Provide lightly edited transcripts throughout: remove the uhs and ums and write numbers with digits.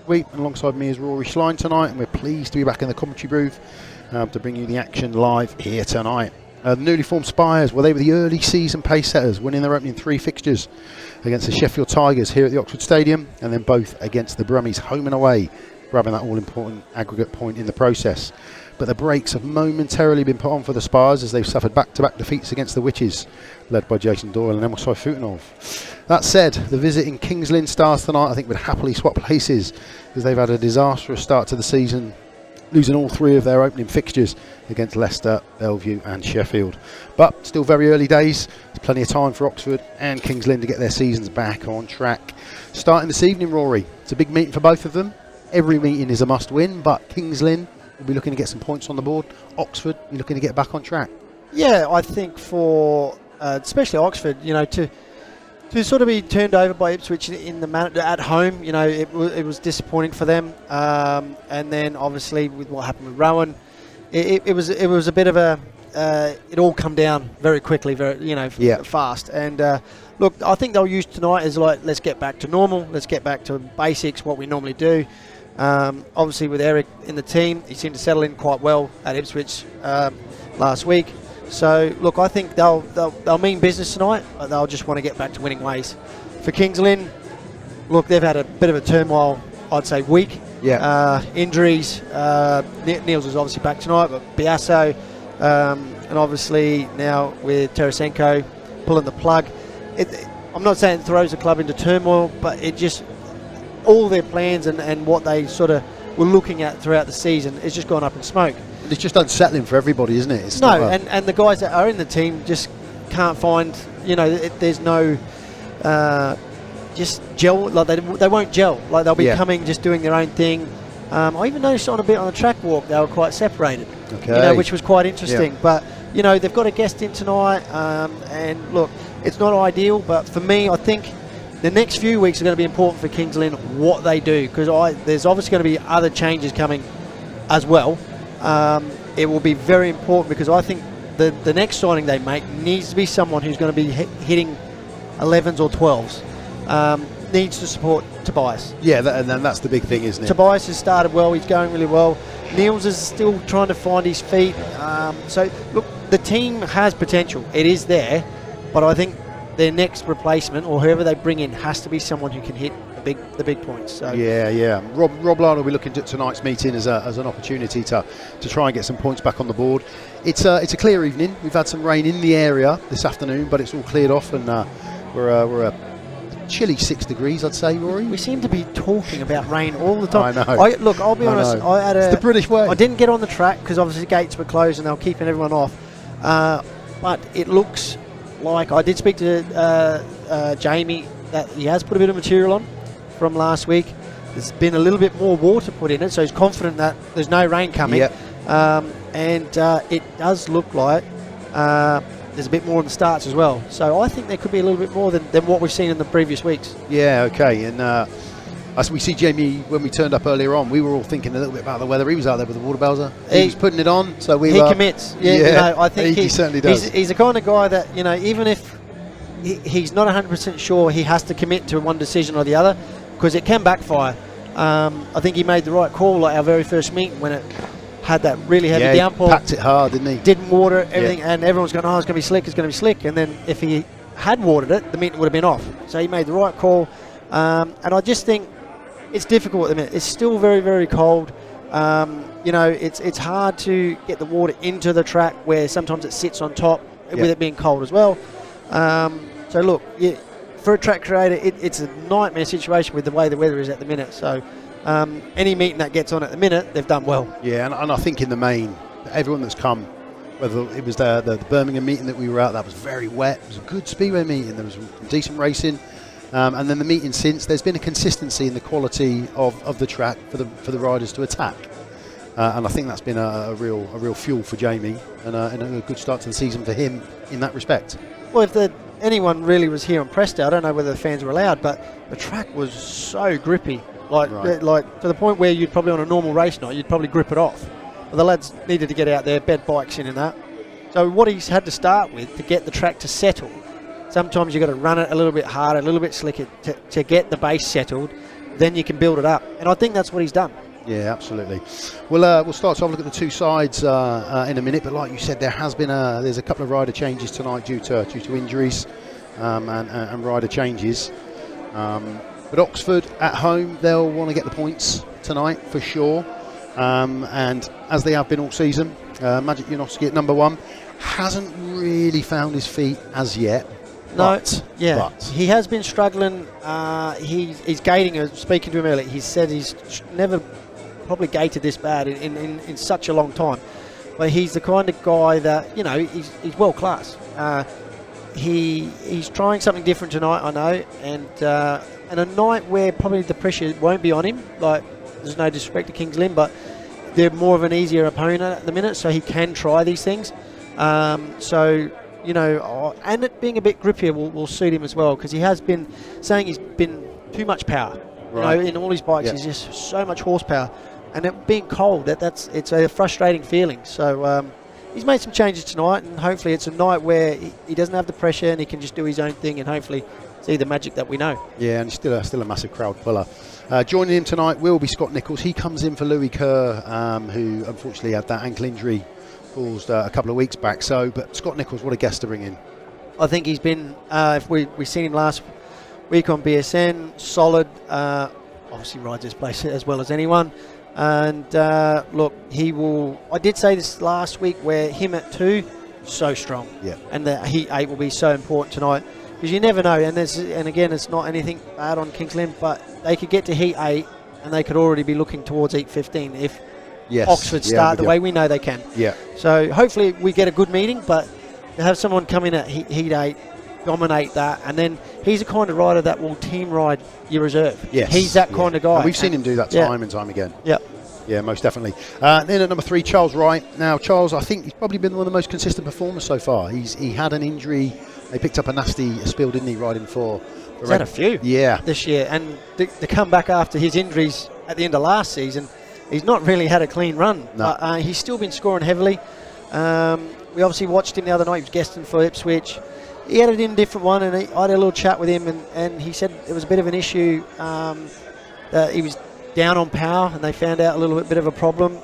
week, and alongside me is Rory Schlein tonight, and we're pleased to be back in the commentary booth to bring you the action live here tonight. The newly formed Spires, well, they were the early season pace setters, winning their opening 3 fixtures against the Sheffield Tigers here at the Oxford Stadium, and then both against the Brummies home and away, grabbing that all-important aggregate point in the process. But the brakes have momentarily been put on for the Spires as they've suffered back-to-back defeats against the Witches, led by Jason Doyle and Emil Futinov. That said, the visiting Kings Lynn Stars tonight I think would happily swap places, as they've had a disastrous start to the season, losing all 3 of their opening fixtures against Leicester, Bellevue and Sheffield. But still very early days, there's plenty of time for Oxford and Kings Lynn to get their seasons back on track. Starting this evening, Rory, it's a big meeting for both of them. Every meeting is a must-win, but Kings Lynn will be looking to get some points on the board. Oxford, you're looking to get back on track. Yeah, I think for especially Oxford, you know, to sort of be turned over by Ipswich in the at home, you know, it was disappointing for them. And then obviously with what happened with Rowan, it was a bit of a it all come down very quickly, fast. And look, I think they'll use tonight as like, let's get back to normal, let's get back to basics, what we normally do. Obviously with Erik in the team, he seemed to settle in quite well at Ipswich last week. So look, I think they'll mean business tonight, but they'll just want to get back to winning ways. For Kings Lynn, look, they've had a bit of a turmoil, I'd say, week. Yeah. Injuries. Niels is obviously back tonight, but Biasso, and obviously now with Tarasenko pulling the plug. I'm not saying it throws the club into turmoil, but it just, all their plans and what they sort of were looking at throughout the season is just gone up in smoke. It's just unsettling for everybody, isn't it? It's and the guys that are in the team just can't find, you know, there's no just gel, like they won't gel, like they'll be coming just doing their own thing. I even noticed on a bit on the track walk they were quite separated, you know, which was quite interesting. But you know, they've got a guest in tonight, and look, it's not ideal, but for me, I think the next few weeks are going to be important for Kings Lynn, what they do, because there's obviously going to be other changes coming as well. It will be very important, because I think the next signing they make needs to be someone who's going to be hitting 11s or 12s. Needs to support Tobias. Yeah, and then that's the big thing, isn't it? Tobias has started well, he's going really well. Niels is still trying to find his feet. So, look, the team has potential. It is there, but I think their next replacement, or whoever they bring in, has to be someone who can hit the big points. So. Yeah. Rob Lyon will be looking at tonight's meeting as an opportunity to try and get some points back on the board. It's a clear evening. We've had some rain in the area this afternoon, but it's all cleared off, and we're a chilly 6 degrees, I'd say, Rory. We seem to be talking about rain all the time. I know. Look, I'll be honest. It's the British way. I didn't get on the track because obviously the gates were closed and they were keeping everyone off. But it looks like, I did speak to Jamie, that he has put a bit of material on from last week. There's been a little bit more water put in it, so he's confident that there's no rain coming. Yep. And it does look like there's a bit more in the starts as well. So I think there could be a little bit more than what we've seen in the previous weeks. Yeah, okay. And as we see Jamie, when we turned up earlier on, we were all thinking a little bit about the weather. He was out there with the water bowser. He was putting it on, so he commits. Yeah, you know, I think he certainly does. He's the kind of guy that, you know, even if he's not 100% sure, he has to commit to one decision or the other, because it can backfire. I think he made the right call, like our very first meeting when it had that really heavy downpour. Packed it hard, didn't he? Didn't water it, everything, and everyone's going, oh, it's going to be slick, it's going to be slick. And then if he had watered it, the meeting would have been off. So he made the right call. And I just think it's difficult at the minute. It's still very, very cold. You know, it's hard to get the water into the track, where sometimes it sits on top with it being cold as well. So look, for a track creator, it's a nightmare situation with the way the weather is at the minute. So any meeting that gets on at the minute, they've done well. Yeah, and I think in the main, everyone that's come, whether it was the Birmingham meeting that we were at, that was very wet. It was a good speedway meeting. There was decent racing. And then the meeting since, there's been a consistency in the quality of the track for the riders to attack. And I think that's been a real fuel for Jamie, and a good start to the season for him in that respect. Well, if anyone really was here on press day, I don't know whether the fans were allowed, but the track was so grippy. Like to the point where you'd probably on a normal race night, you'd probably grip it off. But the lads needed to get out there, bed bikes in and that. So what he's had to start with to get the track to settle, sometimes you've got to run it a little bit harder, a little bit slicker to get the base settled. then you can build it up. And I think that's what he's done. Yeah, absolutely. We'll start to have a look at the two sides in a minute, but like you said, there's a couple of rider changes tonight due to injuries and rider changes. But Oxford at home, they'll want to get the points tonight for sure, and as they have been all season. Maciej JANOWSKI at number 1 hasn't really found his feet as yet. But he has been struggling. He's gating. Speaking to him earlier, he said he's never probably gated this bad in such a long time. But he's the kind of guy that, he's world class. He's trying something different tonight, I know, and a night where probably the pressure won't be on him. Like, there's no disrespect to Kings Lynn, but they're more of an easier opponent at the minute, so he can try these things. And it being a bit grippier will suit him as well, because he has been saying he's been too much power. Right. In all his bikes, he's just so much horsepower, and it being cold, it's a frustrating feeling. So he's made some changes tonight, and hopefully it's a night where he doesn't have the pressure and he can just do his own thing, and hopefully see the magic that we know. Yeah, and he's still a massive crowd puller. Joining him tonight will be Scott Nicholls. He comes in for Louis Kerr, who unfortunately had that ankle injury caused a couple of weeks back. But Scott Nicholls, what a guest to bring in. I think he's been, if we've seen him last week on BSN, solid. Obviously rides this place as well as anyone. And look, he will. I did say this last week, where him at 2, so strong. Yeah. And the Heat 8 will be so important tonight, because you never know. And again, it's not anything bad on Kings Lynn, but they could get to Heat 8 and they could already be looking towards Heat 15 if Oxford start the way we know they can. Yeah. So hopefully we get a good meeting, but to have someone come in at Heat 8, dominate that, and then he's the kind of rider that will team ride your reserve. Yes. He's that kind of guy. And we've seen him do that time and time again. Yeah. Yeah, most definitely. Then at number 3, Charles Wright. Now, Charles, I think he's probably been one of the most consistent performers so far. He had an injury. They picked up a nasty spill, didn't he, riding for He's had a few this year. And to come back after his injuries at the end of last season, he's not really had a clean run. No. But he's still been scoring heavily. We obviously watched him the other night. He was guesting for Ipswich. He had it in a different one, and I had a little chat with him, and he said it was a bit of an issue, that he was down on power, and they found out a little bit of a problem.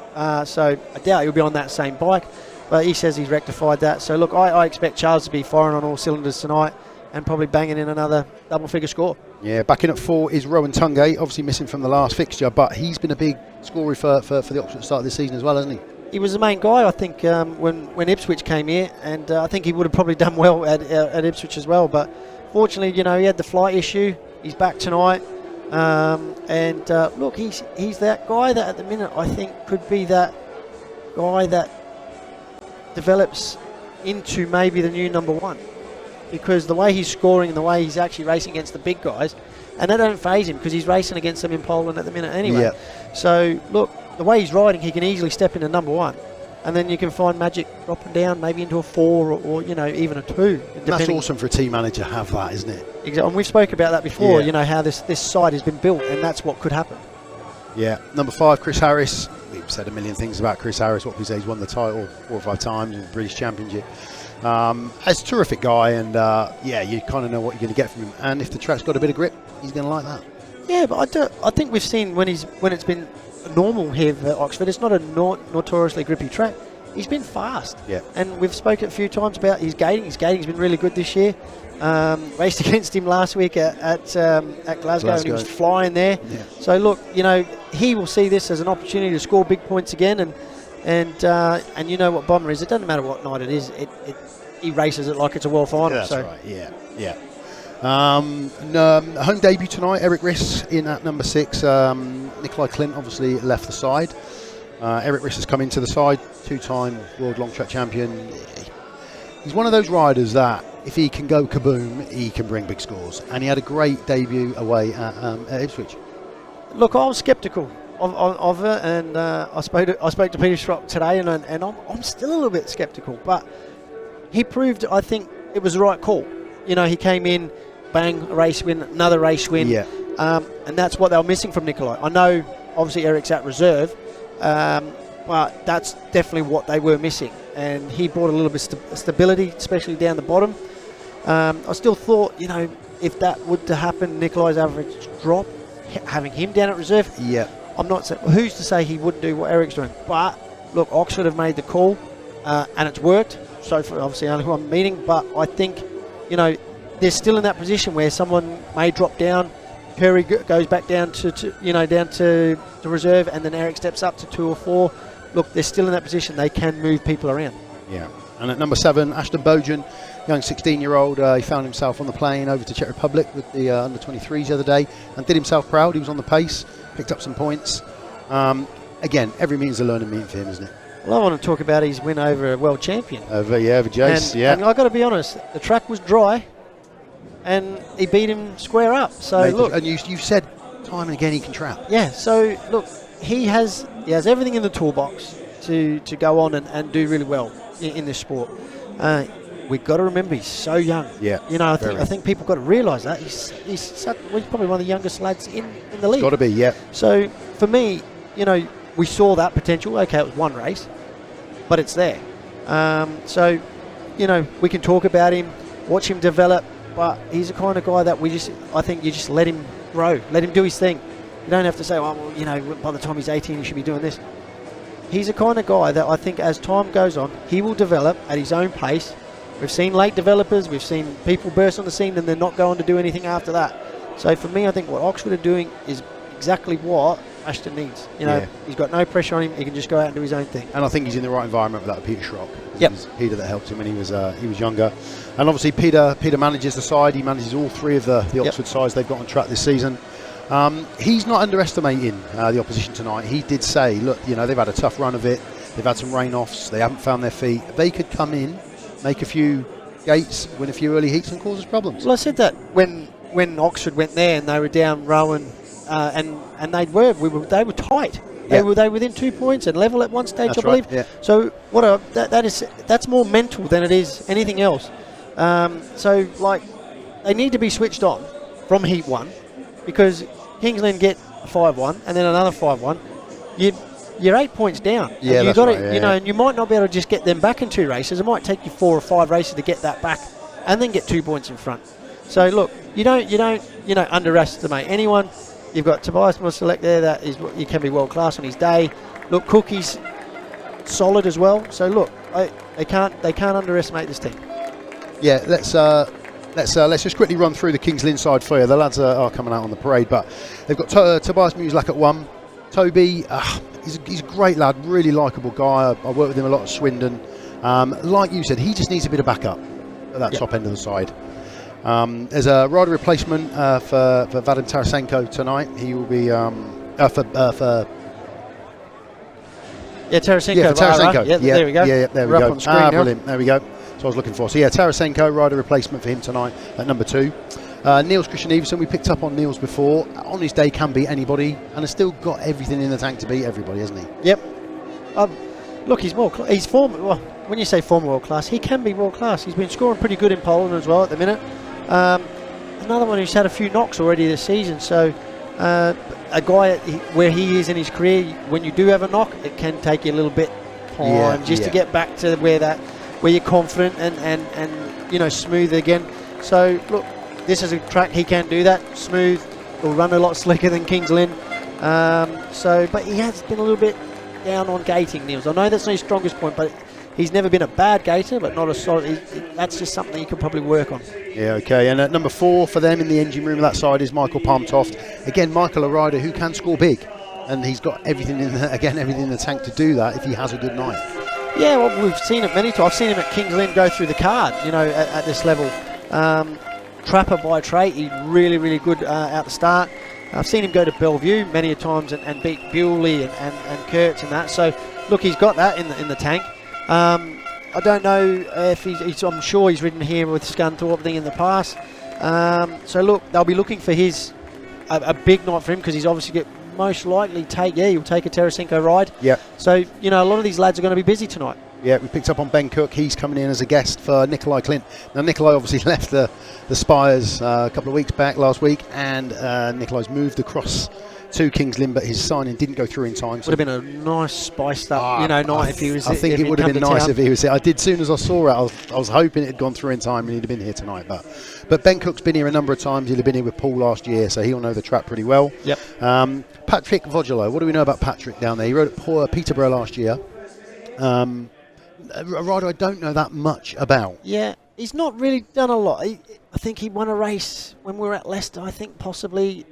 So I doubt he'll be on that same bike, but he says he's rectified that. So look, I expect Charles to be firing on all cylinders tonight and probably banging in another double-figure score. Yeah, back in at 4 is Rohan TUNGATE, obviously missing from the last fixture, but he's been a big scorer for the Oxford start of this season as well, hasn't he? He was the main guy, I think, when Ipswich came here, and I think he would have probably done well at Ipswich as well. But fortunately, he had the flight issue. He's back tonight, and look, he's that guy that at the minute I think could be that guy that develops into maybe the new number 1, because the way he's scoring and the way he's actually racing against the big guys, and that don't faze him because he's racing against them in Poland at the minute anyway. Yeah. So look, the way he's riding, he can easily step into number 1, and then you can find Magic dropping down maybe into a 4 or even a 2. That's awesome for a team manager to have that, isn't it? Exactly, and we've spoke about that before. How this side has been built, and that's what could happen. Yeah. Number 5, Chris Harris. We've said a million things about Chris Harris. What we say, he's won the title 4 or 5 times in the British Championship. He's a terrific guy, and you kind of know what you're going to get from him. And if the track's got a bit of grip, he's going to like that. Yeah, but I think we've seen when it's been normal here at Oxford, it's not a notoriously grippy track. He's been fast. Yeah. And we've spoken a few times about his gating. His gating's been really good this year. Raced against him last week at Glasgow, and he was flying there. Yeah. So look, he will see this as an opportunity to score big points again, and you know what Bomber is. It doesn't matter what night it is. He races it like it's a world final. That's right. Yeah. Home debut tonight, Erik RISS in at number 6. Nikolai Clint obviously left the side. Erik RISS has come into the side, 2-time world long track champion. He's one of those riders that if he can go kaboom, he can bring big scores, and he had a great debut away at Ipswich. Look, I was sceptical of it, and I spoke to Peter Schroeck today, and I'm still a little bit sceptical, but he proved, I think, it was the right call. He came in, bang, a race win, another race win. Yeah. And that's what they were missing from Nikolai. I know, obviously, Eric's at reserve, but that's definitely what they were missing. And he brought a little bit of stability, especially down the bottom. I still thought, if that would to happen, Nikolai's average drop. having him down at reserve. Yeah. I'm not saying, who's to say he wouldn't do what Erik's doing? But look, Oxford have made the call, and it's worked. So for obviously only one meeting, but I think, you know, they're still in that position where someone may drop down. Perry goes back down to reserve, and then Erik steps up to 2 or 4. Look, they're still in that position. They can move people around. Yeah. And at number 7, Ashton BOUGHEN, young 16-year-old. He found himself on the plane over to Czech Republic with the under-23s the other day and did himself proud. He was on the pace, picked up some points. Again, every meeting's a learning meeting for him, isn't it? Well, I want to talk about his win over a world champion. Over Jace, and I've got to be honest, the track was dry, and he beat him square up. So look, and you've said time and again he can trap. Yeah. So look, he has everything in the toolbox to go on and do really well in this sport. We've got to remember he's so young. Yeah. You know, I think people got to realise that he's probably one of the youngest lads in the league. Got to be, yeah. So for me, you know, we saw that potential. Okay, it was one race, but it's there. So, you know, we can talk about him, watch him develop, but he's the kind of guy that I think you just let him grow, let him do his thing. You don't have to say, well, you know, by the time he's 18, he should be doing this. He's the kind of guy that I think as time goes on, he will develop at his own pace. We've seen late developers, we've seen people burst on the scene and they're not going to do anything after that. So for me, I think what Oxford are doing is exactly what Ashton needs. You know, He's got no pressure on him. He can just go out and do his own thing. And I think he's in the right environment with that Peter Schroeck. Yep. It was Peter that helped him when he was younger. And obviously Peter manages the side. He manages all 3 of the Oxford sides they've got on track this season. He's not underestimating the opposition tonight. He did say, look, you know, they've had a tough run of it. They've had some rain-offs. They haven't found their feet. They could come in, make a few gates, win a few early heats and cause us problems. Well, I said that when Oxford went there and they were down Rowe and they were tight. They were within 2 points and level at one stage, That's I believe. Right, yeah. So that's more mental than it is anything else. So like they need to be switched on from Heat 1 because Kings Lynn get a 5-1 and then another 5-1. You're 8 points down. Yeah, and that's right, yeah. You know, and you might not be able to just get them back in 2 races. It might take you 4 or 5 races to get that back, and then get 2 points in front. So look, you don't underestimate anyone. You've got Tobias MUSIELAK there. He can be world class on his day. Look, Cookie's solid as well. So look, they can't underestimate this team. Yeah, let's just quickly run through the Kings Lynn side for you. The lads are coming out on the parade, but they've got Tobias MUSIELAK at 1. Toby, he's a great lad, really likeable guy. I work with him a lot at Swindon. Like you said, he just needs a bit of backup at that top end of the side. There's a rider replacement for Vadim Tarasenko tonight. He will be for Tarasenko. Yeah, for Tarasenko. Yeah, there we go. Yeah, there we We're go. up on screen now. Brilliant. There we go. So I was looking for. So yeah, Tarasenko, rider replacement for him tonight at number 2. Niels Kristian Iversen, we picked up on Niels before. On his day can beat anybody and has still got everything in the tank to beat everybody, hasn't he? Yep. Look, he's when you say former world class, he can be world class. He's been scoring pretty good in Poland as well at the minute. Another one who's had a few knocks already this season. So a guy where he is in his career, when you do have a knock, it can take you a little bit time to get back to where you're confident and you know, smooth again. So look, this is a track he can do that smooth. He'll run a lot slicker than Kings Lynn. But he has been a little bit down on gating, Niels. I know that's not his strongest point, but he's never been a bad gator, but not a solid. That's just something you can probably work on. Yeah, okay. And at number 4 for them in the engine room of that side is Michael Toft. Again, Michael, a rider who can score big, and he's got everything in the tank to do that if he has a good night. Yeah, well, we've seen it many times. I've seen him at Kings Lynn go through the card, you know, at this level. Trapper by trade, he's really, really good at the start. I've seen him go to Bellevue many a times and beat Bewley and Kurtz and that. So, look, he's got that in the tank. I don't know if I'm sure he's ridden here with Scunthorpe thing in the past. So, look, they'll be looking for a big night for him because he's obviously most likely he'll take a Tarasenko ride. Yeah. So, you know, a lot of these lads are going to be busy tonight. Yeah, we picked up on Ben Cook. He's coming in as a guest for Nikolai Clint. Now, Nikolai obviously left the Spires a couple of weeks back last week, and Nikolai's moved across to Kings Lynn, but his signing didn't go through in time. So would have been a nice spiced up, night if he was. I think it would have been nice if he was here. I did. Soon as I saw it, I was hoping it had gone through in time and he'd have been here tonight. But Ben Cook's been here a number of times. He'll have been here with Paul last year, so he'll know the track pretty well. Yep. Patryk WOJDYLO. What do we know about Patryk down there? He rode at Peterborough last year. A rider I don't know that much about. Yeah, he's not really done a lot. I think he won a race when we were at Leicester, I think, possibly.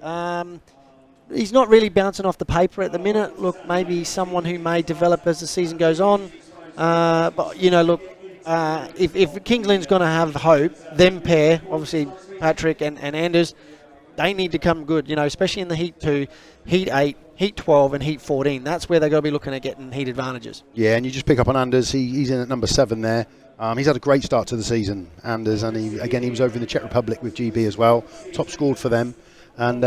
He's not really bouncing off the paper at the minute. Look, maybe he's someone who may develop as the season goes on. But, look, if Kings Lynn's going to have hope, them pair, obviously Patryk and Anders, they need to come good, especially in the Heat 2, Heat 8, Heat 12 and Heat 14. That's where they've got to be looking at getting heat advantages. Yeah, and you just pick up on Anders. He's in at number 7 there. He's had a great start to the season, Anders, and he was over in the Czech Republic with GB as well. Top scored for them. And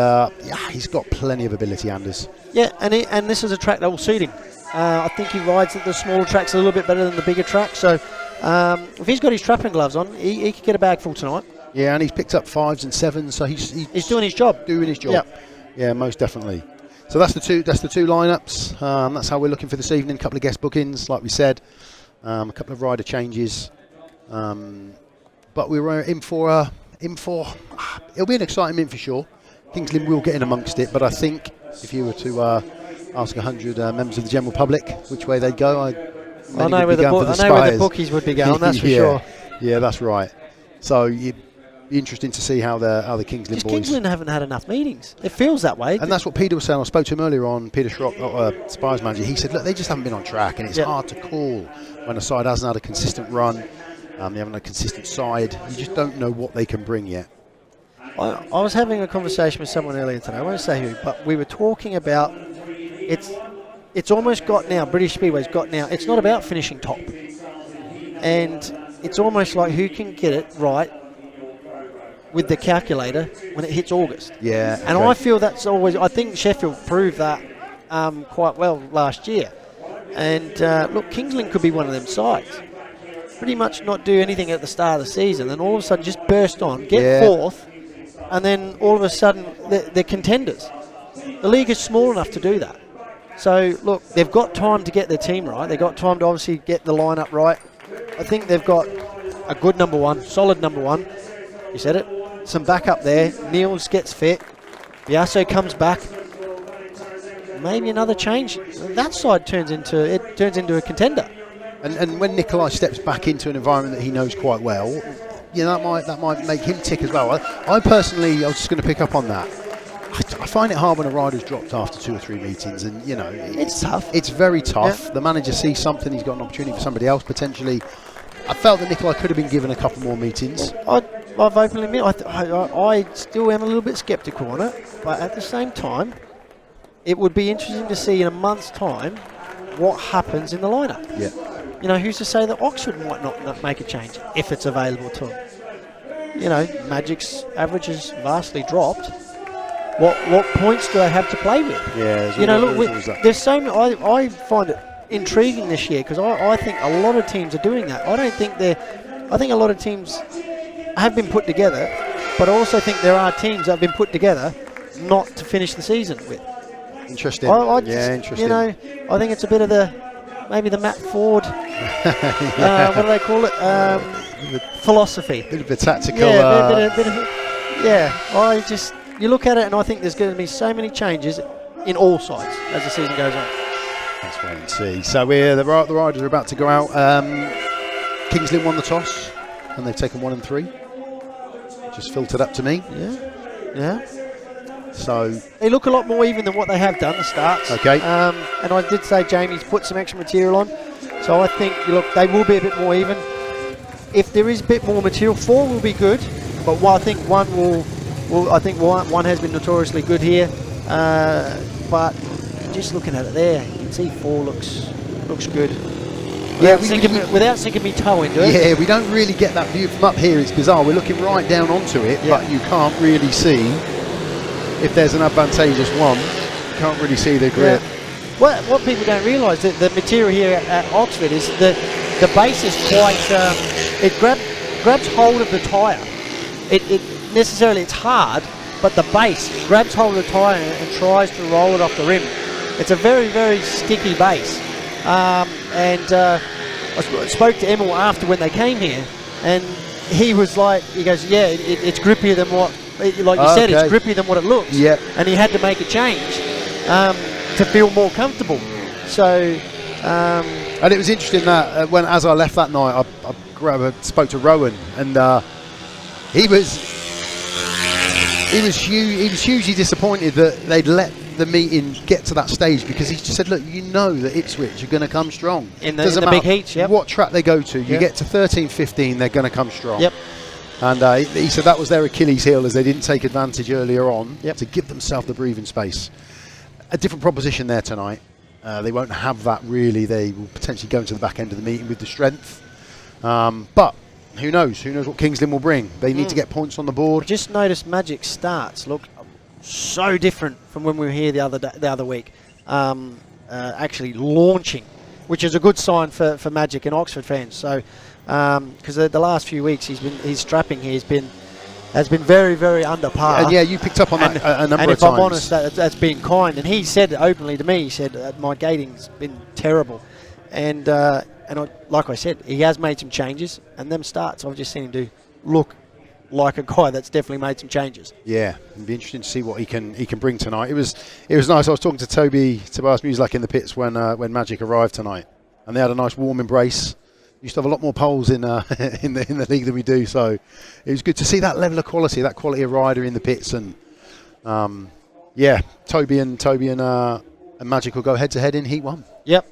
he's got plenty of ability, Anders. Yeah, and this is a track that will suit him. I think he rides at the smaller tracks a little bit better than the bigger tracks. So if he's got his trapping gloves on, he could get a bag full tonight. Yeah, and he's picked up 5s and 7s, so he's doing his job. Doing his job. Yep. Yeah, most definitely. So that's the two lineups. That's how we're looking for this evening. A couple of guest bookings, like we said. A couple of rider changes. But we were in for it'll be an exciting mint for sure. Kings Lynn will get in amongst it, but I think if you were to ask 100 members of the general public which way they'd go, I know where the bookies would be going. That's for sure. Yeah, that's right. So you'd be interesting to see how the Kings Lynn boys. Kings Lynn haven't had enough meetings. It feels that way. And that's what Peter was saying. I spoke to him earlier on, Peter Schroeck, Spires manager. He said, look, they just haven't been on track, and it's hard to call when a side hasn't had a consistent run. They haven't had a consistent side. You just don't know what they can bring yet. I was having a conversation with someone earlier today. I won't say who, but we were talking about it's almost got now, British Speedway's got now, it's not about finishing top. And it's almost like who can get it right with the calculator when it hits August. Yeah. And I feel that's always, I think Sheffield proved that quite well last year. And look, Kings Lynn could be one of them sides. Pretty much not do anything at the start of the season, and all of a sudden just burst on, get fourth, and then all of a sudden they're contenders. The league is small enough to do that. So, look, they've got time to get their team right. They've got time to obviously get the lineup right. I think they've got a good number one, solid number one. You said it. Some backup there. Niels gets fit. Biasso comes back. Maybe another change. That side turns into a contender. And when Nicholls steps back into an environment that he knows quite well, that might make him tick as well. I personally, I was just going to pick up on that. I find it hard when a rider's dropped after 2 or 3 meetings, and it's tough. It's very tough. Yeah. The manager sees something, he's got an opportunity for somebody else potentially. I felt that Nicholls could have been given a couple more meetings. I've openly admitted, I still am a little bit sceptical on it, but at the same time, it would be interesting to see in a month's time what happens in the lineup. Yeah. Who's to say that Oxford might not make a change if it's available to them? Magic's average has vastly dropped. What points do they have to play with? Yeah. There's so many. I find it intriguing this year because I think a lot of teams are doing that. I think a lot of teams have been put together, but I also think there are teams that have been put together not to finish the season with. Interesting. Interesting. I think it's a bit of maybe the Matt Ford. What do they call it? Philosophy. Bit of a tactical. You look at it and I think there's going to be so many changes in all sides as the season goes on. Let's wait and see. So the riders are about to go out. Kings Lynn won the toss and they've taken 1 and 3. Just filtered up to me. Yeah. So they look a lot more even than what they have done, the starts. Okay. And I did say Jamie's put some extra material on. So I think, they will be a bit more even. If there is a bit more material, 4 will be good. But I think one one has been notoriously good here. But just looking at it there, you can see 4 looks good. Without sinking me toe into it. Yeah, we don't really get that view from up here. It's bizarre. We're looking right down onto it, but you can't really see if there's an advantageous one. You can't really see the grip. Yeah. What people don't realise, that the material here at Oxford is the base is quite. It grabs hold of the tyre. It's hard, but the base grabs hold of the tyre and tries to roll it off the rim. It's a very, very sticky base. I spoke to Emil after when they came here, and he was like, he goes, yeah, it's grippier than what, like you said, it's grippier than what it looks. Yeah. And he had to make a change to feel more comfortable. So. And it was interesting that as I left that night, I spoke to Rohan, and he was hugely disappointed that they'd let the meeting get to that stage, because he just said, look, you know that Ipswich are going to come strong. In the big heats, yep. What track they go to, you get to 13, 15, they're going to come strong. Yep. And he said that was their Achilles heel, as they didn't take advantage earlier on to give themselves the breathing space. A different proposition there tonight. They won't have that really. They will potentially go into the back end of the meeting with the strength. But who knows? Who knows what Kings Lynn will bring? They need to get points on the board. Just noticed Magic's starts look so different from when we were here the other week. Actually launching, which is a good sign for Magic and Oxford fans. So because the last few weeks his strapping here has been very, very under par. And yeah, you picked up on that a number of times. And if I'm honest, that's been kind. And he said openly to me, he said, my gating's been terrible. And like I said, he has made some changes. And them starts, I've just seen him look like a guy that's definitely made some changes. Yeah, it'd be interesting to see what he can bring tonight. It was nice. I was talking to Tobiasz MUSIELAK in the pits when Magic arrived tonight. And they had a nice warm embrace. Used to have a lot more poles in the league than we do, so it was good to see that level of quality, that quality of rider in the pits. And yeah, Toby and Magic will go head to head in Heat 1. Yep.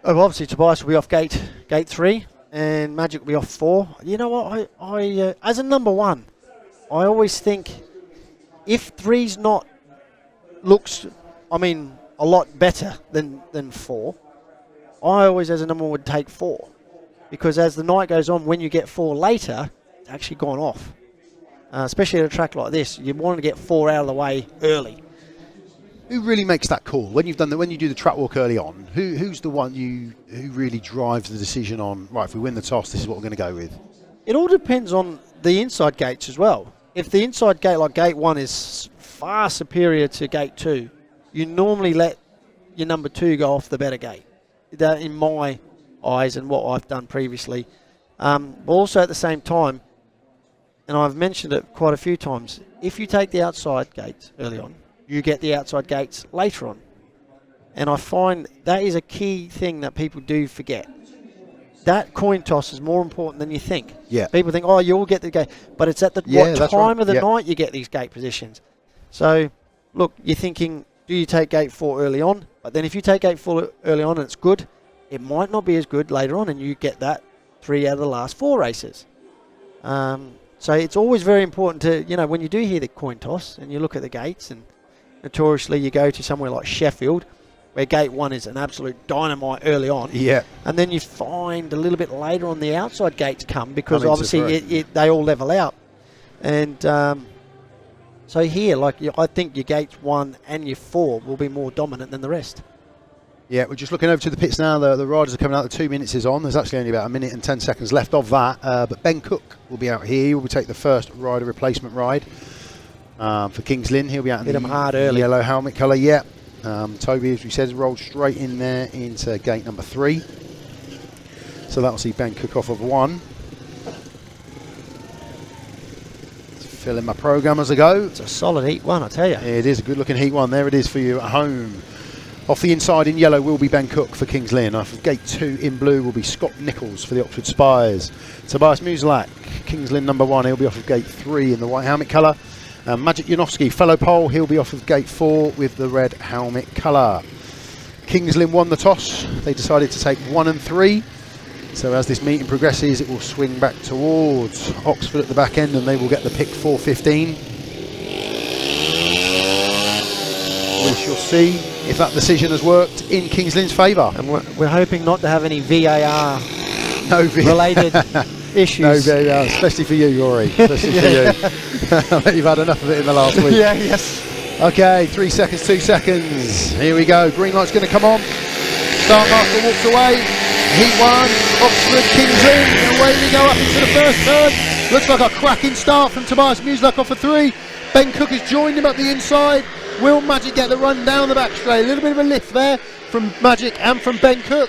Obviously Tobias will be off gate 3, and Magic will be off 4. You know what? I as a number 1, I always think if 3's not looks, I mean, a lot better than 4. I always, as a number 1, would take 4, because as the night goes on, when you get 4 later, it's actually gone off. Especially at a track like this, you want to get 4 out of the way early. Who really makes that call when you do the track walk early on? Who's the one who really drives the decision on, right, if we win the toss, this is what we're going to go with? It all depends on the inside gates as well. If the inside gate, like gate 1, is far superior to gate 2, you normally let your number 2 go off the better gate. That, in my eyes and what I've done previously. But also at the same time, and I've mentioned it quite a few times, if you take the outside gates early on, you get the outside gates later on. And I find that is a key thing that people do forget. That coin toss is more important than you think. Yeah. People think, oh, you'll get the gate. But it's at the time of the night you get these gate positions. So, look, you're thinking, do you take gate 4 early on? But then if you take gate 4 early on and it's good, it might not be as good later on, and you get that 3 out of the last 4 races. So it's always very important to, when you do hear the coin toss and you look at the gates, and notoriously you go to somewhere like Sheffield, where gate 1 is an absolute dynamite early on. Yeah. And then you find a little bit later on the outside gates come, because obviously they all level out. And so here, I think your gates 1 and your 4 will be more dominant than the rest. Yeah, we're just looking over to the pits now. The riders are coming out. The 2 minutes is on. There's actually only about 1 minute and 10 seconds left of that. But Ben Cook will be out here. He will take the first rider replacement ride for Kings Lynn. He'll be out in Hit him hard early. Yellow helmet colour. Yeah. Toby, as we said, rolled straight in there into gate number 3. So that will see Ben Cook off of 1. Filling my programme as I go. It's a solid Heat 1, I tell you. It is a good looking Heat 1. There it is for you at home. Off the inside in yellow will be Ben Cook for Kings Lynn. Off of gate 2 in blue will be Scott Nicholls for the Oxford Spires. Tobiasz MUSIELAK, Kings Lynn number 1. He'll be off of gate 3 in the white helmet colour. Maciej JANOWSKI, fellow pole. He'll be off of gate 4 with the red helmet colour. Kings Lynn won the toss. They decided to take 1 and 3. So as this meeting progresses, it will swing back towards Oxford at the back end, and they will get the pick 4:15. We shall see if that decision has worked in Kings Lynn's favour. And we're hoping not to have any VAR related issues. No VAR, especially for you, Rory. Especially for you. I bet you've had enough of it in the last week. Yeah, yes. Okay, 3 seconds, 2 seconds. Here we go. Green light's going to come on. Start master walks away. Heat 1, Oxford, Kings Lynn, away we go up into the first turn. Looks like a cracking start from Tobias MUSIELAK off a 3. Ben Cook has joined him up the inside. Will Maciej get the run down the back straight? A little bit of a lift there from Maciej and from Ben Cook.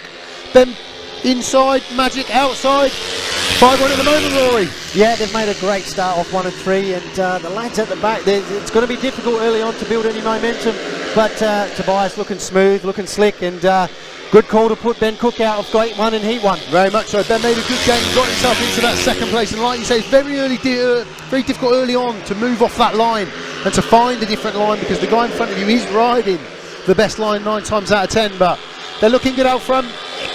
Ben inside, Maciej outside. 5-1 at the moment, Rory. Yeah, they've made a great start off 1 and 3, and the lads at the back, it's going to be difficult early on to build any momentum, but Tobias looking smooth, looking slick, and good call to put Ben Cook out of Gate 1 and Heat 1. Very much so. Ben made a good game, got himself into that second place, and like you say, it's very difficult early on to move off that line and to find a different line, because the guy in front of you is riding the best line 9 times out of 10, but they're looking good out front.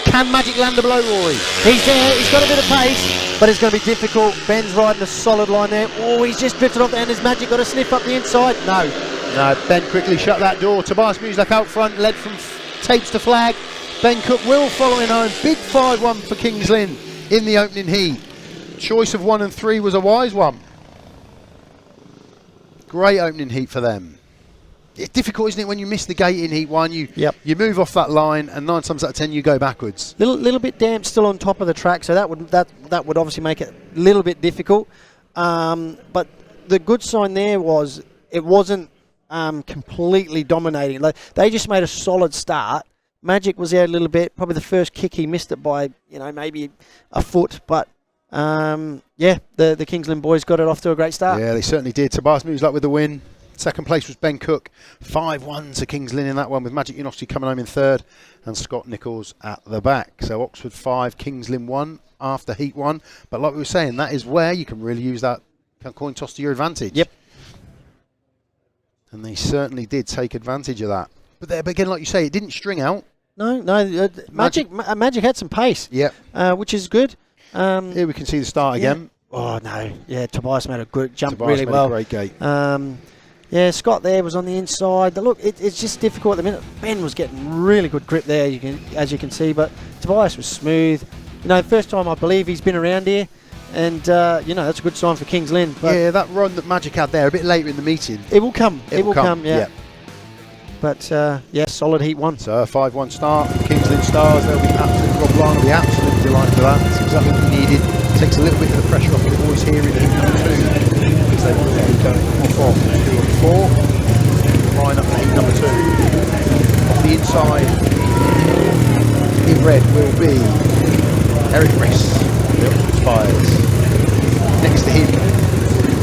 Can Maciej land a blow, Rory? He's there, he's got a bit of pace, but it's going to be difficult. Ben's riding a solid line there. Oh, he's just drifted off the end. Has Maciej got a sniff up the inside? No. No, Ben quickly shut that door. Tobias MUSIELAK out front, led from tapes to flag. Ben Cook will follow in home. Big 5-1 for Kings Lynn in the opening heat. Choice of 1 and 3 was a wise one. Great opening heat for them. It's difficult, isn't it, when you miss the gate in Heat 1, you move off that line, and 9 times out of 10 you go backwards. Little bit damp still on top of the track, so that would obviously make it a little bit difficult. But the good sign there was it wasn't completely dominating. Like, they just made a solid start. Maciej was there a little bit. Probably the first kick he missed it by maybe a foot, but the Kings Lynn boys got it off to a great start. Yeah, they certainly did. Tobias MUSIELAK with the win. Second place was Ben Cook. 5-1 to Kings Lynn in that one, with Maciej JANOWSKI coming home in third and Scott Nicholls at the back. So Oxford 5, Kings Lynn 1 after Heat 1. But like we were saying, that is where you can really use that coin toss to your advantage. Yep. And they certainly did take advantage of that. But again, like you say, it didn't string out. No. Maciej had some pace. Yep. Which is good. Here we can see the start again. Oh no! Yeah, Tobias made a good jump, Tobias really made well. A great gate. Yeah, Scott there was on the inside. Look, it's just difficult at the minute. Ben was getting really good grip there, as you can see, but Tobias was smooth. First time I believe he's been around here, and that's a good sign for Kings Lynn. Yeah, that run that Maciej had there a bit later in the meeting. It will come. It will come. Yeah. Yep. But solid Heat 1. So a 5-1 start for Kings Lynn Stars. They'll be absolutely Rob Lyon will be absolutely delighted with that. That's exactly what we needed. Takes a little bit of the pressure off the boys here in Heat number 2. Because they will be going off 2 and 4. Line up to Heat number 2. Off the inside, in red will be Erik RISS, the Oxford Spires. Next to him,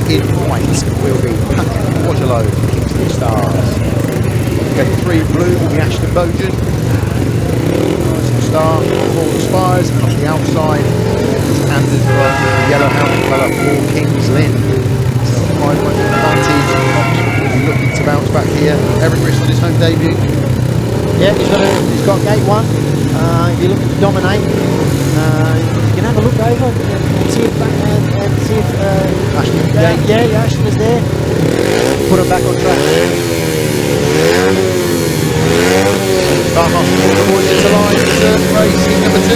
in white, will be Patryk WOJDYLO, Kings Lynn Stars. Gate 3 blue will be Ashton BOUGHEN. Start for the Spires, and off the outside, Anders Rowe, yellow helmet colour for Kings Lynn. So 5-1 advantage. Oxford will be looking to bounce back here. Erik RISS on his home debut. Yeah, he's got gate 1. You're looking to dominate. You can have a look over and see if Ashton. Ashton is there. Put him back on track. Tomas towards the line, third race, Heat number 2.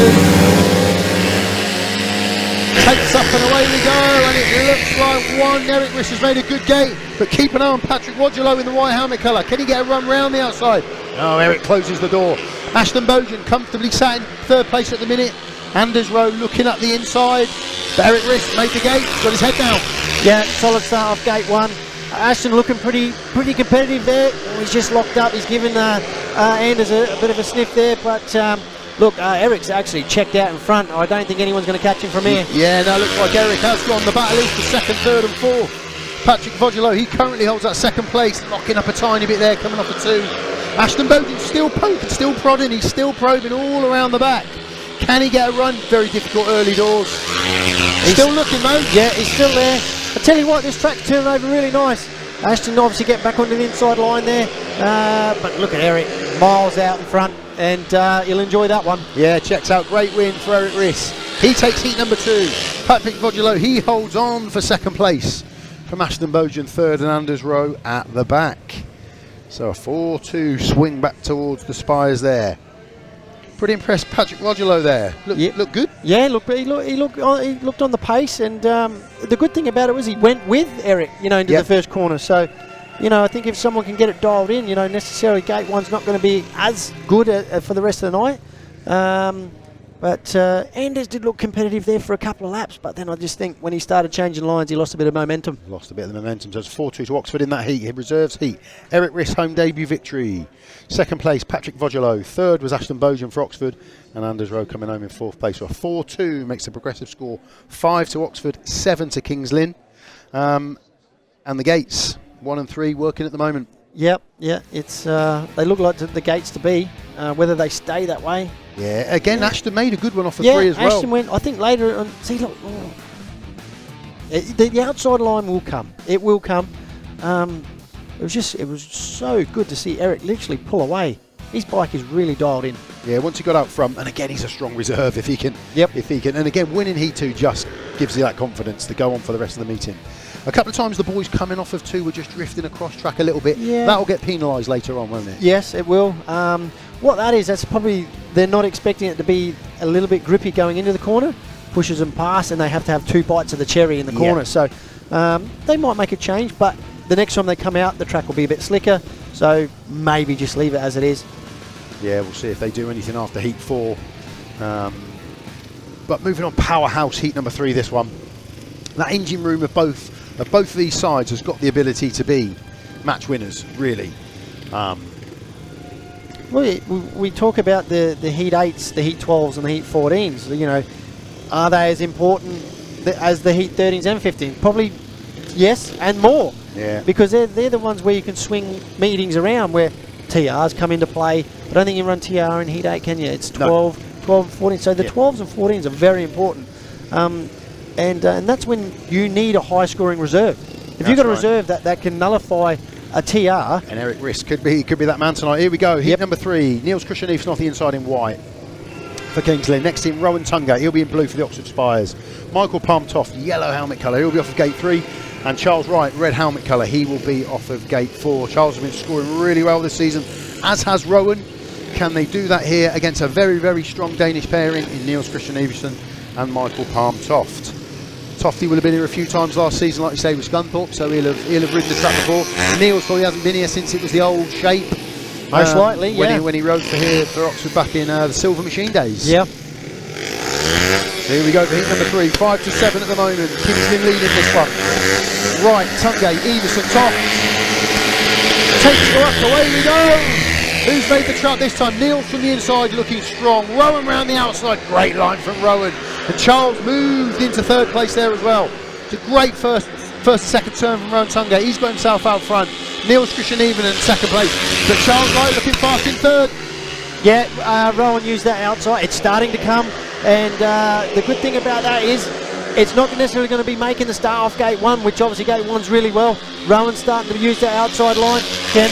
Takes up and away we go, and it looks like 1. Erik RISS has made a good gate, but keep an eye on Patryk WOJDYLO in the white helmet colour. Can he get a run round the outside? No, Erik closes the door. Ashton BOUGHEN comfortably sat in third place at the minute. Anders Rowe looking up the inside, but Erik RISS made the gate, got his head down. Yeah, solid start off gate 1. Ashton looking pretty competitive there. He's just locked up. He's given Anders a bit of a sniff there, but look, Erik's actually checked out in front. I don't think anyone's going to catch him from here. Yeah, no, looks like Erik has gone. The battle is for second, third and fourth. Patryk WOJDYLO, he currently holds that second place, locking up a tiny bit there, coming off a 2. Ashton BOUGHEN still poking, still prodding, he's still probing all around the back. Can he get a run? Very difficult early doors. He's still looking though. Yeah, he's still there. I tell you what, this track's turning over really nice. Ashton obviously get back onto the inside line there, but look at Erik, miles out in front, and he'll enjoy that one. Yeah, checks out, great win for Erik RISS. He takes Heat number 2. Patryk WOJDYLO, he holds on for second place from Ashton BOUGHEN, third, and Anders Rowe at the back. So a 4-2 swing back towards the Spires there. Pretty impressed, Patryk WOJDYLO there. Look good. Yeah, he looked on the pace, and the good thing about it was he went with Erik, into the first corner. So, I think if someone can get it dialed in, necessarily gate 1's not going to be as good for the rest of the night. But Anders did look competitive there for a couple of laps, but then I just think when he started changing lines, he lost a bit of momentum. Lost a bit of the momentum. So it's 4-2 to Oxford in that heat. Reserves heat. Erik RISS home debut victory. Second place, Patryk WOJDYLO. Third was Ashton BOUGHEN for Oxford. And Anders Rowe coming home in fourth place. So a 4-2 makes the progressive score 5 to Oxford, 7 to Kings Lynn. And the gates, 1 and 3, working at the moment. Yep, yeah, it's they look like the gates to be. Whether they stay that way. Yeah, again, Ashton made a good one off the 3 as well. Ashton went, I think later on, see, look, the outside line will come. It will come. It was so good to see Erik literally pull away. His bike is really dialed in. Yeah, once he got out front, and again, he's a strong reserve if he can. Yep. If he can, and again, winning Heat 2 just gives you that confidence to go on for the rest of the meeting. A couple of times the boys coming off of 2 were just drifting across track a little bit. Yeah. That'll get penalised later on, won't it? Yes, it will. What that is, that's probably, they're not expecting it to be a little bit grippy going into the corner, pushes them past, and they have to have 2 bites of the cherry in the corner. So they might make a change, but the next time they come out, the track will be a bit slicker. So maybe just leave it as it is. Yeah, we'll see if they do anything after Heat 4. But moving on, powerhouse Heat number 3, this one. That engine room of both of these sides has got the ability to be match winners, really. Well, we talk about the Heat 8s, the Heat 12s and the Heat 14s. You know, are they as important as the Heat 13s and 15s? Probably yes, and more. Yeah. Because they're the ones where you can swing meetings around, where TRs come into play. I don't think you run TR in Heat 8, can you? It's 12 and 14. So the 12s and 14s are very important. And that's when you need a high-scoring reserve. If you've got a reserve that can nullify a TR. And Erik RISS could be that man tonight. Here we go. Heat number 3. Niels Kristian off the inside in white for Kings Lynn. Next in Rohan TUNGATE. He'll be in blue for the Oxford Spires. Michael Toft, yellow helmet colour. He'll be off of gate 3. And Charles Wright, red helmet colour. He will be off of gate 4. Charles has been scoring really well this season, as has Rowan. Can they do that here against a very, very strong Danish pairing in Niels Kristian and Michael Toft? Tofty will have been here a few times last season, like you say, with Scunthorpe, so he'll have ridden the track before. Niels probably hasn't been here since it was the old shape. Most likely, yeah. When he rode for Oxford back in the Silver Machine days. Yeah. So here we go for Heat number 3, 5 to 7 at the moment. Kingston leading this one. Wright, TUNGATE, Iversen, Toft. Takes it up, away we go. Who's made the trap this time? Niels from the inside looking strong. Rowan round the outside, great line from Rowan. And Charles moved into 3rd place there as well. It's a great first and second turn from Rohan TUNGATE. He's got himself out front. Niels Kristian in 2nd place. But Charles Wright looking fast in 3rd. Yeah, Rowan used that outside. It's starting to come. And the good thing about that is it's not necessarily going to be making the start off gate 1, which obviously gate 1's really well. Rowan's starting to use that outside line. Can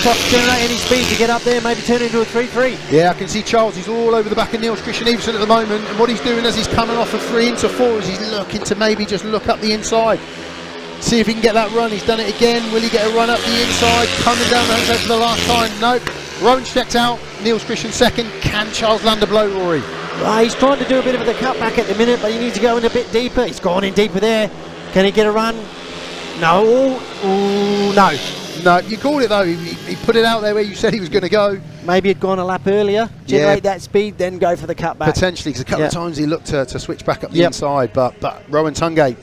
Toft generate any speed to get up there, maybe turn into a 3-3? Yeah, I can see Charles. He's all over the back of Niels Kristian at the moment. And what he's doing as he's coming off of 3 into 4 is he's looking to maybe just look up the inside. See if he can get that run. He's done it again. Will he get a run up the inside? Coming down the home straight for the last time. Nope. Rowan's checked out. Niels Kristian 2nd. Can Charles land a blow, Rory? He's trying to do a bit of the cutback at the minute, but he needs to go in a bit deeper. He's gone in deeper there. Can he get a run? No. Ooh, no. No, you called it though. He put it out there where you said he was going to go. Maybe he'd gone a lap earlier, generate that speed, then go for the cutback. Potentially, because a couple of times he looked to switch back up the inside, but Rohan TUNGATE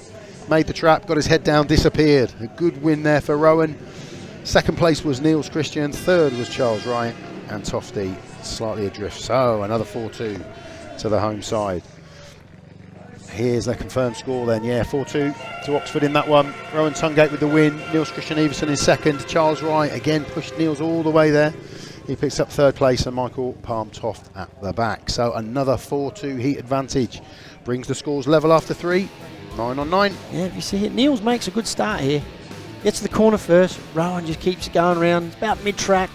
made the trap, got his head down, disappeared. A good win there for Rowan. 2nd place was Niels Kristian, 3rd was Charles Wright, and Tofty slightly adrift. So another 4-2 to the home side. Here's the confirmed score then. 4-2 to Oxford in that one. Rohan TUNGATE with the win. Niels Kristian in 2nd. Charles Wright again pushed Niels all the way there. He picks up 3rd place, and Michael Toft at the back. So another 4-2 heat advantage. Brings the scores level after 3. 9 on 9. Yeah, if you see it, Niels makes a good start here. Gets to the corner first. Rowan just keeps going around. It's about mid-track.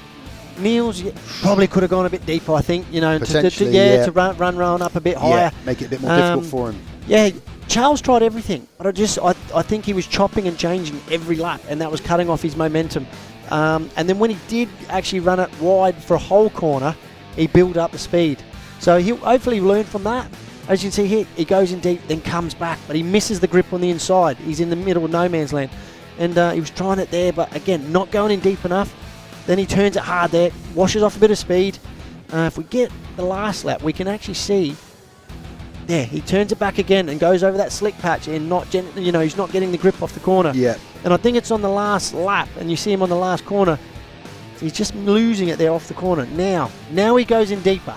Niels probably could have gone a bit deeper, I think, you know, to run Rowan up a bit higher. Make it a bit more difficult for him. Yeah, Charles tried everything, but I think he was chopping and changing every lap, and that was cutting off his momentum. And then when he did actually run it wide for a whole corner, he built up the speed. So he'll hopefully learn from that. As you can see here, he goes in deep, then comes back, but he misses the grip on the inside. He's in the middle of no man's land. And he was trying it there, but again, not going in deep enough. Then he turns it hard there, washes off a bit of speed. If we get the last lap, we can actually see there, he turns it back again and goes over that slick patch and he's not getting the grip off the corner. Yeah. And I think it's on the last lap, and you see him on the last corner. He's just losing it there off the corner. Now he goes in deeper.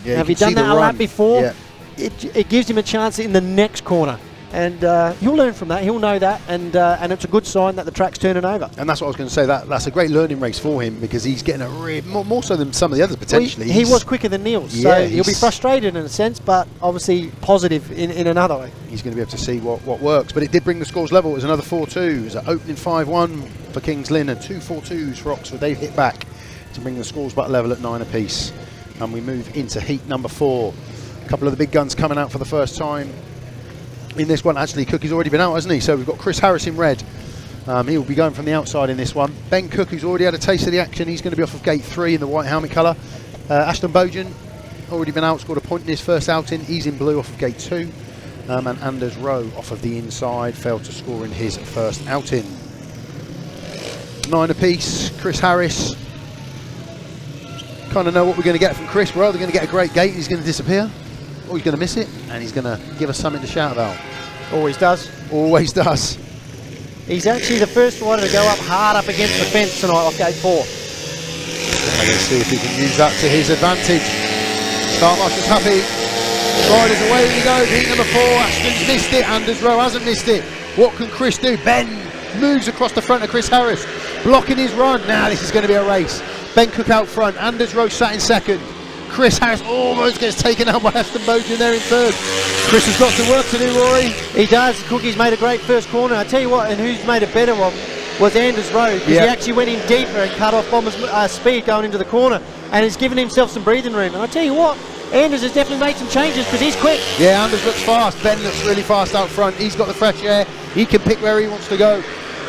Yeah, have you done that a lap before? Yeah. It gives him a chance in the next corner. And he'll learn from that. He'll know that, and it's a good sign that the track's turning over. And that's what I was going to say. That's a great learning race for him, because he's getting more so than some of the others potentially. Well, he was quicker than Niels, so he'll be frustrated in a sense, but obviously positive in another way. He's going to be able to see what works. But it did bring the scores level. It was another 4-2s. Opening 5-1 for Kings Lynn and 2 4-2s for Oxford. They've hit back to bring the scores back level at 9 apiece. And we move into heat number 4. A couple of the big guns coming out for the first time in this one. Actually, Cookie's already been out, hasn't he? So we've got Chris Harris in red. He will be going from the outside in this one. Ben Cook, who's already had a taste of the action, he's going to be off of gate 3 in the white helmet colour. Ashton BOUGHEN, already been out, scored a point in his first outing. He's in blue off of gate 2. And Anders Rowe off of the inside, failed to score in his first outing. 9 apiece, Chris Harris. Kind of know what we're going to get from Chris. We're either going to get a great gate, he's going to disappear, or he's going to miss it, and he's going to give us something to shout about. Always does. Always does. He's actually the first rider to go up hard up against the fence tonight off gate 4. Let's see if he can use that to his advantage. Start master's happy. Riders away he goes. Heat number 4. Ashton's missed it. Anders Rowe hasn't missed it. What can Chris do? Ben moves across the front of Chris Harris, blocking his run. Now this is going to be a race. Ben Cook out front. Anders Rowe sat in second. Chris Harris almost gets taken out by Ashton BOUGHEN there in third. Chris has got some work to do, Rory. He does. Cookie's made a great first corner. I tell you what, and who's made a better one was Anders Rowe, because he actually went in deeper and cut off Bomber's speed going into the corner, and he's given himself some breathing room. And I tell you what, Anders has definitely made some changes because he's quick. Yeah, Anders looks fast. Ben looks really fast out front. He's got the fresh air. He can pick where he wants to go.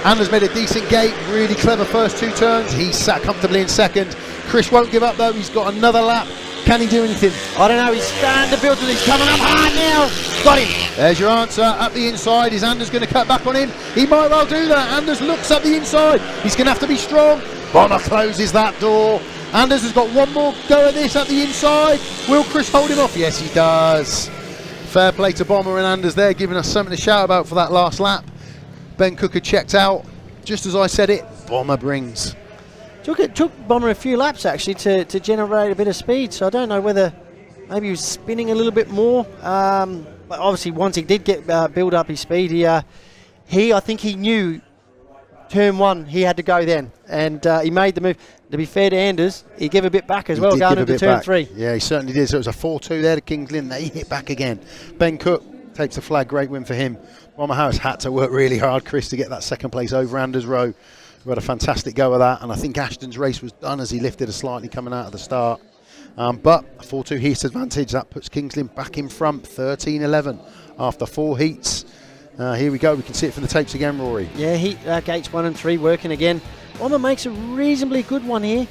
Anders made a decent gate, really clever first 2 turns. He sat comfortably in second. Chris won't give up though. He's got another lap. Can he do anything? I don't know. He's starting to build to this. Coming up hard now. Got him. There's your answer. Up the inside. Is Anders going to cut back on him? He might well do that. Anders looks up the inside. He's going to have to be strong. Bomber closes that door. Anders has got one more go at this up the inside. Will Chris hold him off? Yes, he does. Fair play to Bomber and Anders there, giving us something to shout about for that last lap. Ben Cook had checked out. Just as I said it, Bomber brings. Took Bomber a few laps actually to generate a bit of speed, so I don't know whether maybe he was spinning a little bit more. But obviously once he did get build up his speed, I think he knew turn 1 he had to go then, and he made the move. To be fair to Anders, he gave a bit back as well going into turn 3. Yeah, he certainly did. So it was a 4-2 there to Kings Lynn. They hit back again. Ben Cook takes the flag. Great win for him. Bomber Harris had to work really hard, Chris, to get that second place over Anders Rowe. We had a fantastic go at that, and I think Ashton's race was done as he lifted a slightly coming out of the start. But a 4-2 heat advantage, that puts Kings Lynn back in front, 13-11 after 4 heats. Here we go, we can see it from the tapes again, Rory. Yeah, heat gates 1 and 3 working again. Bomber makes a reasonably good one here.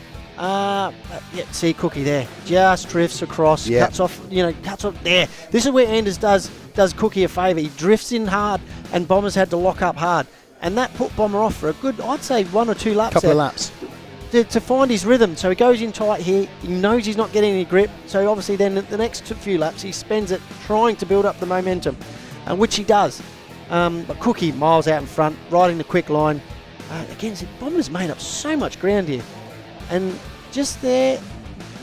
See Cookie there, just drifts across, cuts off there. This is where Anders does Cookie a favour. He drifts in hard, and Bomber's had to lock up hard. And that put Bomber off for a good, I'd say 1 or 2 laps. Couple of laps. To find his rhythm. So he goes in tight here. He knows he's not getting any grip. So obviously then the next few laps he spends it trying to build up the momentum, which he does. But Cookie miles out in front, riding the quick line. Again, Bomber's made up so much ground here. And just there...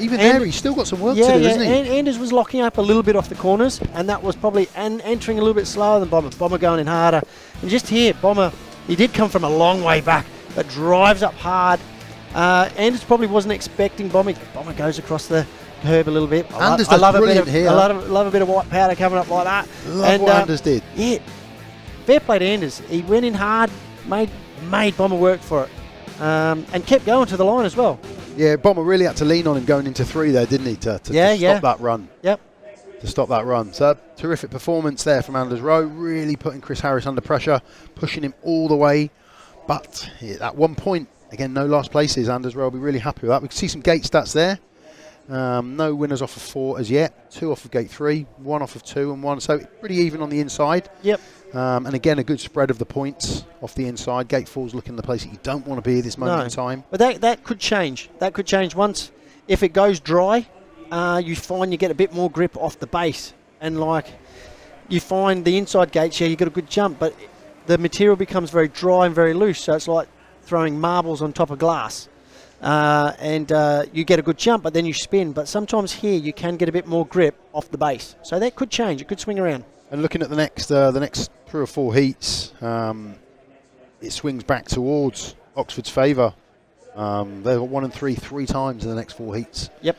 Even there, he's still got some work to do, isn't he? Anders was locking up a little bit off the corners, and that was probably entering a little bit slower than Bomber. Bomber going in harder. And just here, Bomber, he did come from a long way back, but drives up hard. Anders probably wasn't expecting Bomber. Bomber goes across the curb a little bit. Anders does brilliant here. I love a bit of white powder coming up like that. Love what Anders did. Yeah, fair play to Anders. He went in hard, made Bomber work for it, and kept going to the line as well. Yeah, Bomber really had to lean on him going into 3 there, didn't he, to stop that run. Yep. To stop that run. So, terrific performance there from Anders Rowe, really putting Chris Harris under pressure, pushing him all the way. But at 1 point, again, no last places. Anders Rowe will be really happy with that. We can see some gate stats there. No winners off of 4 as yet. 2 off of gate 3, 1 off of 2 and 1. So, pretty even on the inside. Yep. And again, a good spread of the points off the inside. Gate 4's looking the place that you don't want to be at this moment in time. But that could change. That could change once, if it goes dry, you find you get a bit more grip off the base. and like you find the inside gates, yeah, you got a good jump, but the material becomes very dry and very loose, so it's like throwing marbles on top of glass. You get a good jump, but then you spin. But sometimes here you can get a bit more grip off the base, so that could change. It could swing around. And looking at the next 3 or 4 heats, it swings back towards Oxford's favour. They've got 1 and 3 times in the next 4 heats. Yep.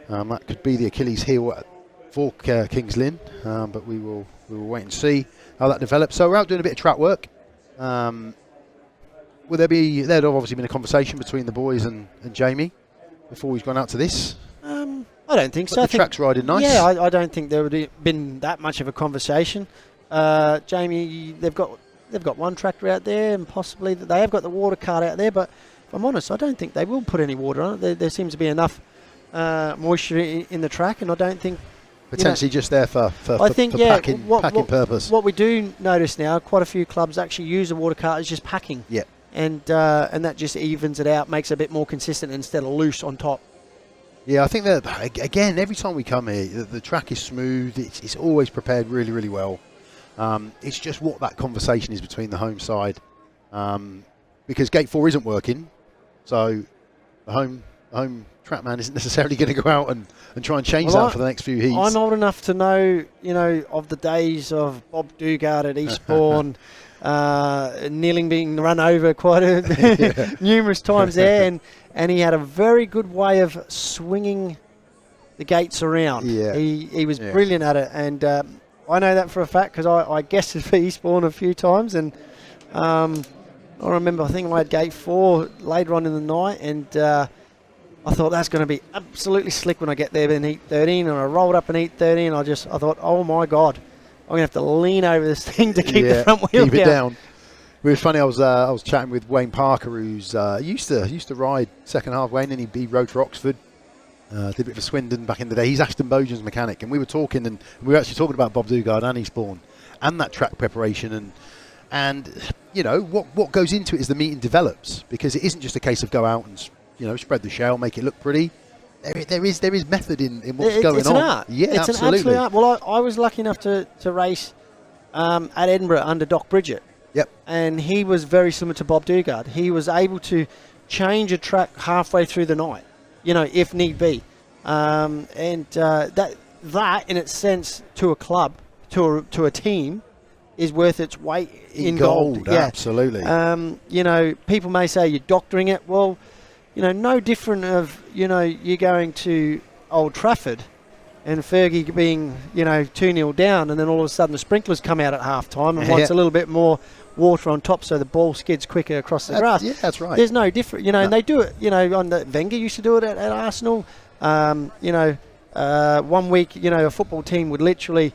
That could be the Achilles heel for Kings Lynn, but we will wait and see how that develops. So we're out doing a bit of track work. There'd have obviously been a conversation between the boys and Jamie before he's gone out to this. I don't think so. But the track's riding nice. Yeah, I don't think there would have been that much of a conversation. Jamie, they've got one tractor out there, and possibly they have got the water cart out there. But if I'm honest, I don't think they will put any water on it. There seems to be enough moisture in the track, and I don't think potentially just there for packing purpose. What we do notice now, quite a few clubs actually use the water cart as just packing. Yeah. And that just evens it out, makes it a bit more consistent instead of loose on top. Yeah, I think that, again, every time we come here, the track is smooth. It's always prepared really, really well. It's just what that conversation is between the home side. Because Gate 4 isn't working, so the home track man isn't necessarily going to go out and try and change that for the next few heats. I'm old enough to know, of the days of Bob Dugard at Eastbourne, Kneeling being run over quite numerous times there, and he had a very good way of swinging the gates around. Yeah. He was brilliant at it, and I know that for a fact because I guested for Eastbourne a few times, and I remember I think I had Gate 4 later on in the night, and I thought that's going to be absolutely slick when I get there in heat 13, and I rolled up in heat 13, and I thought, oh my God, I'm going to have to lean over this thing to keep the front wheel down. It was funny. I was chatting with Wayne Parker, who's used to ride second half. Wayne, and he rode for Oxford. Did a bit for Swindon back in the day. He's Ashton BOUGHEN's mechanic, and we were talking, and we were actually talking about Bob Dugard and Eastbourne and that track preparation, and what goes into it as the meeting develops, because it isn't just a case of go out and spread the shell, make it look pretty. There is method in what's going on. It's an art. Yeah, it's absolutely. An absolute art. Well, I was lucky enough to race at Edinburgh under Doc Bridget. Yep. And he was very similar to Bob Dugard. He was able to change a track halfway through the night, if need be. That in its sense to a club, to a team, is worth its weight in gold. Yeah. Absolutely. People may say you're doctoring it. Well, no different of, you're going to Old Trafford and Fergie being, 2-0 down, and then all of a sudden the sprinklers come out at half-time and wants a little bit more water on top so the ball skids quicker across the grass. Yeah, that's right. There's no different, and they do it, on the Wenger used to do it at Arsenal. 1 week, a football team would literally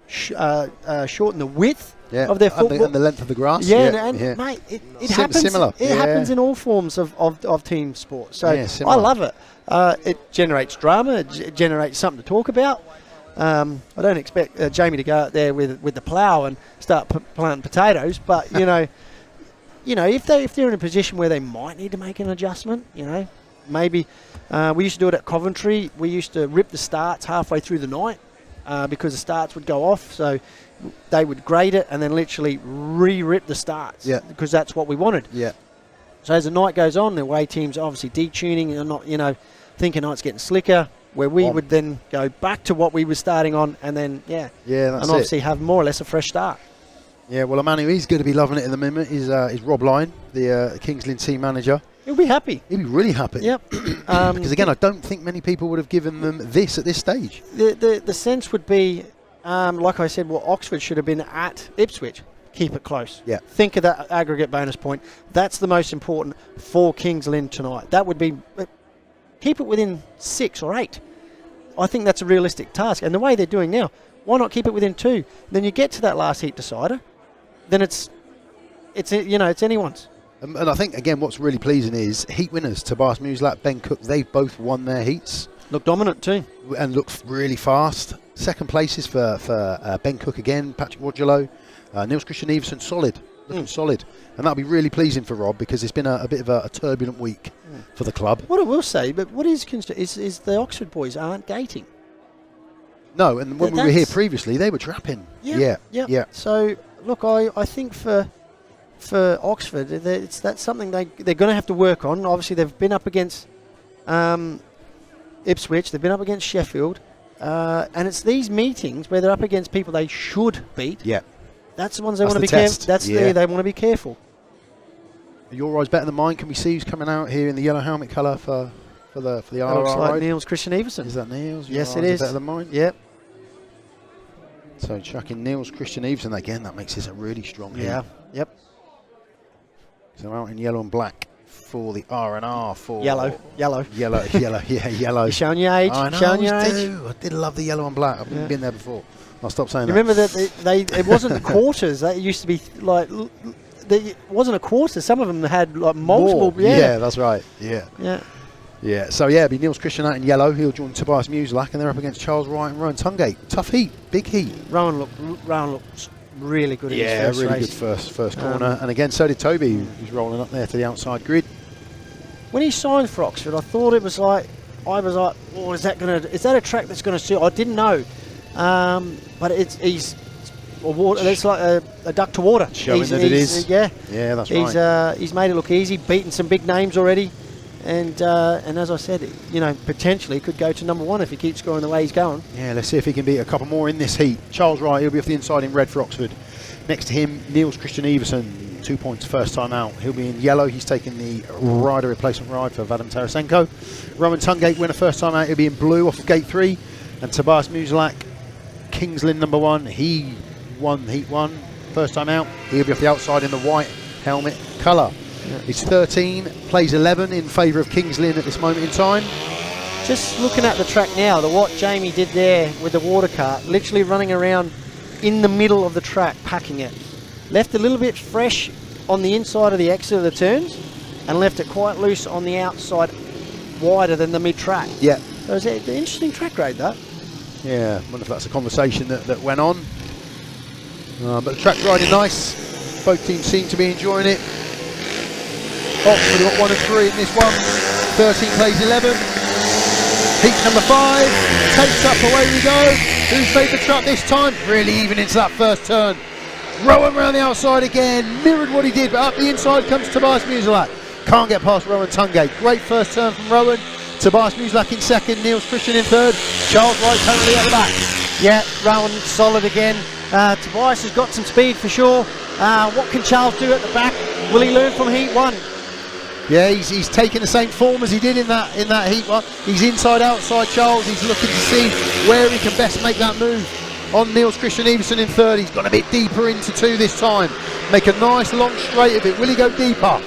shorten the width of their football. And the length of the grass. Mate, it happens. Similar. It happens in all forms of team sport. So similar. I love it. It generates drama. It generates something to talk about. I don't expect Jamie to go out there with the plough and start planting potatoes, but if they're in a position where they might need to make an adjustment, maybe we used to do it at Coventry. We used to rip the starts halfway through the night because the starts would go off, so they would grade it and then literally re-rip the starts because that's what we wanted. Yeah. So as the night goes on, the away teams obviously detuning and not thinking it's getting slicker. Where we would then go back to what we were starting on, and then that's and obviously have more or less a fresh start. Yeah, well, a man who is going to be loving it in the moment is Rob Lyon, the Kings Lynn team manager. He'll be happy. He'll be really happy. Yep. Because again, I don't think many people would have given them this at this stage. The sense would be, like I said, Oxford should have been at Ipswich. Keep it close. Yeah. Think of that aggregate bonus point. That's the most important for Kings Lynn tonight. That would be. Keep it within 6 or 8. I think that's a realistic task. And the way they're doing now, why not keep it within 2? Then you get to that last heat decider, then it's anyone's. And I think, again, what's really pleasing is heat winners, Tobias MUSIELAK, Ben Cook, they've both won their heats. Look dominant too. And look really fast. Second places for Ben Cook again, Patryk WOJDYLO, Niels, Kristian, Iversen, solid. Looking solid. And that'll be really pleasing for Rob because it's been a bit of a turbulent week for the club. What I will say, but what is the Oxford boys aren't gating. No, and when we were here previously, they were trapping. Yeah. So look, I think for Oxford, that's something they're going to have to work on. Obviously, they've been up against Ipswich, they've been up against Sheffield, and it's these meetings where they're up against people they should beat. Yeah, that's the ones they want to be careful. They want to be careful. Your eye's better than mine. Can we see who's coming out here in the yellow helmet colour for the RR looks like ride? Niels Kristian Iversen. Is that Niels? Yes, it is. Better than mine. Yep. So chucking Niels Kristian Iversen again. That makes this a really strong heat. Yeah. Yep. So out in yellow and black for the R&R for yellow. Yeah, yellow. You're showing your age. I know. Showing your age. I did love the yellow and black. I've been there before. I'll stop saying that. Remember that it wasn't the quarters. That used to be like. It wasn't a quarter. Some of them had like multiple. More. Yeah, that's right. Yeah. So it'll be Niels Kristian out in yellow. He'll join Tobias MUSIELAK, and they're up against Charles Wright and Rohan TUNGATE. Tough heat, big heat. Rowan looks really good. Yeah, in his really race. good first corner. And again, so did Toby, who's rolling up there to the outside grid. When he signed for Oxford, I thought it was like oh, is that a track that's going to suit? I didn't know, but it's like a duck to water. Showing that it is. Yeah, that's right. He's made it look easy, beaten some big names already, and as I said, potentially could go to number 1 if he keeps scoring the way he's going. Yeah, let's see if he can beat a couple more in this heat. Charles Wright, he'll be off the inside in red for Oxford. Next to him, Niels Kristian Iversen, 2 points first time out. He'll be in yellow. He's taking the rider replacement ride for Vadim Tarasenko. Rohan TUNGATE winner first time out. He'll be in blue off of gate 3, and Tobias MUSIELAK, Kings Lynn number 1. He won heat 1 first time out. He'll be off the outside in the white helmet colour. He's 13, plays 11 in favour of Kings Lynn at this moment in time. Just looking at the track now, what Jamie did there with the water cart, literally running around in the middle of the track, packing it. Left a little bit fresh on the inside of the exit of the turns, and left it quite loose on the outside, wider than the mid-track. Yeah. So it's an interesting track grade, that. Yeah, I wonder if that's a conversation that went on. But the track's riding nice. Both teams seem to be enjoying it. Oxford got 1 and 3 in this one. 13 plays 11. Heat number 5. Takes up, away we go. Who's made the truck this time? Really even into that first turn. Rowan around the outside again. Mirrored what he did, but up the inside comes Tobias MUSIELAK. Can't get past Rohan TUNGATE. Great first turn from Rowan. Tobias MUSIELAK in second. Niels Kristian in third. Charles Wright currently at the back. Yeah, Rowan solid again. Tobias has got some speed for sure. What can Charles do at the back? Will he learn from heat 1? Yeah, he's taking the same form as he did in that heat 1. He's inside outside Charles. He's looking to see where he can best make that move. On Niels Kristian Iversen in third. He's gone a bit deeper into 2 this time. Make a nice long straight of it. Will he go deeper?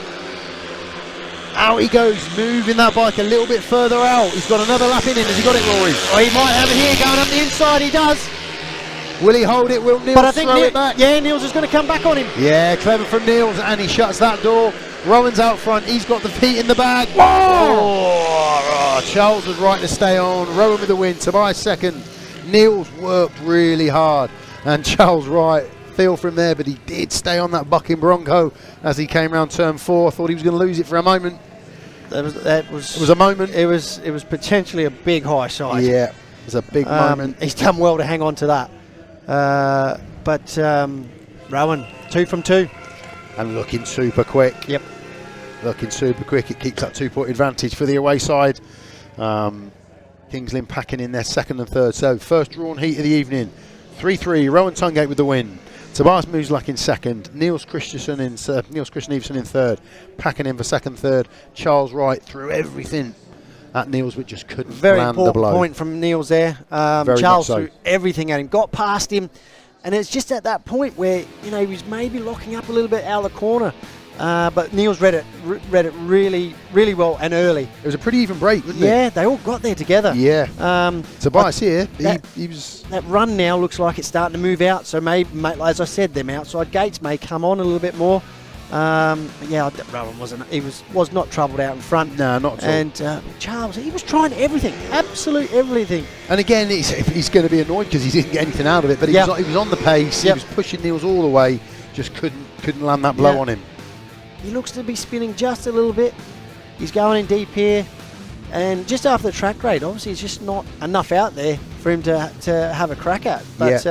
Out he goes, moving that bike a little bit further out. He's got another lap in him. Has he got it, Rory? Oh, he might have it here going up the inside. He does. Will he hold it? Will Niels throw it back? Yeah, Niels is going to come back on him. Yeah, clever from Niels, and he shuts that door. Rowan's out front. He's got the feet in the bag. Whoa! Oh, Charles was right to stay on. Rowan with the win. Tobias second. Niels worked really hard, and Charles Wright feel from there, but he did stay on that bucking Bronco as he came round turn 4. I thought he was going to lose it for a moment. It was a moment. It was potentially a big high side. Yeah, it was a big moment. He's done well to hang on to that. But Rowan, 2 from 2. And looking super quick. Yep. Looking super quick. It keeps that 2-point advantage for the away side. Kings Lynn packing in their second and third. So first drawn heat of the evening. 3-3. Rohan TUNGATE with the win. Tobias MUSIELAK in second. Niels Kristian Iversen in third. Packing in for second, third. Charles Wright threw everything at Niels, but just couldn't land the blow. Very important point from Niels there. Charles threw everything at him, got past him, and it's just at that point where he was maybe locking up a little bit out of the corner. But Niels read it really, really well and early. It was a pretty even break, wasn't it? Yeah, they all got there together. Yeah. Tobias here, he was... That run now looks like it's starting to move out, so maybe, as I said, them outside gates may come on a little bit more. Yeah, Rowan was not troubled out in front. No, not at all. And Charles, he was trying everything, absolute everything. And again, he's going to be annoyed because he didn't get anything out of it, but he was on the pace, he was pushing Niels all the way, just couldn't land that blow on him. He looks to be spinning just a little bit. He's going in deep here. And just after the track grade, obviously it's just not enough out there for him to have a crack at. But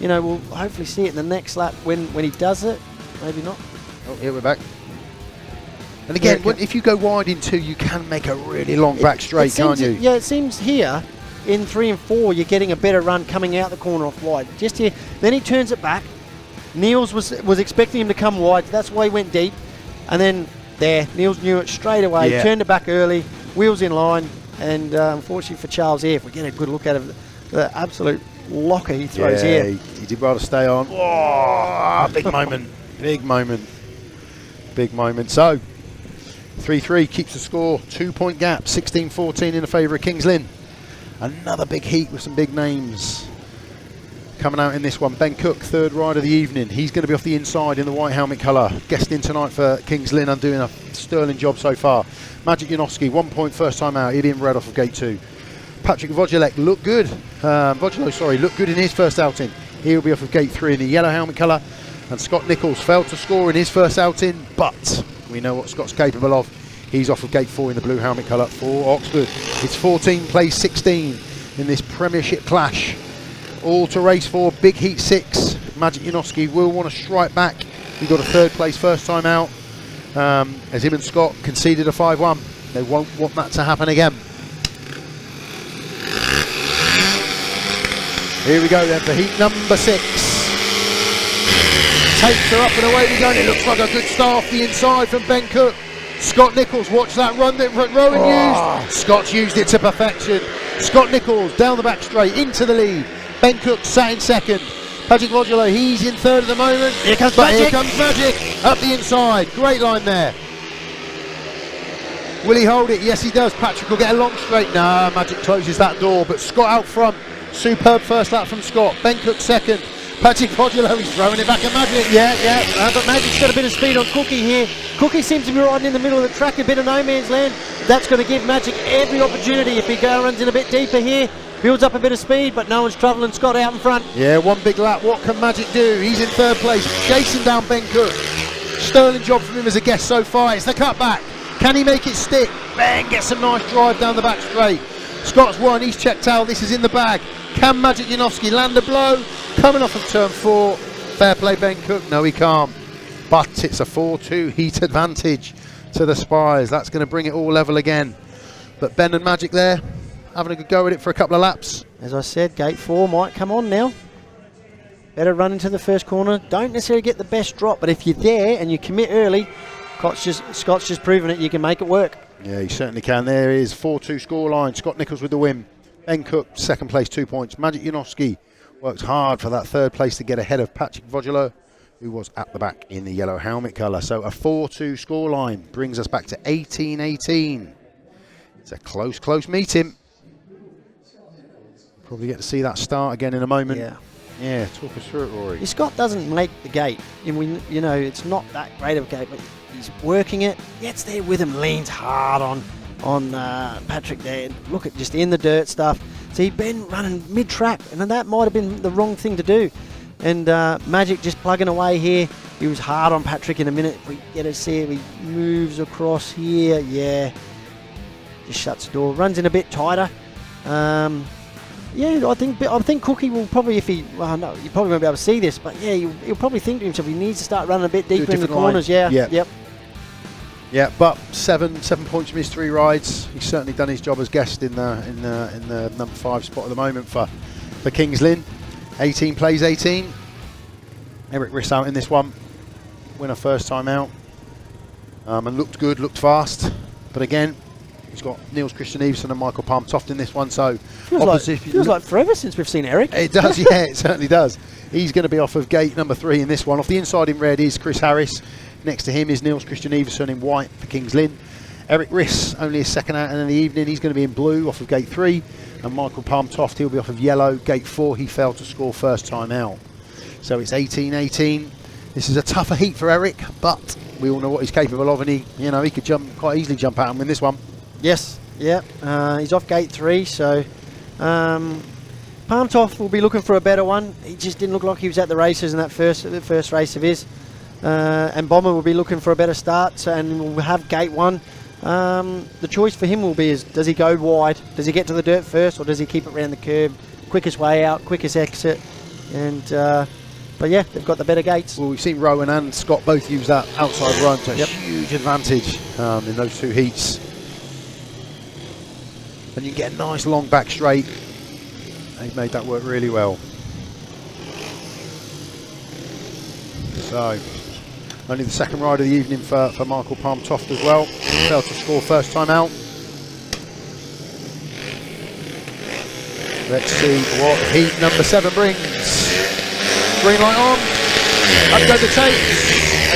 you know, we'll hopefully see it in the next lap when he does it. Maybe not. Oh, here we're back. And again, if you go wide in 2, you can make a really long back straight, can't you? Yeah, it seems here in 3 and 4 you're getting a better run coming out the corner off wide. Just here, then he turns it back. Niels was expecting him to come wide, that's why he went deep. And then there, Niels knew it straight away. Yeah. Turned it back early, wheels in line, and unfortunately for Charles here, if we get a good look at it, the absolute locker he throws here. He did rather stay on. Oh, big moment, big moment, big moment. So 3-3 keeps the score, 2-point gap, 16-14 in the favour of Kings Lynn. Another big heat with some big names coming out in this one. Ben Cook, third ride of the evening. He's going to be off the inside in the white helmet colour. Guesting tonight for Kings Lynn and doing a sterling job so far. Maciej JANOWSKI, 1 point first time out. He'll be in red off of gate 2. Patryk WOJDYLO looked good. Looked good in his first outing. He'll be off of gate 3 in the yellow helmet colour. And Scott Nicholls failed to score in his first outing, but we know what Scott's capable of. He's off of gate 4 in the blue helmet colour for Oxford. It's 14 plays 16 in this Premiership clash. All to race for, big heat 6. Maciej JANOWSKI will want to strike back. He got a third place first time out. As him and Scott conceded a 5-1. They won't want that to happen again. Here we go then for heat number 6. Takes her up and away we go. It looks like a good start off the inside from Ben Cook. Scott Nicholls, watch that run that Rowan used. Scott's used it to perfection. Scott Nicholls down the back straight into the lead. Ben Cook sat in second. Patryk WOJDYLO, he's in third at the moment. Here comes Maciej. Here comes Maciej up the inside. Great line there. Will he hold it? Yes, he does. Patryk will get a long straight. No, Maciej closes that door, but Scott out front. Superb first lap from Scott. Ben Cook second. Patryk WOJDYLO, he's throwing it back at Maciej. But Maciej's got a bit of speed on Cookie here. Cookie seems to be riding in the middle of the track, a bit of no man's land. That's going to give Maciej every opportunity if he runs in a bit deeper here. Builds up a bit of speed, but no one's travelling Scott out in front. Yeah, one big lap. What can Maciej do? He's in third place, chasing down Ben Cook. Sterling job from him as a guest so far. It's the cutback. Can he make it stick? Ben gets a nice drive down the back straight. Scott's won, he's checked out, this is in the bag. Can Maciej JANOWSKI land a blow? Coming off of turn 4. Fair play Ben Cook. No, he can't. But it's a 4-2 heat advantage to the Spires. That's going to bring it all level again. But Ben and Maciej there, having a good go at it for a couple of laps. As I said, gate 4 might come on now. Better run into the first corner. Don't necessarily get the best drop, but if you're there and you commit early, Scott's just proven it, you can make it work. Yeah, he certainly can. There is 4-2 scoreline. Scott Nicholls with the win. Ben Cook, second place, 2 points. Maciej JANOWSKI worked hard for that third place to get ahead of Patryk WOJDYLO, who was at the back in the yellow helmet colour. So a 4-2 scoreline brings us back to 18-18. It's a close meeting. Probably get to see that start again in a moment. Yeah, talk us through it, Rory. Scott doesn't make the gate, and it's not that great of a gate, but he's working it, gets there with him, leans hard on Patryk there. Look at just in the dirt stuff. See, Ben running mid-track, and that might have been the wrong thing to do. And Maciej just plugging away here. He was hard on Patryk in a minute. We get to see him. He moves across here. Yeah, just shuts the door. Runs in a bit tighter. Yeah, I think Cookie will probably, you probably won't be able to see this, but yeah, he'll probably think to himself he needs to start running a bit deeper in the corners. Yeah, but seven points from his 3 rides. He's certainly done his job as guest in the number 5 spot at the moment for Kings Lynn. 18 plays 18. Erik RISS out in this one. Winner first time out. And looked good, looked fast. But again, he's got Niels, Kristian Iversen and Michael Palm Toft in this one. So feels like forever since we've seen Erik. It does, yeah, it certainly does. He's going to be off of gate number 3 in this one. Off the inside in red is Chris Harris. Next to him is Niels, Kristian Iversen in white for Kings Lynn. Erik RISS, only his second out in the evening. He's going to be in blue off of gate 3. And Michael Palm Toft, he'll be off of yellow. Gate 4, he failed to score first time out. So it's 18-18. This is a tougher heat for Erik, but we all know what he's capable of, and he could quite easily jump out and win this one. Yes, yeah. He's off gate 3, so Palm Toft will be looking for a better one. He just didn't look like he was at the races in the first race of his. And Bomber will be looking for a better start, and we'll have gate 1. The choice for him will be is, does he go wide? Does he get to the dirt first, or does he keep it around the curb? Quickest way out, quickest exit. And but yeah, they've got the better gates. Well, we've seen Rowan and Scott both use that outside run to a huge advantage in those 2 heats. And you can get a nice long back straight. They've made that work really well. So, only the second ride of the evening for Michael Palm-Toft as well. Failed to score first time out. Let's see what heat number 7 brings. Green light on. Up go the tape.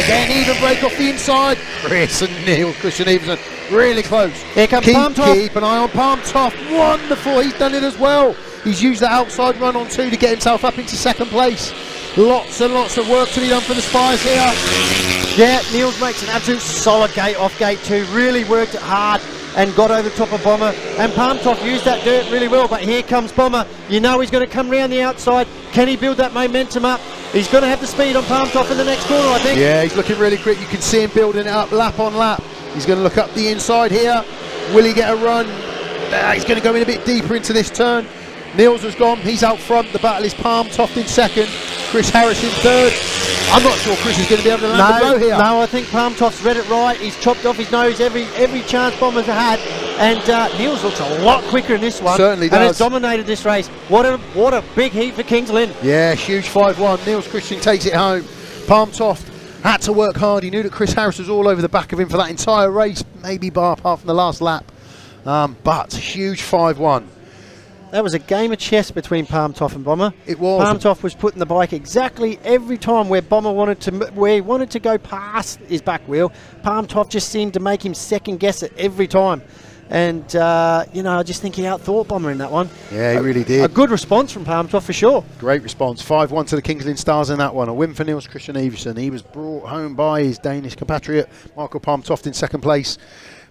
Again, even break off the inside. Chris and Niels, Kristian Iversen, really close. Here comes Palm-Toft. Keep an eye on Palm-Toft. Wonderful, he's done it as well. He's used that outside run on 2 to get himself up into second place. Lots and lots of work to be done for the Spires here. Yeah, Niels makes an absolute solid gate off gate 2. Really worked it hard and got over the top of Bomber. And Palm-Toft used that dirt really well, but here comes Bomber. You know he's going to come round the outside. Can he build that momentum up? He's going to have the speed on Palm-Toft in the next corner, I think. Yeah, he's looking really quick. You can see him building it up lap on lap. He's going to look up the inside here. Will he get a run? He's going to go in a bit deeper into this turn. Niels has gone, he's out front. The battle is Palm-Toft in second, Chris Harris in third. I'm not sure Chris is going to be able to land the blow here. No, I think Palm-Toft's read it right. He's chopped off his nose every chance Bomber's had. And Niels looks a lot quicker in this one. Certainly does. And has dominated this race. What a big heat for Kings Lynn. Yeah, huge 5-1. Niels Kristian takes it home. Palm-Toft had to work hard. He knew that Chris Harris was all over the back of him for that entire race, maybe apart from the last lap. But huge 5-1. That was a game of chess between Palm-Toft and Bomber. It was. Palm-Toft was putting the bike exactly every time where Bomber wanted to go past his back wheel. Palm-Toft just seemed to make him second guess it every time. And, you know, I just think he outthought Bomber in that one. Yeah, he really did. A good response from Palm-Toft for sure. Great response. 5-1 to the Kings Lynn Stars in that one. A win for Niels Kristian Iversen. He was brought home by his Danish compatriot, Michael Palm-Toft, in second place.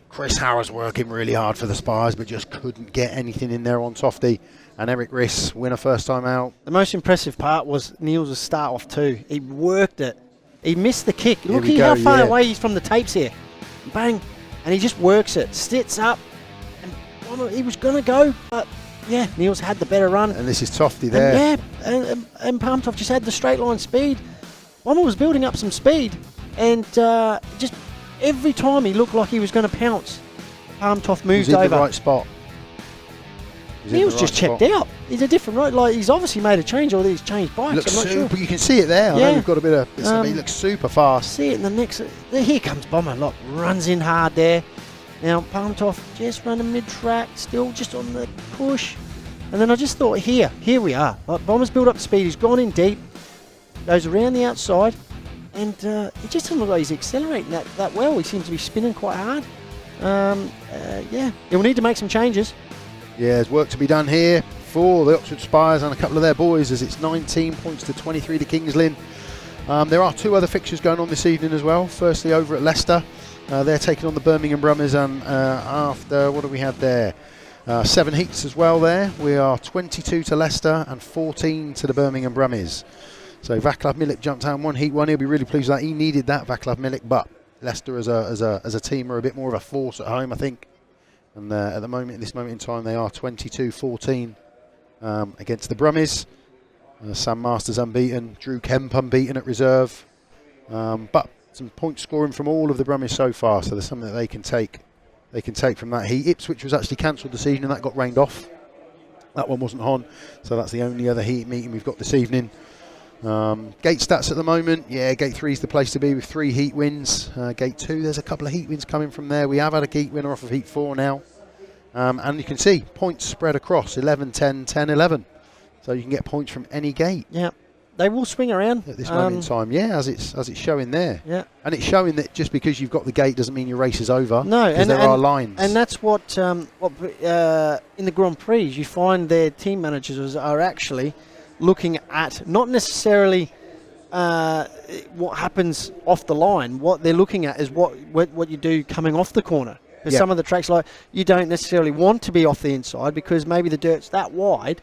Chris Harris working really hard for the Spires, but just couldn't get anything in there on Tofty. And Erik RISS, winner first time out. The most impressive part was Niels' start off too. He worked it. He missed the kick. Look how far away he's from the tapes here. Bang. And he just works it. Sits up. And he was going to go, but yeah, Niels had the better run. And this is Tofty there. And Palm-Toft just had the straight line speed. Bomber was building up some speed. And just every time he looked like he was going to pounce, Palm-Toft moved over. He's in the right spot. Niels just checked out. He's a different road. Like, he's obviously made a change, or he's changed bikes. Looks I'm not super. sure. You can see it there. Yeah. I know we've got a bit of. He looks super fast. See it in the next. Here comes Bomber. Look, runs in hard there. Now Palm-Toft just running mid-track, still just on the push. And then I just thought, here we are. Like, Bomber's built up speed. He's gone in deep. Goes around the outside. And it just doesn't look like he's accelerating that well. He seems to be spinning quite hard. Yeah, he'll need to make some changes. Yeah, there's work to be done here for the Oxford Spires and a couple of their boys, as it's 19 points to 23 to Kings Lynn. There are 2 other fixtures going on this evening as well. Firstly, over at Leicester, they're taking on the Birmingham Brummers, and after, what do we have there? 7 heats as well there. We are 22 to Leicester and 14 to the Birmingham Brummers. So Vaclav Milik jumped out in 1 heat 1. He'll be really pleased with that. He needed that, Vaclav Milik, but Leicester as a team are a bit more of a force at home, I think. And at this moment in time, they are 22-14 against the Brummers. Sam Masters unbeaten, Drew Kemp unbeaten at reserve. But some point scoring from all of the Brummers so far, so there's something that they can take. They can take from that heat. Ipswich was actually cancelled this evening. That got rained off. That one wasn't on, so that's the only other heat meeting we've got this evening. Gate stats at the moment, yeah, Gate 3 is the place to be with 3 heat wins. Gate 2, there's a couple of heat wins coming from there. We have had a heat winner off of heat 4 now. And you can see points spread across 11, 10, 10, 11. So you can get points from any gate. Yeah, they will swing around at this moment in time. Yeah, as it's showing there. Yeah, and it's showing that just because you've got the gate doesn't mean your race is over. No, and there are lines. And that's what in the Grand Prix you find their team managers are actually looking at not necessarily what happens off the line. What they're looking at is what you do coming off the corner. Because some of the tracks, like, you don't necessarily want to be off the inside because maybe the dirt's that wide,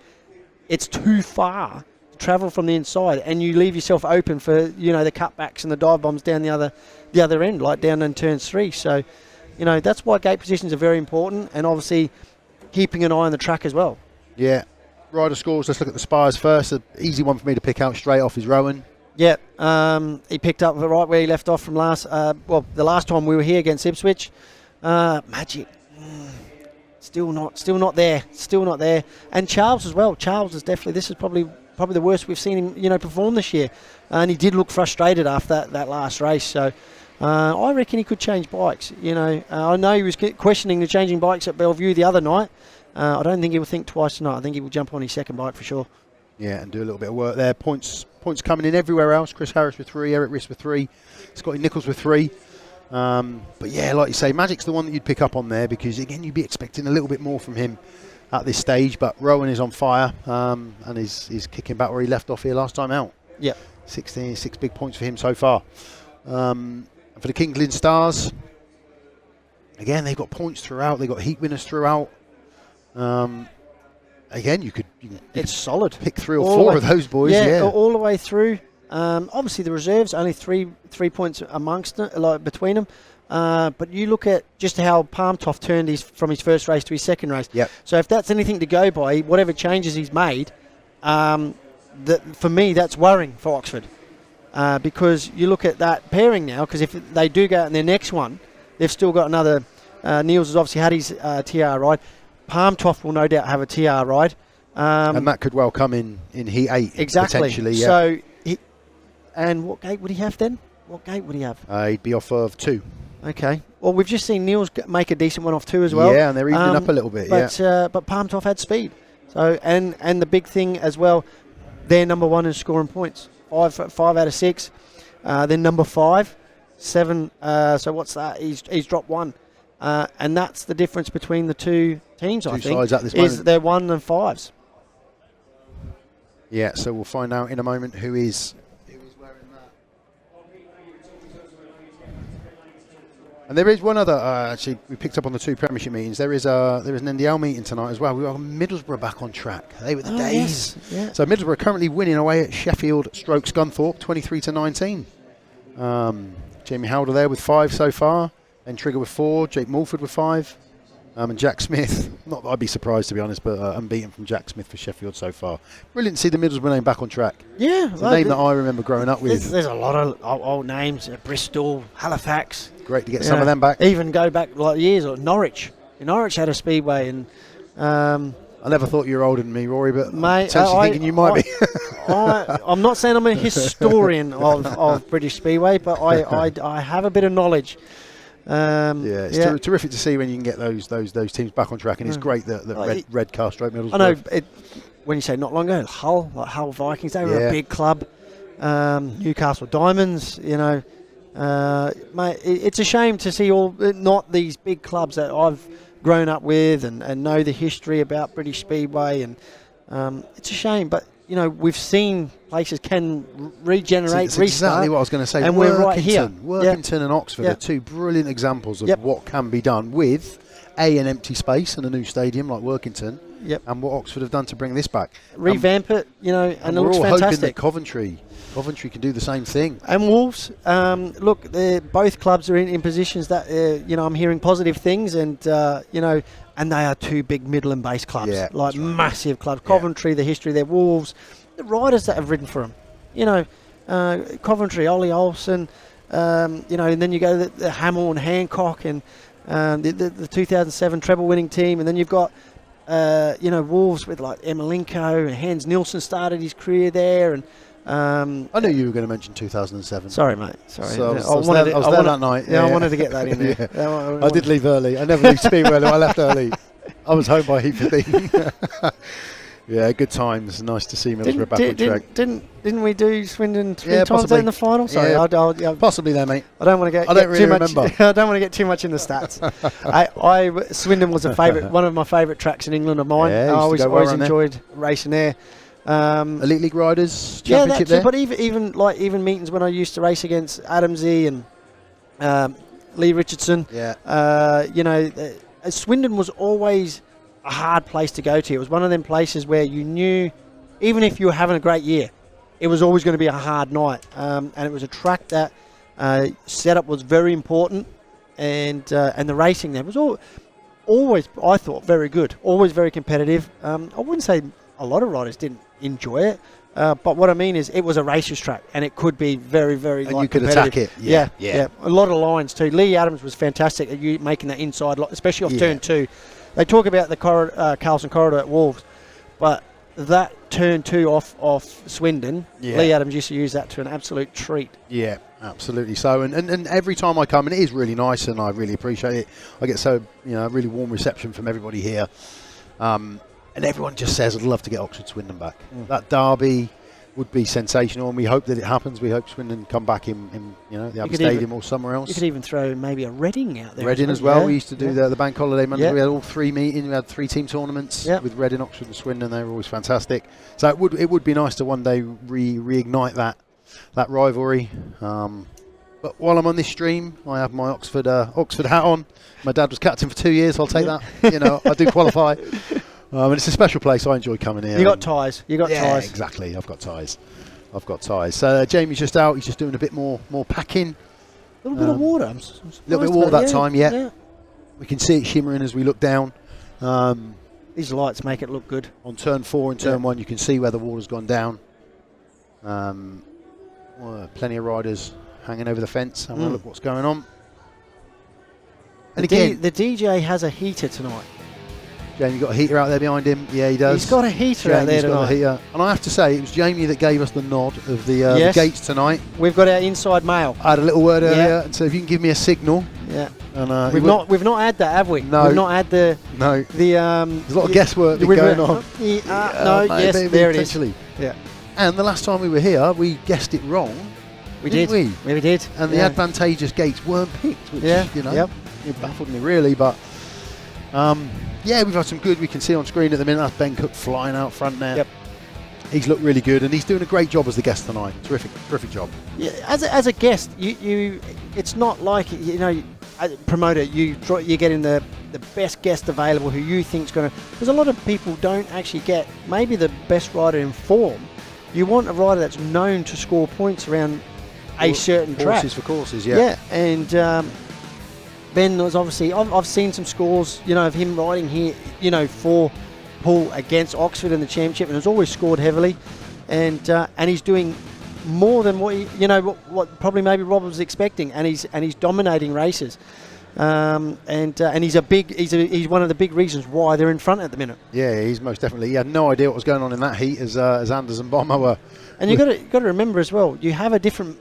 it's too far to travel from the inside, and you leave yourself open for the cutbacks and the dive bombs down the other end, like down in turns 3. So You know, that's why gate positions are very important, and obviously keeping an eye on the track as well. Yeah. Rider scores, let's look at the Spires first. An easy one for me to pick out straight off is Rowan. Yeah, he picked up right where he left off from the last time we were here against Ipswich. Magic, still not there. And Charles as well. Charles is definitely, this is probably the worst we've seen him, you know, perform this year. And he did look frustrated after that last race. So I reckon he could change bikes. You know, I know he was questioning the changing bikes at Bellevue the other night. I don't think he will think twice tonight. I think he will jump on his second bike for sure. Yeah, and do a little bit of work there. Points coming in everywhere else. Chris Harris with 3, Erik RISS with 3, Scotty Nicholls with 3. But yeah, like you say, Magic's the one that you'd pick up on there because, again, you'd be expecting a little bit more from him at this stage. But Rowan is on fire and is kicking back where he left off here last time out. Yep. 6 big points for him so far. For the Kings Lynn Stars, again, they've got points throughout. They've got heat winners throughout. Again, you could it's solid. Pick 3 or 4 of those boys. Yeah, all the way through. Obviously, the reserves only three points amongst them, like between them. But you look at just how Toft turned from his first race to his second race. Yep. So if that's anything to go by, whatever changes he's made, for me that's worrying for Oxford. Because you look at that pairing now, because if they do go out in their next one, they've still got another. Niels has obviously had his TR ride. Toft will no doubt have a TR ride. And that could well come in Heat 8. Exactly. Potentially, yeah. So, and what gate would he have then? What gate would he have? He'd be off of 2. Okay. Well, we've just seen Niels make a decent one off 2 as well. Yeah, and they're evening up a little bit, but Toft had speed. So, and the big thing as well, they're number 1 in scoring points. 5 out of 6. Then number 5, 7. So what's that? He's dropped 1. And that's the difference between the two teams, I think, sides at this moment. Is they're 1 and 5s. Yeah, so we'll find out in a moment who is wearing that. And there is one other, actually, we picked up on the 2 Premiership meetings. There is an NDL meeting tonight as well. We've got Middlesbrough back on track. They were the days. Yes. Yeah. So Middlesbrough are currently winning away at Sheffield Scunthorpe, 23-19. Jamie Howder there with 5 so far. Ben Trigger with 4, Jake Mulford with 5, and Jack Smith. Not that I'd be surprised, to be honest, but unbeaten from Jack Smith for Sheffield so far. Brilliant to see the Middlesbrough name back on track. Yeah. It's a name that I remember growing up with. There's a lot of old names, Bristol, Halifax. Great to get some of them back. Even go back like years, or Norwich. Norwich had a speedway, and I never thought you were older than me, Rory, but mate, I'm potentially thinking you might be. I'm not saying I'm a historian of British speedway, but I have a bit of knowledge. It's terrific to see when you can get those teams back on track, and it's great that Redcar Stroke Middlesbrough. I know when you say not long ago, Hull Vikings, they were a big club. Newcastle Diamonds, mate, it's a shame to see not these big clubs that I've grown up with and know the history about British Speedway, and it's a shame, but we've seen places can regenerate, That's restart. Exactly what I was going to say. And we're right here. Workington and Oxford are 2 brilliant examples of what can be done with an empty space and a new stadium like Workington, and what Oxford have done to bring this back. Revamp it, and it looks we're all fantastic. hoping that Coventry can do the same thing. And Wolves, look, both clubs are in positions that, I'm hearing positive things, and, and they are 2 big middle and base clubs, massive clubs. Coventry, the history there, Wolves, the riders that have ridden for them, Coventry, Ollie Olsen, and then you go to the Hamill and Hancock and the 2007 treble winning team, and then you've got, Wolves with like Emalenko, and Hans Nielsen started his career there, and I knew you were going to mention 2007. Sorry, mate. Sorry. So I was there that night. Yeah, I wanted to get that in there. I did leave early. I never leave Speedway early. I left early. I was home by heat 15. Yeah, good times. Nice to see Middlesbrough back on track. Didn't we do Swindon 3 times in the final? Sorry, yeah, possibly there, mate. I don't want to get. I don't really remember. I don't want to get too much in the stats. Swindon was one of my favourite tracks in England of mine. I always enjoyed racing there. Elite League Riders Championship there. But even meetings when I used to race against Adamsey and Lee Richardson. Swindon was always a hard place to go to. It was one of them places where you knew, even if you were having a great year, it was always going to be a hard night. And it was a track that setup was very important. and the racing there was always, I thought, very good, always very competitive. I wouldn't say a lot of riders didn't enjoy it, but what I mean is it was a racer's track, and it could be very, very and you could attack it. Yeah. A lot of lines too. Lee Adams was fantastic at you making that inside, especially off turn 2. They talk about the Carlson corridor at Wolves, but that turn 2 off Swindon, Lee Adams used to use that to an absolute treat. Yeah, absolutely. So, and every time I come, and it is really nice, and I really appreciate it. I get so, a really warm reception from everybody here. And everyone just says, I'd love to get Oxford Swindon back. That derby would be sensational, and we hope that it happens. We hope Swindon come back in the Abbey Stadium or somewhere else. You could even throw maybe a Reading out there. Reading as well. Yeah. We used to do the bank holiday Monday. We had all 3 meetings. We had 3 team tournaments with Reading, Oxford and Swindon. They were always fantastic. So it would be nice to one day reignite that rivalry. But while I'm on this stream, I have my Oxford hat on. My dad was captain for 2 years. I'll take that. I do qualify. And it's a special place. I enjoy coming here. You got ties. Ties. Exactly. I've got ties. So Jamie's just out. He's just doing a bit more packing. A little bit of water. A little bit of water that time. Yeah. We can see it shimmering as we look down. These lights make it look good. On turn 4 and turn 1, you can see where the water's gone down. Plenty of riders hanging over the fence. Having a look what's going on. And again, the DJ has a heater tonight. Jamie got a heater out there behind him. Yeah, he does. He's got a heater out there tonight. Got a heater. And I have to say, it was Jamie that gave us the nod of the gates tonight. We've got our inside mail. I had a little word earlier, and so if you can give me a signal. Yeah. And we've not had that, have we? No. We've not had the. No. There's a lot of guesswork going on. Yes, there it is. Yeah. And the last time we were here, we guessed it wrong. We did. And the advantageous gates weren't picked, which it baffled me really, but. We've had some good. We can see on screen at the minute. That's Ben Cook flying out front there. Yep. He's looked really good, and he's doing a great job as the guest tonight. Terrific job. Yeah, as a guest, you it's not like as a promoter. You're getting the best guest available who you think's going to. Because a lot of people don't actually get maybe the best rider in form. You want a rider that's known to score points around a certain track. Horses for courses, yeah. Yeah, and. Ben was obviously, I've seen some scores, of him riding here, for Paul against Oxford in the championship, and has always scored heavily, and he's doing more than what what probably maybe Rob was expecting, and he's dominating races, and he's one of the big reasons why they're in front at the minute. Yeah, he's most definitely. He had no idea what was going on in that heat as Anders and Bomber were. And you got to remember as well, you have a different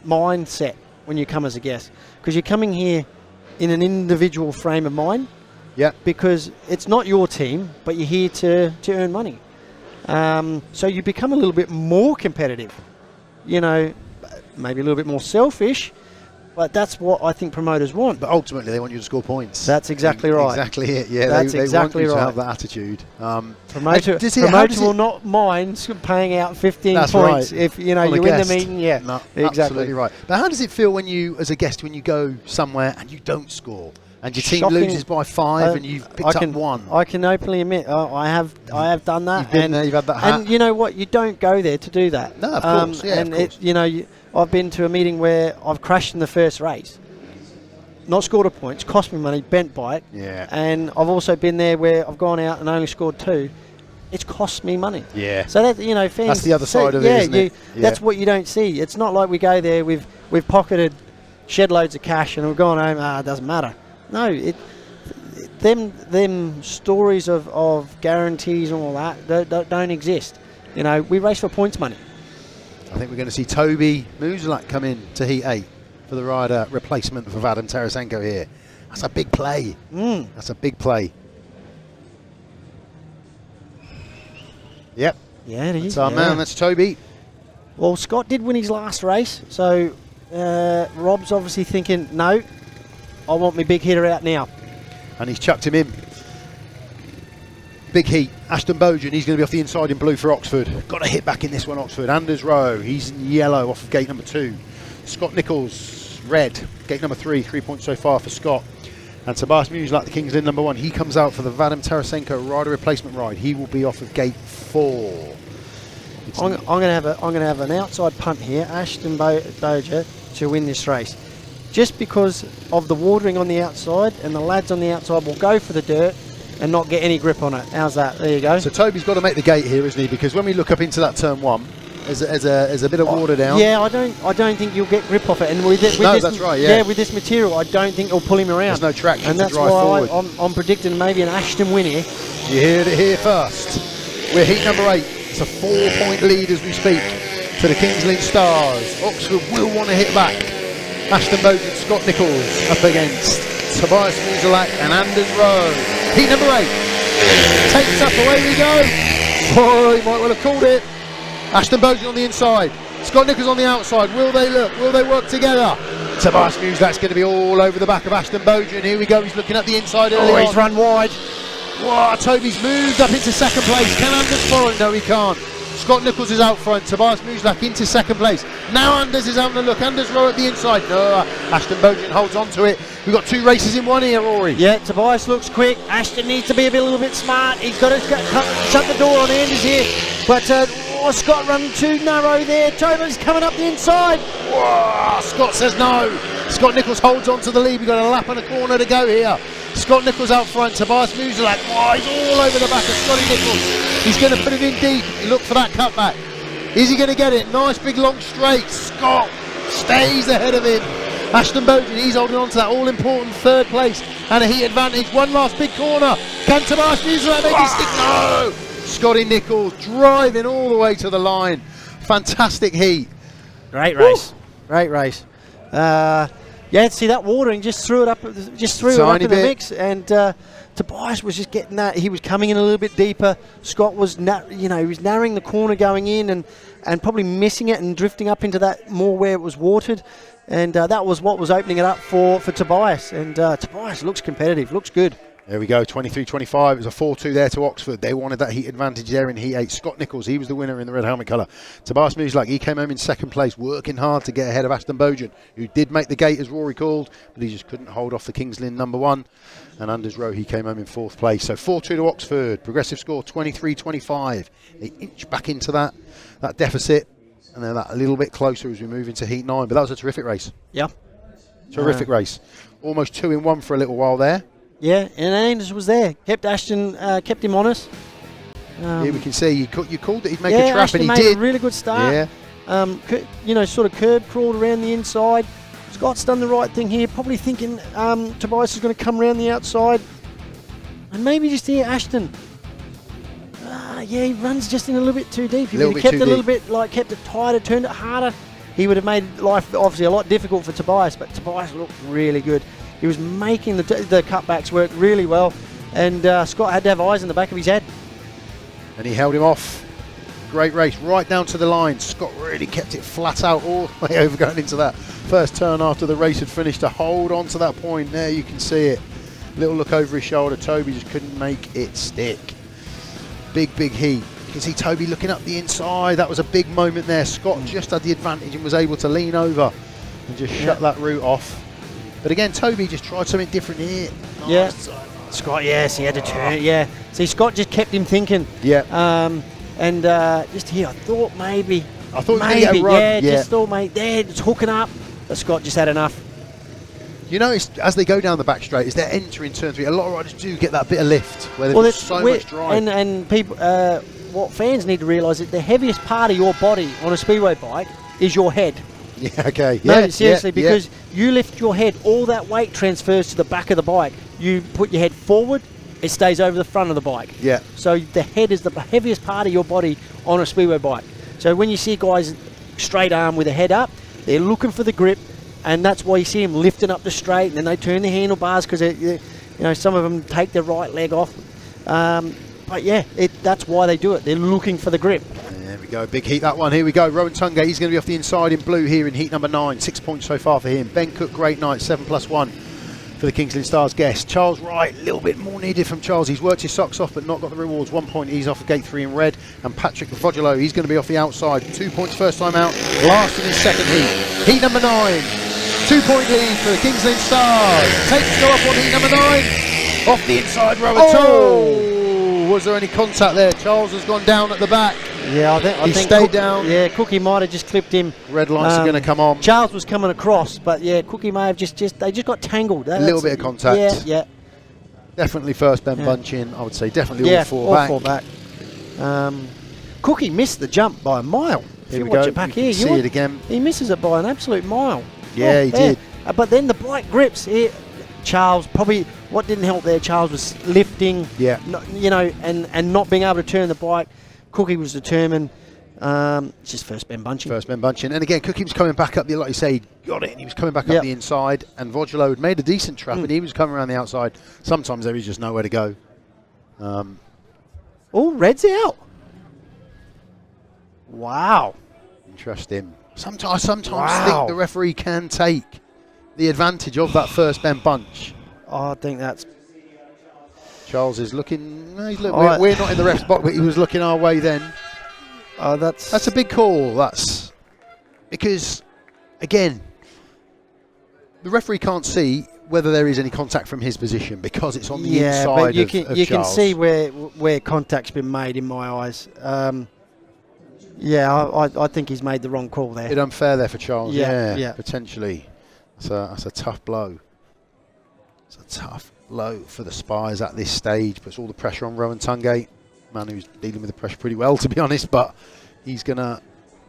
mindset when you come as a guest, because you're coming here in an individual frame of mind. Yeah. Because it's not your team, but you're here to earn money. So you become a little bit more competitive. Maybe a little bit more selfish, but that's what I think promoters want. But ultimately, they want you to score points. That's exactly right. Exactly it. Yeah, that's they exactly want you right. to have that attitude. Promoter will not mind paying out 15 that's points right. if you win the meeting. Yeah, no, exactly. Absolutely right. But how does it feel when you, as a guest, when you go somewhere and you don't score? And your team loses by 5 and you've picked up 1. I can openly admit, I have done that. You've been there, you've had that hat. And you know what? You don't go there to do that. No, of course. Yeah, and of course. I've been to a meeting where I've crashed in the first race, not scored a point, it's cost me money, bent bike. Yeah. And I've also been there where I've gone out and only scored 2. It's cost me money. Yeah. So that fans. That's the other side of it, isn't it? Yeah. That's what you don't see. It's not like we go there, we've pocketed shed loads of cash and we've gone home. It doesn't matter. No, them stories of guarantees and all that don't exist. We race for points money. I think we're going to see Tobiasz MUSIELAK come in to Heat 8 for the rider replacement for Vadim Tarasenko here. That's a big play. That's a big play. Yep. Yeah, it is. That's our man. That's Tobiasz. Well, Scott did win his last race, so Rob's obviously thinking, no, I want my big hitter out now. And he's chucked him in. Big heat. Ashton BOUGHEN, he's going to be off the inside in blue for Oxford. Got a hit back in this one, Oxford. Anders Rowe, he's in yellow off of gate number 2. Scott Nicholls, red. Gate number 3, 3 points so far for Scott. And Tobiasz MUSIELAK, the King's Lynn number 1, he comes out for the Vadim Tarasenko rider replacement ride. He will be off of gate 4. I'm going to have an outside punt here. Ashton BOUGHEN to win this race. just because of the watering on the outside, and the lads on the outside will go for the dirt and not get any grip on it. How's that? There you go. So Toby's got to make the gate here, isn't he? Because when we look up into that turn one, there's a bit of water down. Yeah, I don't think you'll get grip off it. And with this, that's right. Yeah, with this material, I don't think it'll pull him around. There's no traction and to that's drive why forward. I'm predicting maybe an Ashton win here. You heard it here first. We're heat number 8. It's a 4-point lead as we speak to the Kings Lynn Stars. Oxford will want to hit back. Ashton BOUGHEN, Scott Nicholls up against Tobias MUSIELAK and Anders Rowe. Heat number 8 takes up, away we go. Oh, he might well have called it. Ashton BOUGHEN on the inside, Scott Nicholls on the outside. Will they look? Will they work together? Tobias MUSIELAK's going to be all over the back of Ashton BOUGHEN. Here we go, he's looking at the inside early on. He's run wide. Wow, Toby's moved up into second place. Can Anders follow him? No, he can't. Scott Nicholls is out front. Tobias MUSIELAK into second place. Now Anders is having a look. Anders Rowe at the inside. No, Ashton BOUGHEN holds on to it. We've got 2 races in one here, Rory. Yeah, Tobias looks quick. Ashton needs to be a little bit smart. He's got to shut the door on Anders here. But Scott running too narrow there. Tobias coming up the inside. Whoa, Scott says no. Scott Nicholls holds on to the lead. We've got a lap and a corner to go here. Scott Nicholls out front. Tobias MUSIELAK. Whoa, he's all over the back of Scotty Nicholls. He's going to put it in deep. Look for that cutback. Is he going to get it? Nice big long straight. Scott stays ahead of him. Ashton BOUGHEN, he's holding on to that all-important 3rd place and a heat advantage. One last big corner. Can Tobias MUSIELAK make it stick? No! Scotty Nicholls driving all the way to the line. Fantastic heat. Great race. Woo. Great race. Yeah, see that watering just threw it up, in the mix, and Tobias was just getting that. He was coming in a little bit deeper. Scott was, he was narrowing the corner going in and probably missing it and drifting up into that more where it was watered, and that was what was opening it up for Tobias. And Tobias looks competitive, looks good. There we go, 23-25. It was a 4-2 there to Oxford. They wanted that heat advantage there in Heat 8. Scott Nicholls, he was the winner in the red helmet colour. Tobias MUSIELAK, he came home in second place, working hard to get ahead of Ashton BOUGHEN, who did make the gate, as Rory called, but he just couldn't hold off the Kings Lynn number 1. And Anders Rowe, he came home in 4th place. So 4-2 to Oxford. Progressive score, 23-25. They inch back into that deficit, and they're that a little bit closer as we move into Heat 9. But that was a terrific race. Yeah. Terrific race. Almost 2 in 1 for a little while there. Yeah, and Anders was there. Kept Ashton, kept him honest. Here we can see you called it. He'd make a trap, Ashton and he made did. A really good start. Yeah. Sort of curb crawled around the inside. Scott's done the right thing here. Probably thinking Tobias is going to come around the outside, and maybe just here Ashton. He runs just in a little bit too deep. If he kept it a little bit, kept it tighter, turned it harder, he would have made life obviously a lot difficult for Tobias. But Tobias looked really good. He was making the cutbacks work really well, and Scott had to have eyes in the back of his head. And he held him off. Great race, right down to the line. Scott really kept it flat out all the way over going into that first turn after the race had finished to hold on to that point. There you can see it. Little look over his shoulder. Toby just couldn't make it stick. Big heat. You can see Toby looking up the inside. That was a big moment there. Scott just had the advantage and was able to lean over and just shut that route off. But again, Toby just tried something different here. Nice. Scott, yes, he had to turn it, yeah. See, Scott just kept him thinking. Yeah. Just here, I thought maybe. I thought maybe, just thought maybe. There, it's hooking up. But Scott just had enough. You notice as they go down the back straight, as they're entering turn 3, a lot of riders do get that bit of lift where they've got so much drive. And people, what fans need to realise is the heaviest part of your body on a speedway bike is your head. Yeah, okay. No, seriously, because you lift your head, all that weight transfers to the back of the bike. You put your head forward, it stays over the front of the bike. Yeah. So the head is the heaviest part of your body on a speedway bike. So when you see guys straight arm with a head up, they're looking for the grip, and that's why you see them lifting up the straight, and then they turn the handlebars because some of them take their right leg off. But yeah, that's why they do it. They're looking for the grip. There we go, big heat that one. Here we go, Rohan TUNGATE, he's going to be off the inside in blue here in heat number 9. 6 points so far for him. Ben Cook, great night, 7+1 for the Kings Lynn Stars guest. Charles Wright, a little bit more needed from Charles. He's worked his socks off but not got the rewards. 1 point, he's off of gate 3 in red. And Patryk WOJDYLO, he's going to be off the outside. 2 points first time out, last in his second heat. Heat number 9, 2 point lead for the Kings Lynn Stars. Takes go up on heat number 9. Off the inside row at all. Was there any contact there? Charles has gone down at the back. Yeah, I think he stayed down. Yeah, Cookie might have just clipped him. Red lights are going to come on. Charles was coming across, but yeah, Cookie may have they just got tangled. A little bit of contact. Yeah, yeah. Definitely first Ben bunching. I would say definitely all four back. Cookie missed the jump by a mile. Here we watch go. It back you here, can see it again. He misses it by an absolute mile. Yeah, he did. But then the bike grips here. Charles probably what didn't help there. Charles was lifting. Yeah. You know, and not being able to turn the bike. Cookie was determined. It's just first Ben bunching. First Ben bunching. And again, Cookie was coming back up the, like you say, he got it, and he was coming back up the inside. And WOJDYLO had made a decent trap, and he was coming around the outside. Sometimes there is just nowhere to go. Oh, Red's out. Wow. Interesting. Sometimes think the referee can take the advantage of that first Ben bunch. Oh, I think that's... Charles is looking... we're not in the ref's box, but he was looking our way then. That's a big call. That's because, again, the referee can't see whether there is any contact from his position because it's on the inside but you of can see where contact's been made in my eyes. I think he's made the wrong call there. A bit unfair there for Charles. Yeah. Potentially. That's a tough blow. It's a tough blow for the Spires at this stage. Puts all the pressure on Rohan TUNGATE. Man who's dealing with the pressure pretty well, to be honest, but he's going to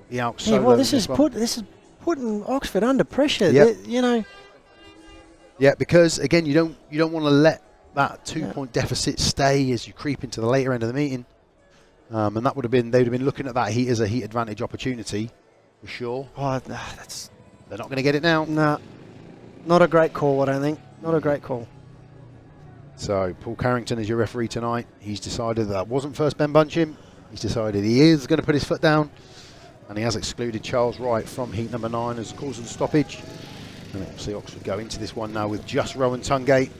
be out solo. Yeah, well, this is putting Oxford under pressure. Yep. You know. Yeah, because again, you don't want to let that 2-point deficit stay as you creep into the later end of the meeting. And that would have been they'd have been looking at that heat as a heat advantage opportunity for sure. Oh, they're not going to get it now. No, not a great call. I don't think. Not a great call. So Paul Carrington is your referee tonight. He's decided that wasn't first Ben bunching. He's decided he is going to put his foot down, and he has excluded Charles Wright from heat number 9 as the cause of the stoppage. And obviously Oxford go into this one now with just Rohan TUNGATE.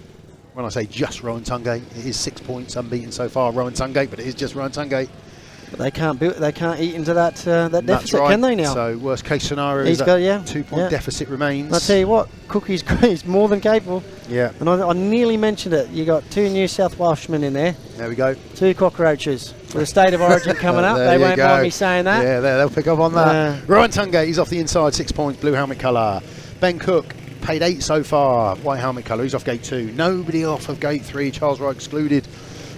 When I say just Rohan TUNGATE, it is 6 points unbeaten so far, Rohan TUNGATE, but it is just Rohan TUNGATE. But they can't eat into that deficit, right. can they now? So worst case scenario is that 2-point deficit remains. I'll tell you what, Cookie's he's more than capable. Yeah. And I nearly mentioned it. You got 2 New South Welshmen in there. There we go. 2 cockroaches. For the State of Origin coming up, they won't mind me saying that. Yeah, they'll pick up on that. Rohan TUNGATE, he's off the inside, 6 points, blue helmet colour. Ben Cook, paid 8 so far, white helmet colour, he's off gate 2. Nobody off of gate 3, Charles Wright excluded.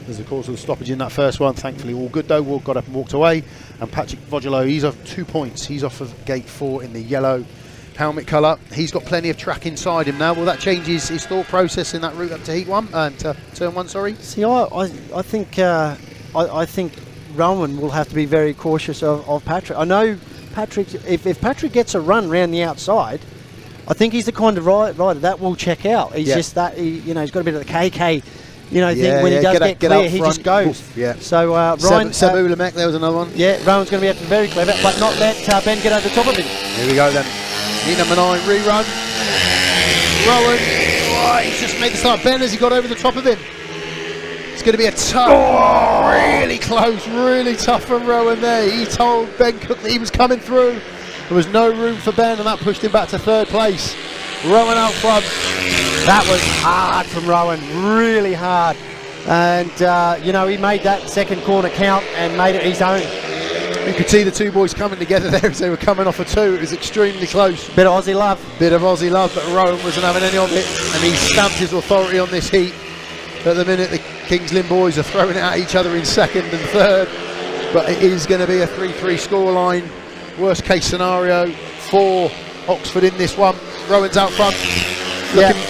There's of course the stoppage in that first one. Thankfully all good though, got up and walked away. And Patryk WOJDYLO, he's off 2 points. He's off of gate 4 in the yellow helmet colour. He's got plenty of track inside him now. Will that change his thought process in that route up to heat 1 and to turn 1, sorry? See, I think Rowan will have to be very cautious of Patryk. I know Patryk, if Patryk gets a run round the outside, I think he's the kind of rider that will check out. He's just that, he's got a bit of the KK thing. When he does get clear, he just goes. Oof, yeah. So Ryan... Sabu Lemek, there was another one. Yeah, Rowan's going to have to be very clever, but not let Ben get over the top of him. Here we go then. Heat number 9, ReRun. Rowan, he's just made the start. Ben, as he got over the top of him. It's going to be a tough, really close, really tough from Rowan there. He told Ben Cook that he was coming through. There was no room for Ben, and that pushed him back to 3rd place. Rowan out front. That was hard from Rowan, really hard. And, he made that second corner count and made it his own. You could see the 2 boys coming together there as they were coming off a 2. It was extremely close. Bit of Aussie love. Bit of Aussie love, but Rowan wasn't having any of it. And he stamped his authority on this heat. At the minute, the Kings Lynn boys are throwing it at each other in 2nd and 3rd. But it is going to be a 3-3 scoreline. Worst case scenario for Oxford in this one. Rowan's out front,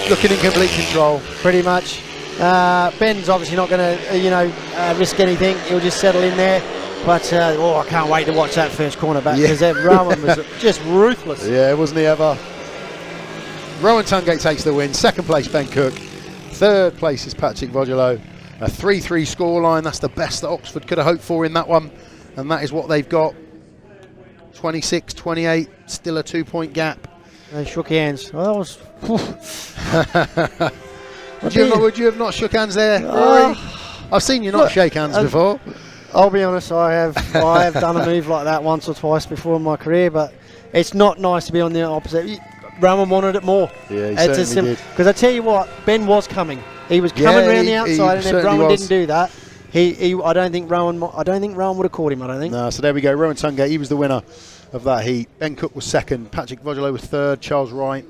looking in complete control. Pretty much. Ben's obviously not going to, risk anything. He'll just settle in there. But I can't wait to watch that first corner back because Rowan was just ruthless. Yeah, wasn't he ever? Rohan TUNGATE takes the win. 2nd place, Ben Cook. 3rd place is Patryk WOJDYLO. A 3-3 scoreline. That's the best that Oxford could have hoped for in that one, and that is what they've got. 26-28, still a 2-point gap. They shook hands. Oh, that was... would you have not shook hands there, Rory? I've seen you not shake hands before. I'll be honest, I have done a move like that once or twice before in my career, but it's not nice to be on the opposite. Rowan wanted it more. Yeah, he certainly did. Because I tell you what, Ben was coming. He was coming around the outside, and then Rowan didn't do that. I don't think Rowan would have caught him. I don't think. No, so there we go. Rohan TUNGATE, he was the winner of that heat. Ben Cook was second. Patryk WOJDYLO was third. Charles Wright,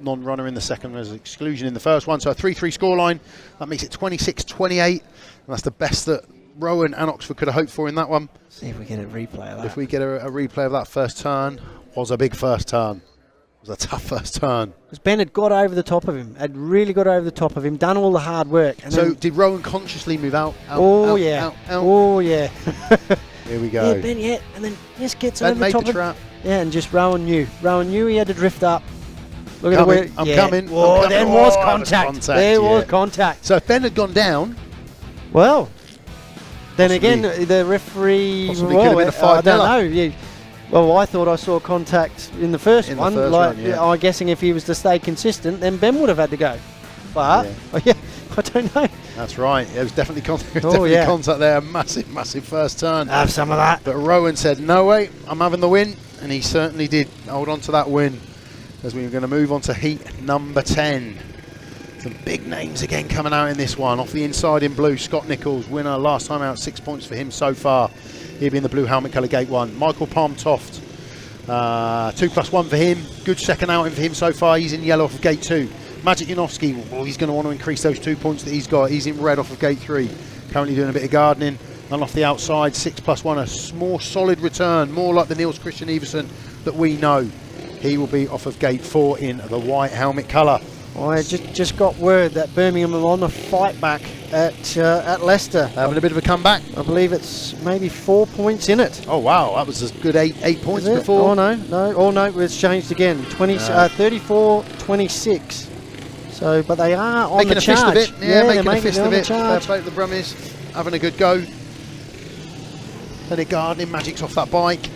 non-runner in the second. There's an exclusion in the first one. So a 3-3 scoreline. That makes it 26-28. And that's the best that Rowan and Oxford could have hoped for in that one. See if we get a replay of that. If we get a replay of that first turn, was a big first turn. It was a tough first turn. Because Ben had got over the top of him, had really got over the top of him, done all the hard work. And so did Rowan consciously move out? Oh yeah. Here we go. Yeah, Ben, yeah, and then just gets Ben over the made top the of trap. Yeah, and just Rowan knew. Rowan knew he had to drift up. Look at coming, I'm coming. Oh, I'm there coming. was Oh, contact. There was contact. So if Ben had gone down, well, then possibly, again, the referee possibly could have been a 5-0. I don't know. Yeah. Well, I thought I saw contact in the first one. The first like, one, yeah. I'm guessing if he was to stay consistent, then Ben would have had to go. But I don't know. That's right. It was definitely contact. Contact there. Massive first turn. Have some of that. But Rowan said, "No way, I'm having the win," and he certainly did hold on to that win. As we were going to move on to heat number 10. Some big names again coming out in this one. Off the inside in blue, Scott Nicholls, winner last time out, 6 points for him so far. He'll be in the blue helmet colour gate 1. Michael Toft, 2+1 for him. Good second outing for him so far. He's in yellow off of gate 2. Maciej JANOWSKI, well, he's going to want to increase those 2 points that he's got. He's in red off of gate 3. Currently doing a bit of gardening. And off the outside, 6+1, a more solid return, more like the Niels Kristian Iversen that we know. He will be off of gate 4 in the white helmet colour. I just got word that Birmingham are on the fight back at Leicester. Having a bit of a comeback. I believe it's maybe 4 points in it. Oh wow, that was a good eight points before. Oh no, it's changed again. 34-26. So, but they are on making the a charge. fist of it. Yeah, making a fist of it. Fair play to the Brummies, having a good go. Then they're gardening. Magic's off that bike.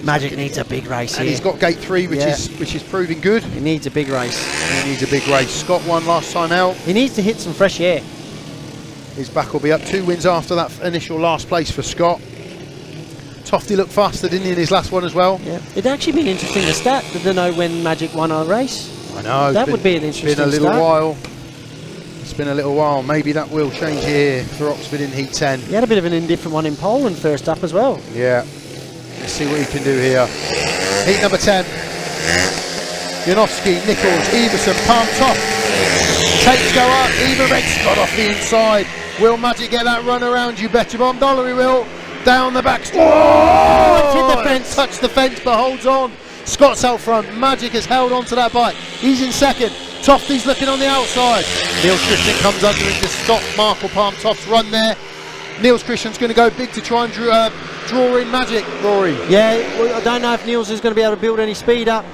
Magic needs a big race and here. He's got gate 3, which is proving good. He needs a big race. He needs a big race. Scott won last time out. He needs to hit some fresh air. His back will be up. 2 wins after that initial last place for Scott. Tofty looked faster, didn't he, in his last one as well? Yeah. It'd actually be interesting to stat to know when Magic won a race. I know. That would be an interesting It's been a little start. while. It's been a little while. Maybe that will change here for Oxford in heat 10. He had a bit of an indifferent one in Poland first up as well. Yeah. Let's see what he can do here. Heat number 10. JANOWSKI, Nicholls, Iversen, Toft. Takes go up. Iversen got off the inside. Will Magic get that run around? You bet your bomb dollar he will. Down the back. Oh! It's hit the fence. Touched the fence but holds on. Scott's out front. Magic has held on to that bike. He's in second. Tofty's looking on the outside. Niels Kristian comes under and just stopped Michael Toft's run there. Niels Kristian's going to go big to try and draw in Magic, Rory. Yeah, well, I don't know if Niels is going to be able to build any speed up.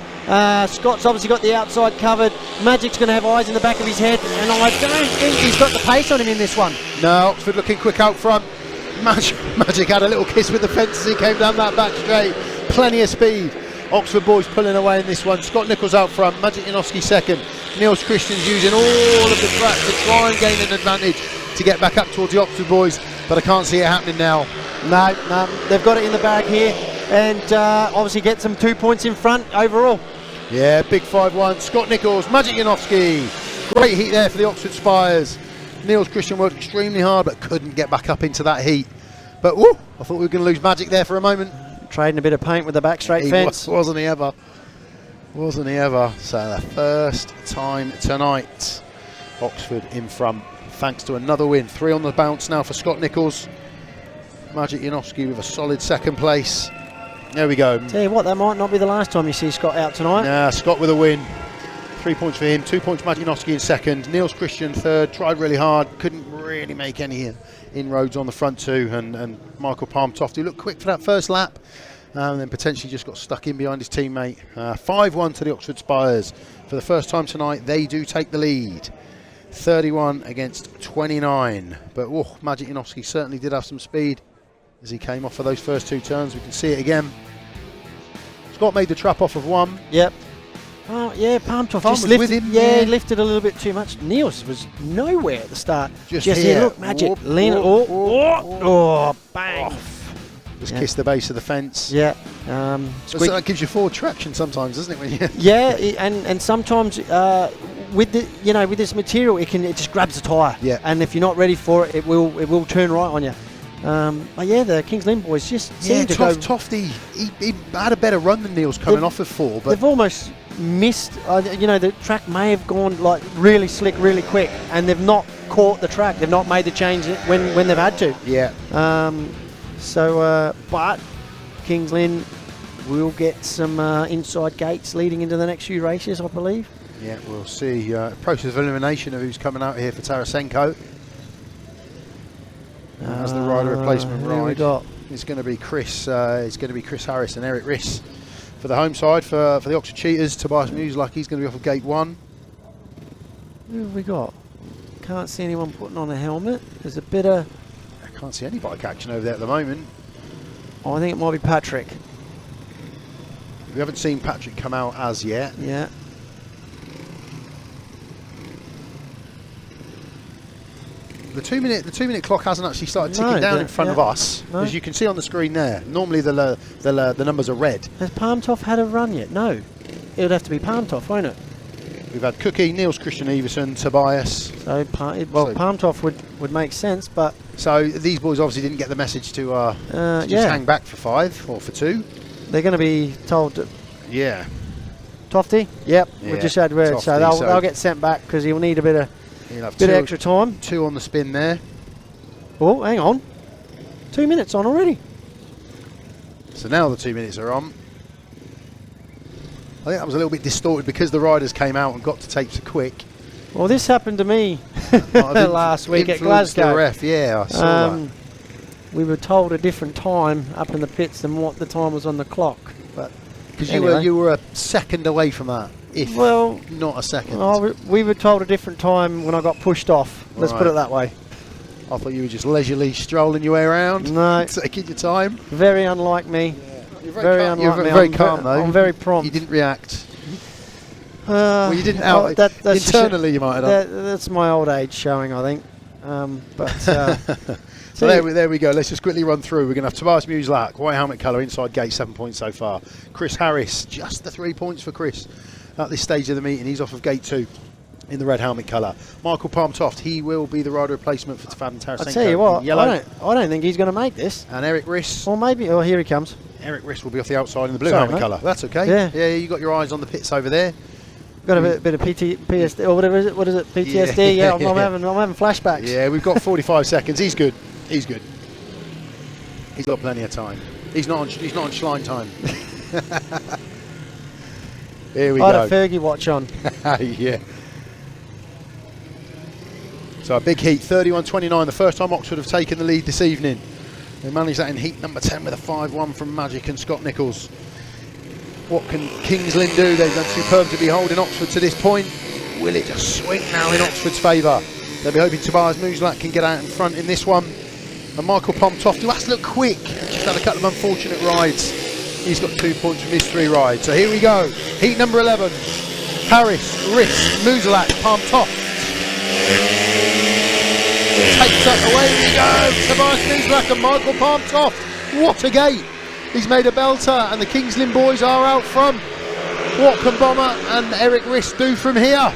Scott's obviously got the outside covered. Magic's going to have eyes in the back of his head, and I don't think he's got the pace on him in this one. No, Oxford looking quick out front. Magic had a little kiss with the fence as he came down that back straight. Plenty of speed. Oxford boys pulling away in this one. Scott Nicholls out front. Maciej JANOWSKI second. Niels Kristian's using all of the track to try and gain an advantage to get back up towards the Oxford boys, but I can't see it happening now. No, they've got it in the bag here, and obviously get some 2 points in front overall. Yeah, big 5-1. Scott Nicholls, Maciej JANOWSKI. Great heat there for the Oxford Spires. Niels Kristian worked extremely hard, but couldn't get back up into that heat. But woo, I thought we were going to lose Magic there for a moment. Trading a bit of paint with the back straight fence. Wasn't he ever? Wasn't he ever? So the first time tonight, Oxford in front, thanks to another win. 3 on the bounce now for Scott Nicholls. Maciej JANOWSKI with a solid second place. There we go. Tell you what, that might not be the last time you see Scott out tonight. Nah, Scott with a win. 3 points for him, 2 points Maciej JANOWSKI in second. Niels Kristian third, tried really hard, couldn't really make any inroads on the front two. And Michael Toft, who looked quick for that first lap, and then potentially just got stuck in behind his teammate. 5-1 to the Oxford Spires. For the first time tonight, they do take the lead. 31 against 29. But Maciej JANOWSKI certainly did have some speed as he came off of those first 2 turns. We can see it again. Scott made the trap off of 1. Yep. Oh yeah, Toft just lifted, with him. Yeah, lifted a little bit too much. Niels was nowhere at the start. Just here, here. Look, Magic. Lean. Bang. Just kiss the base of the fence. Yeah. So that gives you forward traction sometimes, doesn't it? When you yeah, and sometimes with the with this material, it just grabs the tyre. Yeah. And if you're not ready for it, it will turn right on you. But yeah, the Kings Lynn boys just seem to go. Tofty, he had a better run than Niels coming off of 4, but they've almost missed. The track may have gone like really slick, really quick, and they've not caught the track. They've not made the change when they've had to. Yeah. But Kings Lynn will get some inside gates leading into the next few races, I believe. Yeah, we'll see. Process of elimination of who's coming out here for Tarasenko. As the rider replacement ride, it's going to be Chris. It's going to be Chris Harris and Erik RISS for the home side for the Oxford Cheaters. Tobias MUSIELAK, he's going to be off of gate 1. Who have we got? Can't see anyone putting on a helmet. There's a bit of. I can't see any bike action over there at the moment. Oh, I think it might be Patrick. We haven't seen Patrick come out as yet. Yeah. The two minute clock hasn't actually started ticking down in front of us, as you can see on the screen there. Normally the numbers are red. Has Palmtoft had a run yet? No. It would have to be Palmtoft, won't it? We've had Cookie, Niels, Kristian, Iversen, Tobias. So Palmtoft would make sense, but so these boys obviously didn't get the message to just hang back for 5 or for 2. They're going to be told to. Yeah. Tofty? Yep. Yeah, we just had word, Tofty, so they'll get sent back because he'll need a bit of extra time. 2 on the spin there. Oh, hang on. 2 minutes on already. So now the 2 minutes are on. I think that was a little bit distorted because the riders came out and got to tape so quick. Well, this happened to me last week at Glasgow. The ref, yeah, I saw that. We were told a different time up in the pits than what the time was on the clock. But because anyway. you were a second away from that, if not a second. Oh, we were told a different time when I got pushed off. Let's put it that way. I thought you were just leisurely strolling your way around. No, taking your time. Very unlike me. You're very calm. You're very calm though. I'm very prompt. You didn't react. Well, you didn't out. Internally, you might have done. That's my old age showing, I think. So there we go. Let's just quickly run through. We're going to have Tobias MUSIELAK, white helmet colour, inside gate, 7 points so far. Chris Harris, just the 3 points for Chris at this stage of the meeting. He's off of gate 2 in the red helmet colour. Michael Palmtoft, he will be the rider replacement for Tarasenko. I tell you what, I don't think he's going to make this. And Erik RISS. Or maybe, here he comes. Erik RISS will be off the outside in the blue helmet colour. That's okay. Yeah, you got your eyes on the pits over there. Got a bit of PTSD, or whatever is it? What is it? PTSD? Yeah, I'm having flashbacks. Yeah, we've got 45 seconds. He's good. He's good. He's got plenty of time. He's not on Schlein time. Here we go. I had a Fergie watch on. Yeah. So a big heat, 31.29. The first time Oxford have taken the lead this evening. They managed that in heat number 10 with a 5-1 from Magic and Scott Nicholls. What can Kings Lynn do? They've done superb to be holding Oxford to this point. Will it just swing now in Oxford's favour? They'll be hoping Tobias MUSIELAK can get out in front in this one. And Michael Palmtoft, who has to look quick, just had a couple of unfortunate rides. He's got 2 points from his 3 rides. So here we go. Heat number 11. Harris, RISS, MUSIELAK, Palmtoft. Takes up, away we go. Tobias MUSIELAK and Michael Palmtoft. What a gate. He's made a belter, and the Kings Lynn boys are out front. What can Bomber and Erik RISS do from here?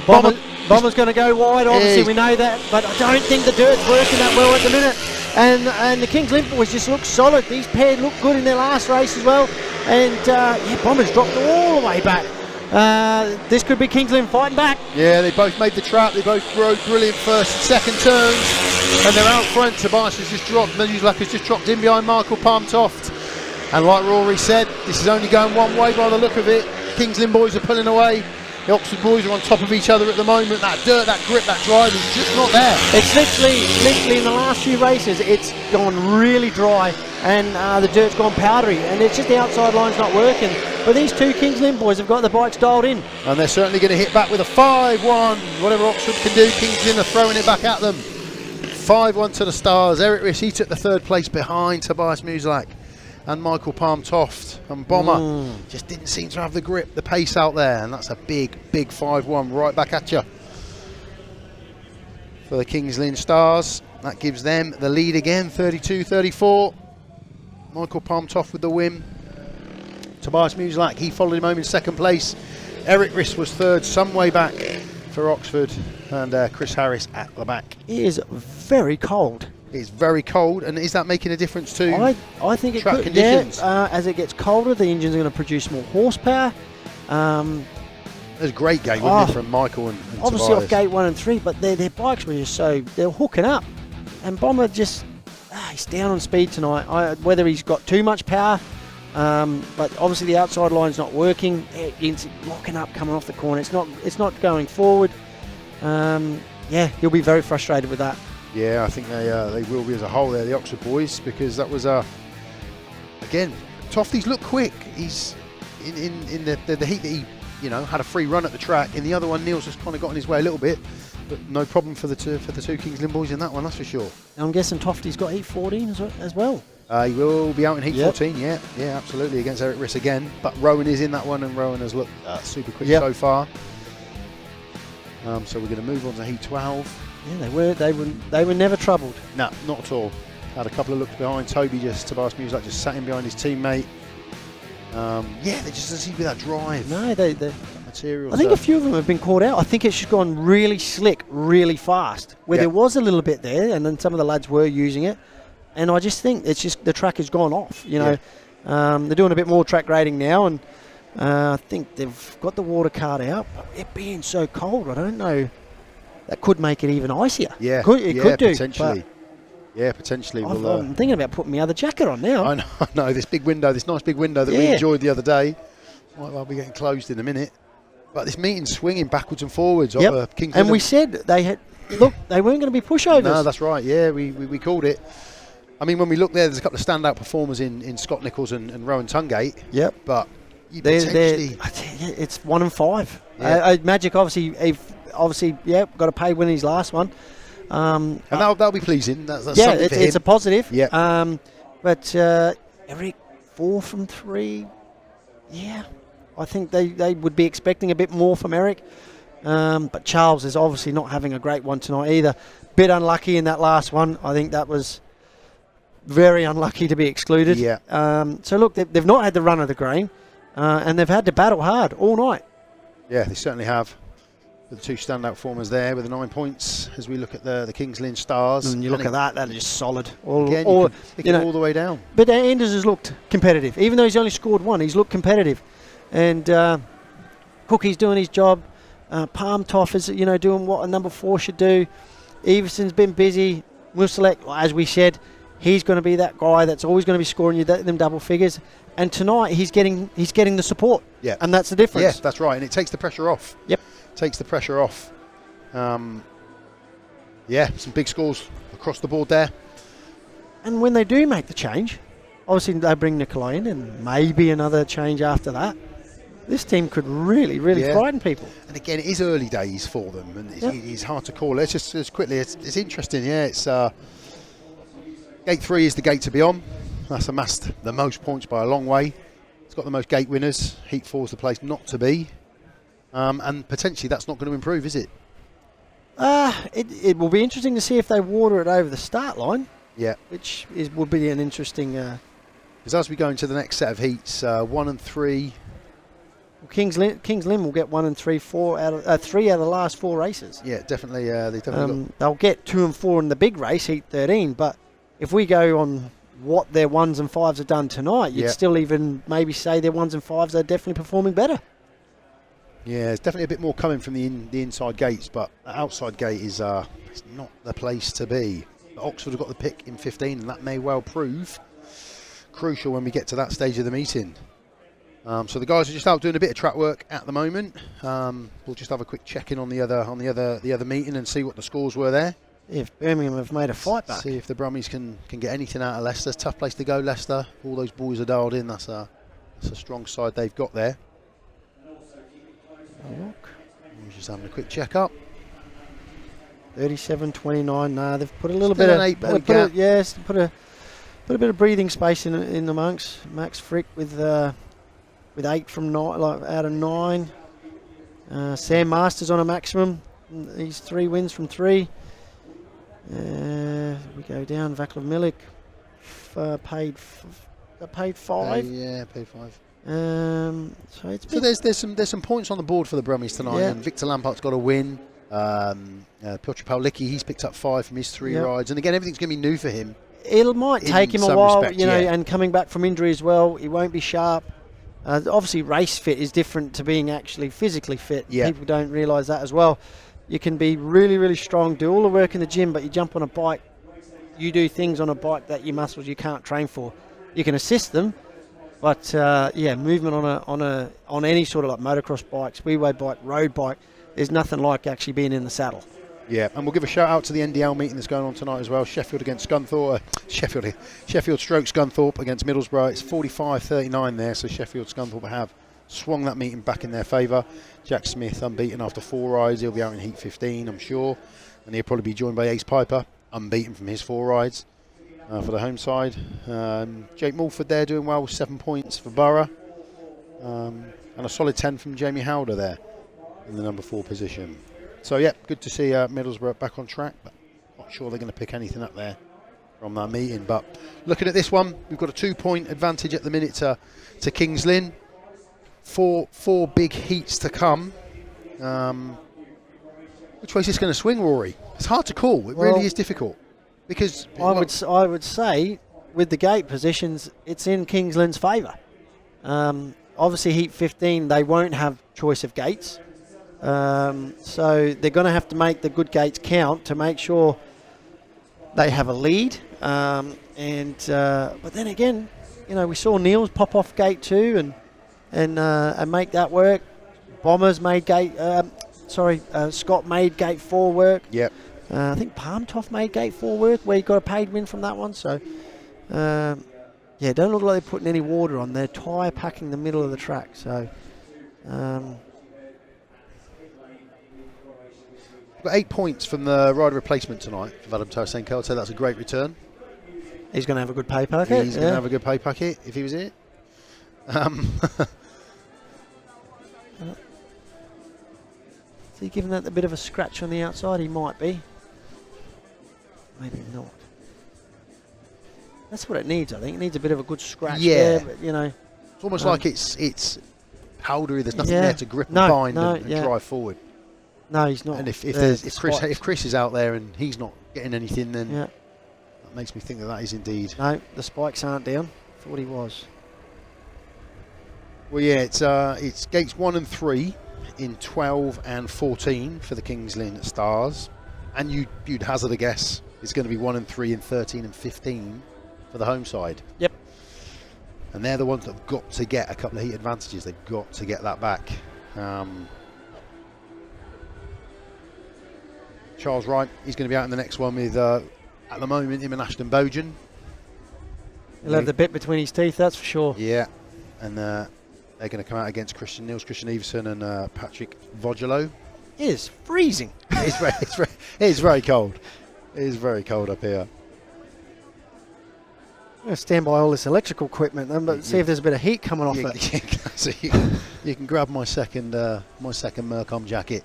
Bomber's going to go wide, obviously we know that, but I don't think the dirt's working that well at the minute. And the Kings Lynn boys just look solid. These pairs look good in their last race as well. And Bomber's dropped all the way back. This could be Kings Lynn fighting back. Yeah, they both made the trap. They both rode brilliant first and second turns. And they're out front. Tobias has just dropped. MUSIELAK has just dropped in behind Michael Palmtoft. And like Rory said, this is only going one way by the look of it. Kings Lynn boys are pulling away. The Oxford boys are on top of each other at the moment. That dirt, that grip, that drive is just not there. It's literally in the last few races, it's gone really dry and the dirt's gone powdery, and it's just the outside line's not working. But these two Kings Lynn boys have got the bikes dialed in. And they're certainly going to hit back with a 5-1. Whatever Oxford can do, Kings Lynn are throwing it back at them. 5-1 to the Stars. Erik RISS, he took the 3rd place behind Tobias MUSIELAK and Michael Palmtoft. And Bomber just didn't seem to have the grip, the pace out there, and that's a big 5-1 right back at you for the Kings Lynn Stars. That gives them the lead again, 32-34. Michael Palmtoft with the win. Tobias MUSIELAK, he followed him home in 2nd place Erik RISS was third, some way back for Oxford, and Chris Harris at the back. It is very cold. It's very cold, and is that making a difference to I think it track could. conditions? Yeah, as it gets colder, the engine's going to produce more horsepower. There's a great gate, wasn't it, from Michael and obviously Tobias. off gate 1 and 3, but their bikes were just they're hooking up. And Bomber just, he's down on speed tonight. Whether he's got too much power, but obviously the outside line's not working. It's locking up coming off the corner. It's not going forward. Yeah, he'll be very frustrated with that. Yeah, I think they will be as a whole there, the Oxford boys, because that was again, Tofty's looked quick. He's in the heat that he had a free run at the track. In the other one, Niels has kind of got in his way a little bit, but no problem for the two Kings Lynn boys in that one, that's for sure. I'm guessing Tofty's got heat 14 as well. He will be out in heat 14, yeah, absolutely, against Erik RISS again. But Rowan is in that one, and Rowan has looked super quick so far. So we're going to move on to heat 12. Yeah, they were never troubled. No, not at all. Had a couple of looks behind. Tobias MUSIELAK just sat in behind his teammate. There just doesn't seem to be that drive. No, material. I think a few of them have been caught out. I think it's just gone really slick, really fast. Where there was a little bit there, and then some of the lads were using it. And I just think it's just the track has gone off. They're doing a bit more track grading now, and I think they've got the water card out. But it being so cold, I don't know. That could make it even icier. Yeah, it could do potentially. Yeah, potentially. I'm thinking about putting my other jacket on now. I know this nice big window that we enjoyed the other day. Might well be getting closed in a minute. But this meeting's swinging backwards and forwards. Kings and we said they weren't going to be pushovers. No, that's right. Yeah, we called it. I mean, when we look there's a couple of standout performers in Scott Nicholls and Rohan TUNGATE. Yep. But potentially, it's 1 and 5. Yeah. Magic obviously, got to pay win his last one. And that'll be pleasing. That's it's a positive. Yeah. But Erik, 4 from 3. Yeah, I think they would be expecting a bit more from Erik. But Charles is obviously not having a great one tonight either. Bit unlucky in that last one. I think that was very unlucky to be excluded. Yeah. So look, they've not had the run of the grain, and they've had to battle hard all night. Yeah, they certainly have. The two standout performers there with the 9 points as we look at the Kings Lynn Stars. And you look at that is just solid. All the way down. But Anders has looked competitive. Even though he's only scored 1, he's looked competitive. And Cookie's doing his job. Palm Toft is doing what a number 4 should do. Iversen's been busy. MUSIELAK, as we said, he's going to be that guy that's always going to be scoring you them double figures. And tonight he's getting the support. Yeah. And that's the difference. Yeah, that's right. And it takes the pressure off. Yep. Takes the pressure off. Some big scores across the board there. And when they do make the change, obviously they bring Nicholls in and maybe another change after that. This team could really frighten people. And again, it is early days for them, and it's hard to call. It's just as quickly. It's interesting. Yeah, it's gate 3 is the gate to be on. That's amassed the most points by a long way. It's got the most gate winners. Heat 4 is the place not to be. And potentially that's not going to improve, is it? It will be interesting to see if they water it over the start line. Yeah. Which would be an interesting... Because as we go into the next set of heats, 1 and 3... Well, Kings Lynn will get 1 and 3, 3 out of the last 4 races. Yeah, definitely. They'll get 2 and 4 in the big race, heat 13. But if we go on what their 1s and 5s have done tonight, you'd still even maybe say their 1s and 5s are definitely performing better. Yeah, there's definitely a bit more coming from the inside gates, but the outside gate is it's not the place to be. But Oxford have got the pick in 15, and that may well prove crucial when we get to that stage of the meeting. So the guys are just out doing a bit of track work at the moment. We'll just have a quick check-in on the other meeting and see what the scores were there. If Birmingham have made a fight back. See if the Brummies can get anything out of Leicester. Tough place to go, Leicester. All those boys are dialed in. That's a strong side they've got there. We're just having a quick check up. 37-29. Nah, they've put a little Still bit an of 8 point gap. put a bit of breathing space in amongst. Max Frick with 8 from 9, out of 9. Sam Masters on a maximum. He's 3 wins from 3. We go down. Vaclav Milik paid 5. Yeah, paid 5. So there's some points on the board for the Brummies tonight. Yeah. And Victor Lampart's got a win. Piotr Pawlicki, he's picked up 5 from his 3 rides. And again, everything's going to be new for him. It might take him a while, respect, and coming back from injury as well, he won't be sharp. Obviously, race fit is different to being actually physically fit. Yeah. People don't realise that as well. You can be really, really strong, do all the work in the gym, but you jump on a bike, you do things on a bike that your muscles you can't train for. You can assist them, but movement on any sort of like motocross bike, speedway bike, road bike, there's nothing like actually being in the saddle. Yeah, and we'll give a shout out to the NDL meeting that's going on tonight as well. Sheffield against Scunthorpe. Sheffield stroke Scunthorpe against Middlesbrough. It's 45-39 there, so Sheffield Scunthorpe have swung that meeting back in their favour. Jack Smith unbeaten after 4 rides. He'll be out in heat 15, I'm sure. And he'll probably be joined by Ace Piper, unbeaten from his 4 rides for the home side. Jake Mulford there doing well with 7 points for Borough. And a solid 10 from Jamie Howder there in the number 4 position. So, yeah, good to see Middlesbrough back on track, but not sure they're going to pick anything up there from that meeting. But looking at this one, we've got a 2-point advantage at the minute to Kings Lynn. Four big heats to come. Which way is this going to swing, Rory? It's hard to call. It really is difficult. Because I would say, with the gate positions, it's in Kings Lynn's favour. Obviously, heat 15, they won't have choice of gates. So they're going to have to make the good gates count to make sure they have a lead. But then again, we saw Niels pop off gate 2 and make that work. Bombers made gate. Scott made gate 4 work. Yep. I think Toft made gate 4 work, where he got a paid win from that one. So don't look like they're putting any water on. They're tyre packing the middle of the track. So. Got 8 points from the rider replacement tonight for Vadim Tarasenko. I'd say that's a great return. He's going to have a good pay packet. He's going to have a good pay packet if he was it. Is he giving that a bit of a scratch on the outside? He might be. Maybe not. That's what it needs, I think. It needs a bit of a good scratch there. But, it's almost like it's powdery. There's nothing there to grip and bind and drive forward. No, he's not. And if Chris is out there and he's not getting anything, then that makes me think that is indeed. No, the spikes aren't down. Thought he was. Well, yeah, it's gates 1 and 3 in 12 and 14 for the Kings Lynn Stars, and you'd hazard a guess it's going to be 1 and 3 in 13 and 15 for the home side. Yep. And they're the ones that have got to get a couple of heat advantages. They've got to get that back. Charles Wright, he's going to be out in the next one with, at the moment, him and Ashton BOUGHEN. He'll have the bit between his teeth, that's for sure. Yeah, and they're going to come out against Niels, Kristian Iversen and Patryk WOJDYLO. It is freezing. It's very cold. It is very cold up here. I'm going to stand by all this electrical equipment then, but see if there's a bit of heat coming off it. So you can grab my second Mercom jacket.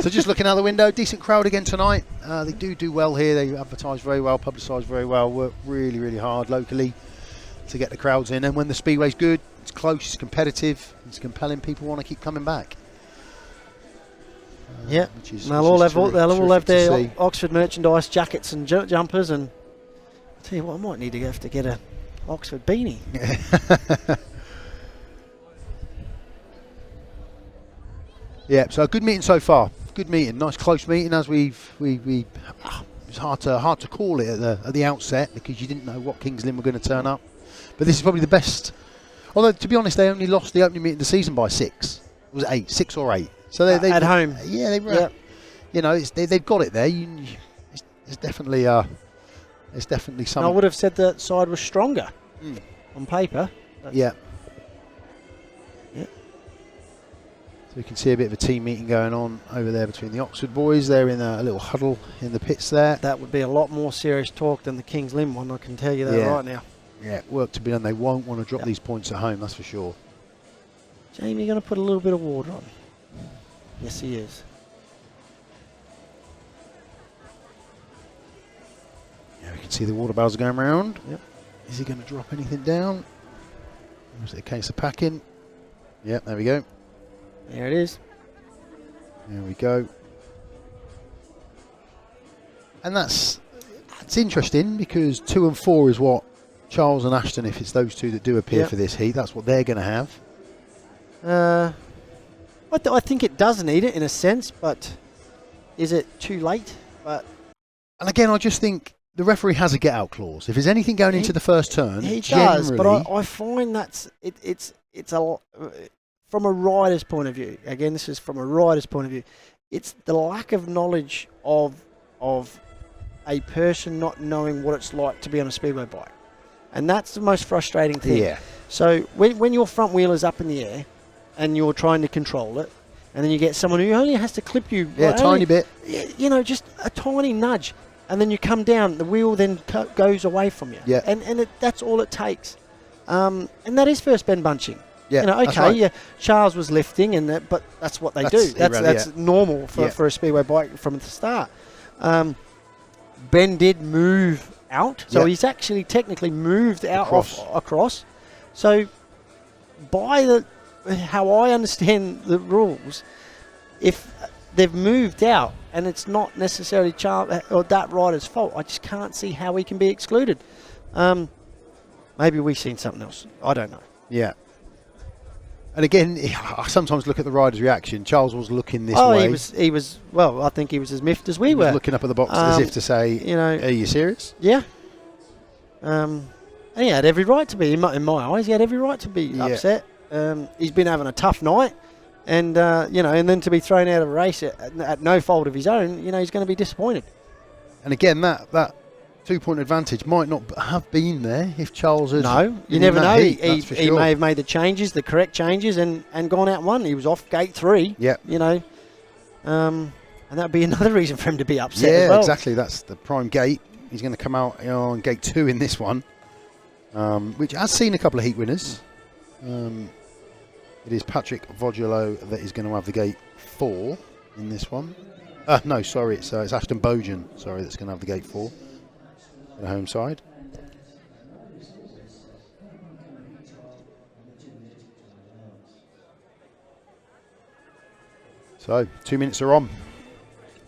So just looking out the window, decent crowd again tonight. They do well here. They advertise very well, publicise very well, work really, really hard locally to get the crowds in. And when the speedway's good, it's close, it's competitive, it's compelling. People want to keep coming back. They'll all have their Oxford merchandise jackets and jumpers. And I'll tell you what, I might need to get a Oxford beanie. Yeah, so a good meeting so far. Good meeting, nice close meeting. As it's hard to call it at the outset because you didn't know what Kings Lynn were going to turn up. But this is probably the best. Although to be honest, they only lost the opening meeting of the season by 6. It was 6 or 8. So they at home. Yeah, they were. Yeah. They've got it there. It's definitely something. I would have said that side was stronger on paper. Yeah. So we can see a bit of a team meeting going on over there between the Oxford boys. They're in a little huddle in the pits there. That would be a lot more serious talk than the Kings Lynn one, I can tell you that right now. Yeah, work to be done. They won't want to drop these points at home, that's for sure. Jamie, you're going to put a little bit of water on. Yes, he is. Yeah, we can see the water barrels going around. Yep. Is he going to drop anything down? Was it a case of packing? Yep, there we go. There it is. There we go. And that's interesting because 2 and 4 is what Charles and Ashton, if it's those two that do appear for this heat, that's what they're going to have. I think it does need it in a sense, but is it too late? And again, I just think the referee has a get-out clause. If there's anything going into the first turn, he does. But I find that's it's from a rider's point of view. Again, this is from a rider's point of view. It's the lack of knowledge of a person not knowing what it's like to be on a speedway bike, and that's the most frustrating thing. Yeah. So when your front wheel is up in the air, and you're trying to control it, and then you get someone who only has to clip you, a tiny bit, you know, just a tiny nudge, and then you come down, the wheel then goes away from you. Yeah. And that's all it takes. And that is first bend bunching. Yeah, you know, okay, right. yeah, Charles was lifting, but that's what they do. That's normal for a speedway bike from the start. Ben did move out, so he's actually technically moved out across. So by how I understand the rules, if they've moved out and it's not necessarily Charles or that rider's fault, I just can't see how he can be excluded. Maybe we've seen something else. I don't know. Yeah. And again, I sometimes look at the rider's reaction. Charles was looking this way. He was. Well, I think he was as miffed as we were. Looking up at the box as if to say, you know, "Are you serious?" Yeah. And he had every right to be. In my eyes, he had every right to be upset. He's been having a tough night, and you know, and then to be thrown out of a race at no fault of his own, you know, he's going to be disappointed. And again, that 2-point advantage might not have been there if Charles had. No, you never know. He may have made the correct changes, and gone out and won. He was off gate 3. Yeah. You know, and that would be another reason for him to be upset. Yeah, as well. exactly. That's the prime gate. He's going to come out on gate 2 in this one, which has seen a couple of heat winners. It is Patryk WOJDYLO that is going to have the gate 4 in this one. No, sorry, it's Ashton BOUGHEN. Sorry, that's going to have the gate 4. The home side. So 2 minutes are on.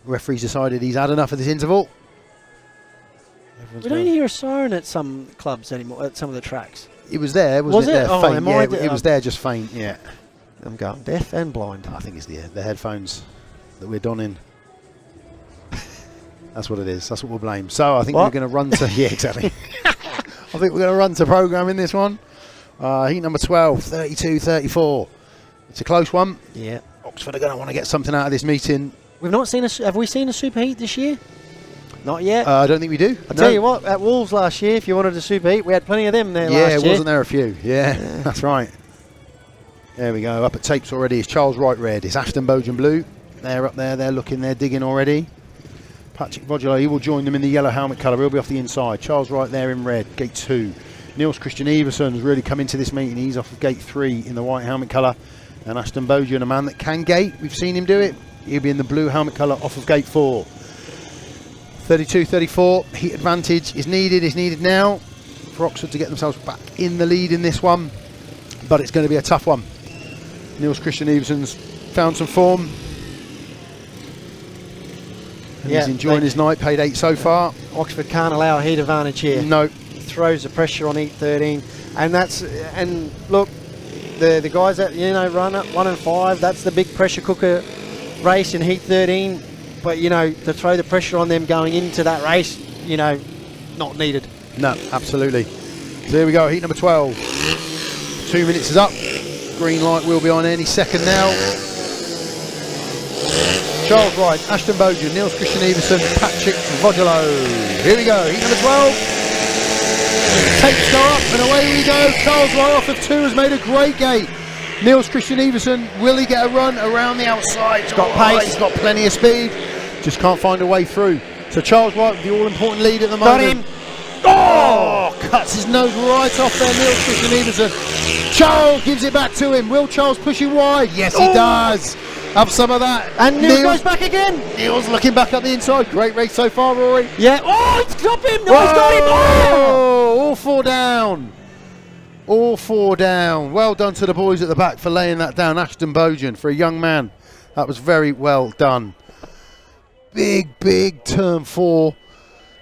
The referee's decided he's had enough of this interval. We don't hear a siren at some clubs anymore, at some of the tracks. It was there, wasn't it? Oh, faint. Yeah, it was there, just faint. Yeah. I'm going deaf and blind. I think it's the headphones that we're donning. That's what it is. That's what we'll blame. So I think we're going to run to... Yeah, exactly. I think we're going to run to programme in this one. Heat number 12, 32-34. It's a close one. Yeah. Oxford are going to want to get something out of this meeting. We've not seen have we seen a superheat this year? Not yet. I don't think we do. I'll tell you what, at Wolves last year, if you wanted a superheat, we had plenty of them there last year. Yeah, wasn't there a few? Yeah, that's right. There we go. Up at tapes already is Charles Wright red. It's Ashton BOUGHEN blue. They're up there. They're looking. They're digging already. Patryk WOJDYLO, he will join them in the yellow helmet colour. He'll be off the inside. Charles Wright there in red, gate 2. Niels Kristian Iversen's really come into this meeting. He's off of gate 3 in the white helmet colour. And Ashton BOUGHEN, a man that can gate. We've seen him do it. He'll be in the blue helmet colour off of gate 4. 32-34. Heat advantage is needed now for Oxford to get themselves back in the lead in this one. But it's going to be a tough one. Niels Kristian Iversen's found some form. And he's enjoying his night, paid 8 so far. Oxford can't allow a heat advantage here. No. Throws the pressure on heat 13. And look, the guys that, you know, run at 1 and 5, that's the big pressure cooker race in heat 13. But, you know, to throw the pressure on them going into that race, you know, not needed. No, absolutely. So here we go, heat number 12. 2 minutes is up. Green light will be on any second now. Charles Wright, Ashton BOUGHEN, Niels Kristian Iversen, Patryk WOJDYLO. Here we go, heat number 12. Tapes go up and away we go. Charles Wright off of 2 has made a great gate. Niels Kristian Iversen, will he get a run around the outside? He's got pace, he's got plenty of speed, just can't find a way through. So Charles Wright with the all-important lead at the moment. Oh, cuts his nose right off there, Niels Kristian Iversen. Charles gives it back to him. Will Charles push him wide? Yes, he does. Have some of that. And Niels goes back again. Niels looking back up the inside. Great race so far, Rory. Yeah. Oh, he's got him. No, he's got him. Oh, all 4 down. All 4 down. Well done to the boys at the back for laying that down. Ashton BOUGHEN, for a young man, that was very well done. Big turn 4.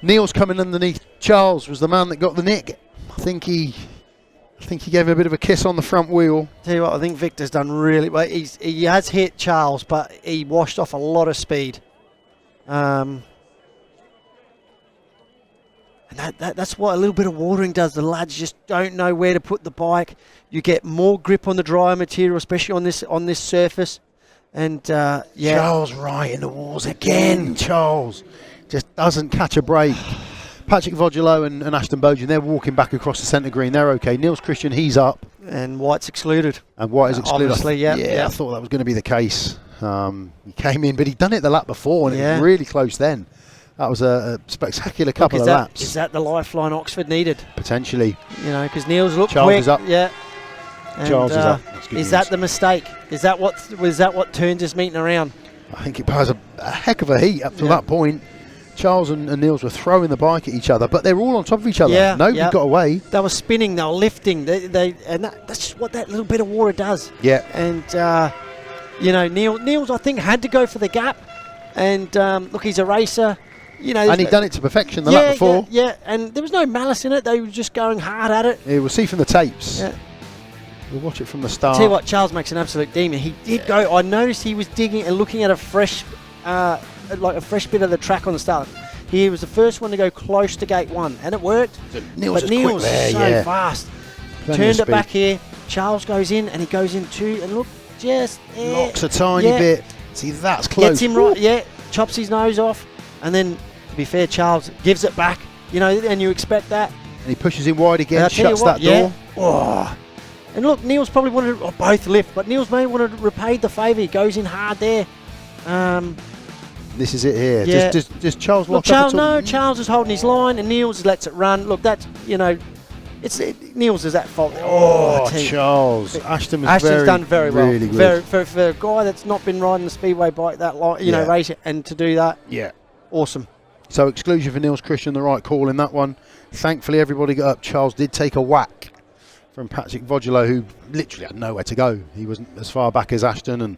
Niels coming underneath. Charles was the man that got the nick. I think he gave him a bit of a kiss on the front wheel. Tell you what, I think Victor's done really well. He has hit Charles, but he washed off a lot of speed. And that's what a little bit of watering does. The lads just don't know where to put the bike. You get more grip on the drier material, especially on this surface. And yeah, Charles right in the walls again. Charles just doesn't catch a break. Patryk WOJDYLO and Ashton BOUGHEN, they're walking back across the centre green. They're okay. Niels Kristian, he's up. And White's excluded. And White is excluded. Obviously, yeah. I thought that was going to be the case. He came in, but he'd done it the lap before, and it was really close then. That was a spectacular couple of laps. Is that the lifeline Oxford needed? Potentially. You know, because Niels looked Charles quick. Is up. Yeah. And, Charles is up. That's good is news. that the mistake? Was that what turned this meeting around? I think it was a heck of a heat up to that point. Charles and Niels were throwing the bike at each other, but they were all on top of each other. Yeah, Nobody got away. They were spinning, they were lifting, that's just what that little bit of water does. Yeah. And you know, Niels I think had to go for the gap, and look, he's a racer. You know, and he'd done it to perfection the lap before. Yeah, and there was no malice in it. They were just going hard at it. Yeah, we'll see from the tapes. Yeah. We'll watch it from the start. Tell you what, Charles makes an absolute demon. He did go. I noticed he was digging and looking at a fresh, like a fresh bit of the track on the start. He was the first one to go close to gate 1, and it worked. Niels but Niels is so fast. Turned it back here. Charles goes in, and he goes in too. And look, just locks a tiny bit. See, that's close. Gets him right. Yeah, chops his nose off, and then, to be fair, Charles gives it back. You know, and you expect that. And he pushes him wide again, shuts that door. Oh. And look, Niels probably wanted to both lift, but Niels may want to repay the favour. He goes in hard there. This is it here. Yeah. Just Charles look, lock up. No, Charles is holding his line, and Niels lets it run. Look, that's, you know, Niels is at fault. Oh, Charles. Ashton's done very well. Really good. For a guy that's not been riding the speedway bike that long, you know, racing, and to do that, awesome. So exclusion for Niels Kristian, the right call in that one. Thankfully, everybody got up. Charles did take a whack from Patryk WOJDYLO, who literally had nowhere to go. He wasn't as far back as Ashton and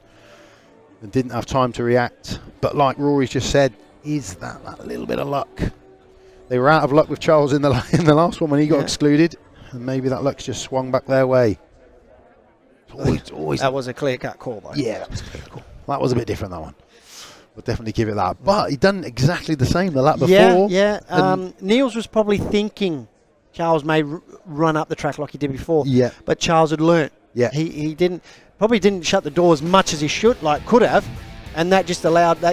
didn't have time to react. But like Rory's just said, is that little bit of luck? They were out of luck with Charles in the last one when he got excluded, and maybe that luck's just swung back their way. Always that was a clear-cut call, though. Yeah, that was a clear call. That was a bit different, that one. We'll definitely give it that. But he'd done exactly the same the lap before. Yeah. Niels was probably thinking Charles may run up the track like he did before. Yeah. But Charles had learnt. Yeah. He probably didn't shut the door as much as he should, like could have, and that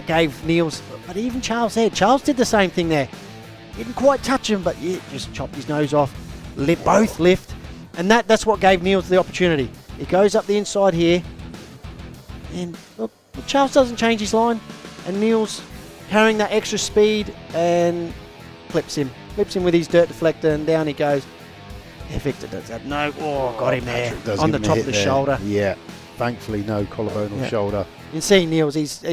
gave Niels. But even Charles did the same thing there. Didn't quite touch him, but just chopped his nose off. Both lift, and that's what gave Niels the opportunity. He goes up the inside here, and look, Charles doesn't change his line, and Niels carrying that extra speed and clips him with his dirt deflector, and down he goes. Yeah, Victor does that. No, got him there on the top of the shoulder. Yeah, thancefully no collarbone or shoulder. You can see Niels, he's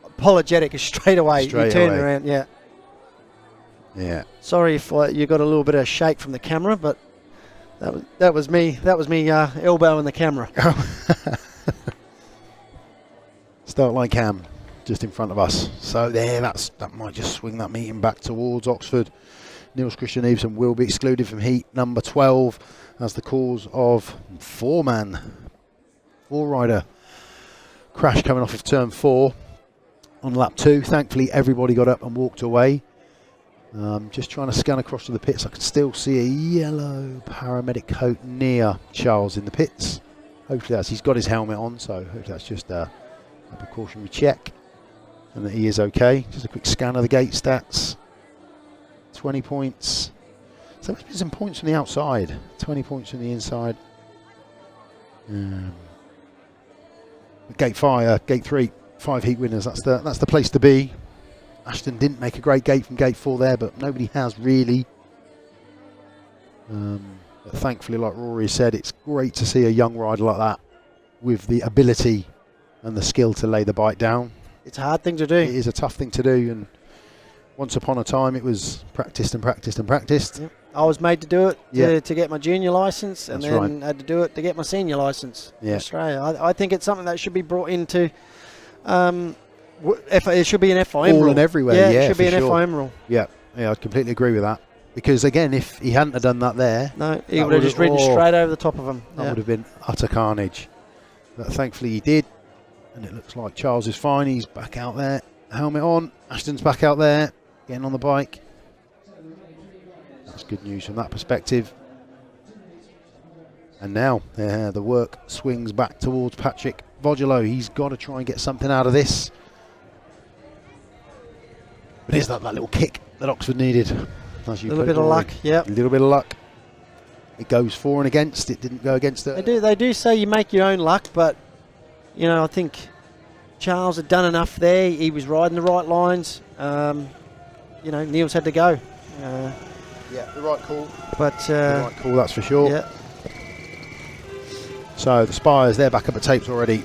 apologetic straight away. He turned around, Yeah. Sorry if you got a little bit of shake from the camera, but that was me. That was me elbowing the camera. Start line cam just in front of us. So there, that might just swing that meeting back towards Oxford. Niels Kristian Iversen will be excluded from heat number 12 as the cause of four-rider crash coming off of turn 4 on lap 2. Thankfully, everybody got up and walked away. Just trying to scan across to the pits. I can still see a yellow paramedic coat near Charles in the pits. Hopefully he's got his helmet on, so hopefully that's just a precautionary check and that he is okay. Just a quick scan of the gate stats. 20 points. So there's been some points from the outside. 20 points from the inside. Gate 3, 5 heat winners. That's the place to be. Ashton didn't make a great gate from gate 4 there, but nobody has really. But thankfully, like Rory said, it's great to see a young rider like that with the ability and the skill to lay the bike down. It's a hard thing to do. It is a tough thing to do, and once upon a time it was practiced and practiced and practiced. Yep. I was made to do it Yeah. to get my junior licence, and That's then had to do it to get my senior licence in Australia. I think it's something that should be brought into. It should be an FIM all rule. and everywhere. Yeah, it should be an FIM rule. Yeah, I completely agree with that. Because again, if he hadn't have done that there, no, he would have just ridden straight over the top of him. That would have been utter carnage. But thankfully he did, and it looks like Charles is fine. He's back out there, helmet on. Ashton's back out there, getting on the bike. That's good news from that perspective. And now the work swings back towards Patryk WOJDYLO. He's got to try and get something out of this. But is that little kick that Oxford needed? A little bit of luck, yeah. A little bit of luck. It goes for and against. It didn't go against it. They do say you make your own luck, but you know, I think Charles had done enough there. He was riding the right lines. You know, Niels had to go. Yeah, the right call. But the right call, that's for sure. Yeah. So the Spires, they're back up at tapes already.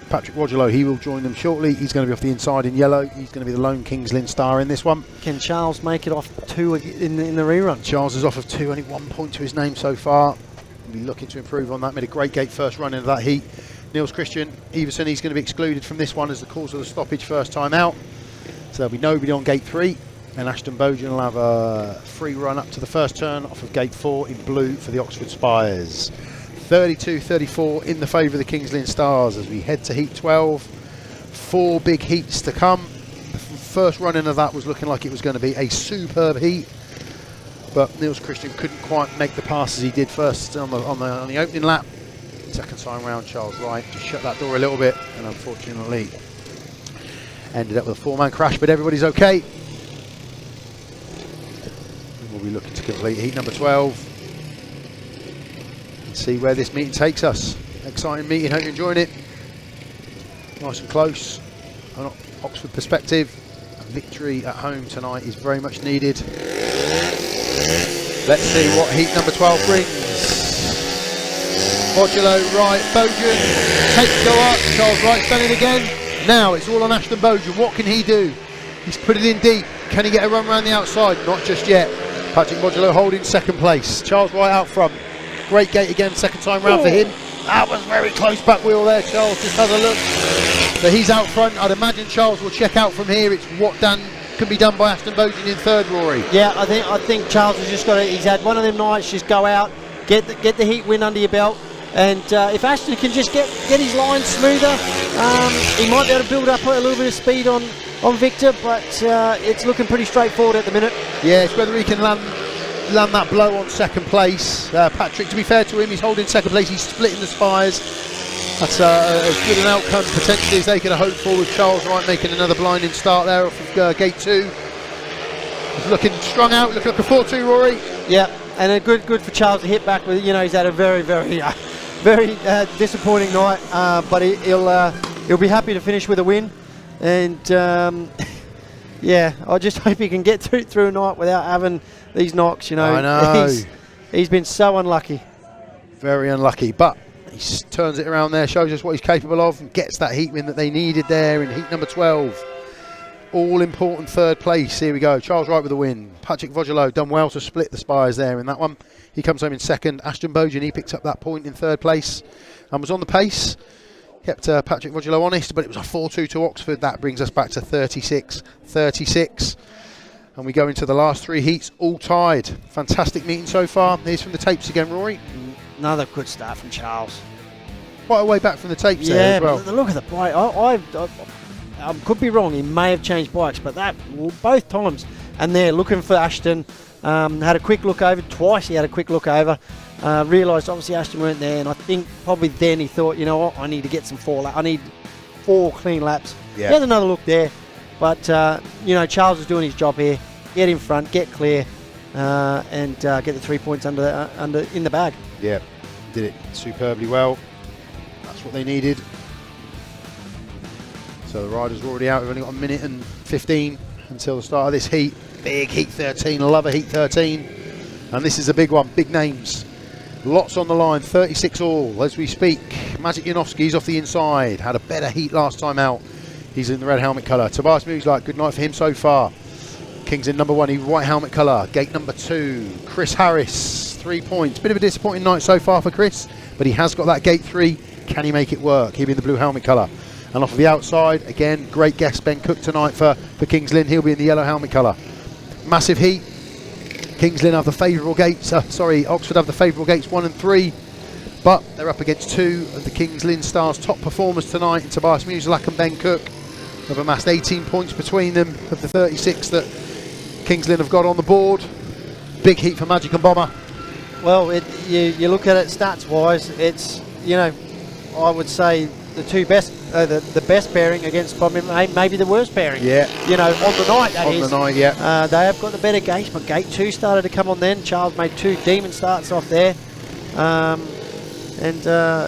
Patryk WOJDYLO, he will join them shortly. He's going to be off the inside in yellow. He's going to be the lone Kings Lynn star in this one. Can Charles make it off 2 in the rerun? Charles is off of 2, only 1 point to his name so far. He'll be looking to improve on that. Made a great gate first run into that heat. Niels, Kristian, Iversen, he's going to be excluded from this one as the cause of the stoppage first time out. So there'll be nobody on gate 3. And Ashton BOUGHEN will have a free run up to the first turn off of gate 4 in blue for the Oxford Spires. 32-34 in the favour of the Kings Lynn Stars as we head to heat 12. 4 big heats to come. The first run in of that was looking like it was going to be a superb heat, but Niels Kristian couldn't quite make the passes he did first on the opening lap. Second time round, Charles Wright just shut that door a little bit and unfortunately ended up with a 4-man crash, but everybody's okay. And we'll be looking to complete heat number 12. See where this meeting takes us. Exciting meeting, hope you're enjoying it. Nice and close. From an Oxford perspective, a victory at home tonight is very much needed. Let's see what heat number 12 brings. WOJDYLO, Wright, BOUGHEN, takes go up, Charles Wright's done it again. Now it's all on Ashton BOUGHEN, what can he do? He's put it in deep, can he get a run around the outside? Not just yet. Patryk WOJDYLO holding second place. Charles Wright out front. Great gate again, second time round for him. That was very close back wheel there. Charles just has a look. So he's out front. I'd imagine Charles will check out from here. It's what can be done by Ashton BOUGHEN in third, Rory. Yeah, I think Charles has just got to. He's had one of them nights. Just go out, get the heat win under your belt, and if Ashton can just get his line smoother, he might be able to build up a little bit of speed on Victor. But it's looking pretty straightforward at the minute. Yeah, it's whether he can land that blow on second place. Patryk, to be fair to him, he's holding second place. He's splitting the Spires. That's as good an outcome potentially as they could have hoped for with Charles Wright making another blinding start there off of gate 2. He's looking strung out, looking like a 4-2, Rory. Yeah, and a good for Charles to hit back with. You know, he's had a very disappointing night, but he'll be happy to finish with a win. And yeah, I just hope he can get through a night without having these knocks. You know, I know. He's been so unlucky. Very unlucky, but he turns it around there, shows us what he's capable of, and gets that heat win that they needed there in heat number 12. All important third place. Here we go. Charles Wright with the win. Patryk WOJDYLO done well to split the Spires there in that one. He comes home in second. Ashton BOUGHEN, he picked up that point in third place and was on the pace. Kept Patryk WOJDYLO honest, but it was a 4-2 to Oxford. That brings us back to 36-36. And we go into the last 3 heats, all tied. Fantastic meeting so far. Here's from the tapes again, Rory. Another good start from Charles. Quite a way back from the tapes there as well. But look at the bike. I could be wrong. He may have changed bikes, but both times. And they're looking for Ashton. Had a quick look over. Twice he had a quick look over. Realised obviously Ashton weren't there, and I think probably then he thought, you know what, I need to get some 4 laps. I need 4 clean laps. Yeah. He had another look there, but you know, Charles is doing his job here. Get in front, get clear, and get the 3 points in the bag. Yeah, did it superbly well. That's what they needed. So the riders are already out. We've only got a minute and 15 until the start of this heat. Big heat 13. Love a heat 13. And this is a big one. Big names. Lots on the line. 36 all as we speak. Maciej JANOWSKI's off the inside. Had a better heat last time out. He's in the red helmet colour. Tobiasz MUSIELAK, good night for him so far. Kings in number 1, he white helmet colour. Gate number 2, Chris Harris, 3 points. Bit of a disappointing night so far for Chris, but he has got that gate 3. Can he make it work? He'll be in the blue helmet colour. And off of the outside, again, great guest Ben Cook tonight for Kings Lynn. He'll be in the yellow helmet colour. Massive heat. Kings Lynn have the favourable gates. Oxford have the favourable gates 1 and 3. But they're up against 2 of the Kings Lynn Stars' top performers tonight in Tobias MUSIELAK and Ben Cook. They've amassed 18 points between them of the 36 that Kings Lynn have got on the board. Big heat for Magic and Bomber. Well, you look at it stats-wise, it's, you know, I would say the two best, the best pairing against Bomber, maybe the worst pairing. Yeah. you know, on the night, that is. On the night, yeah. They have got the better gates, but gate 2 started to come on then. Charles made 2 demon starts off there.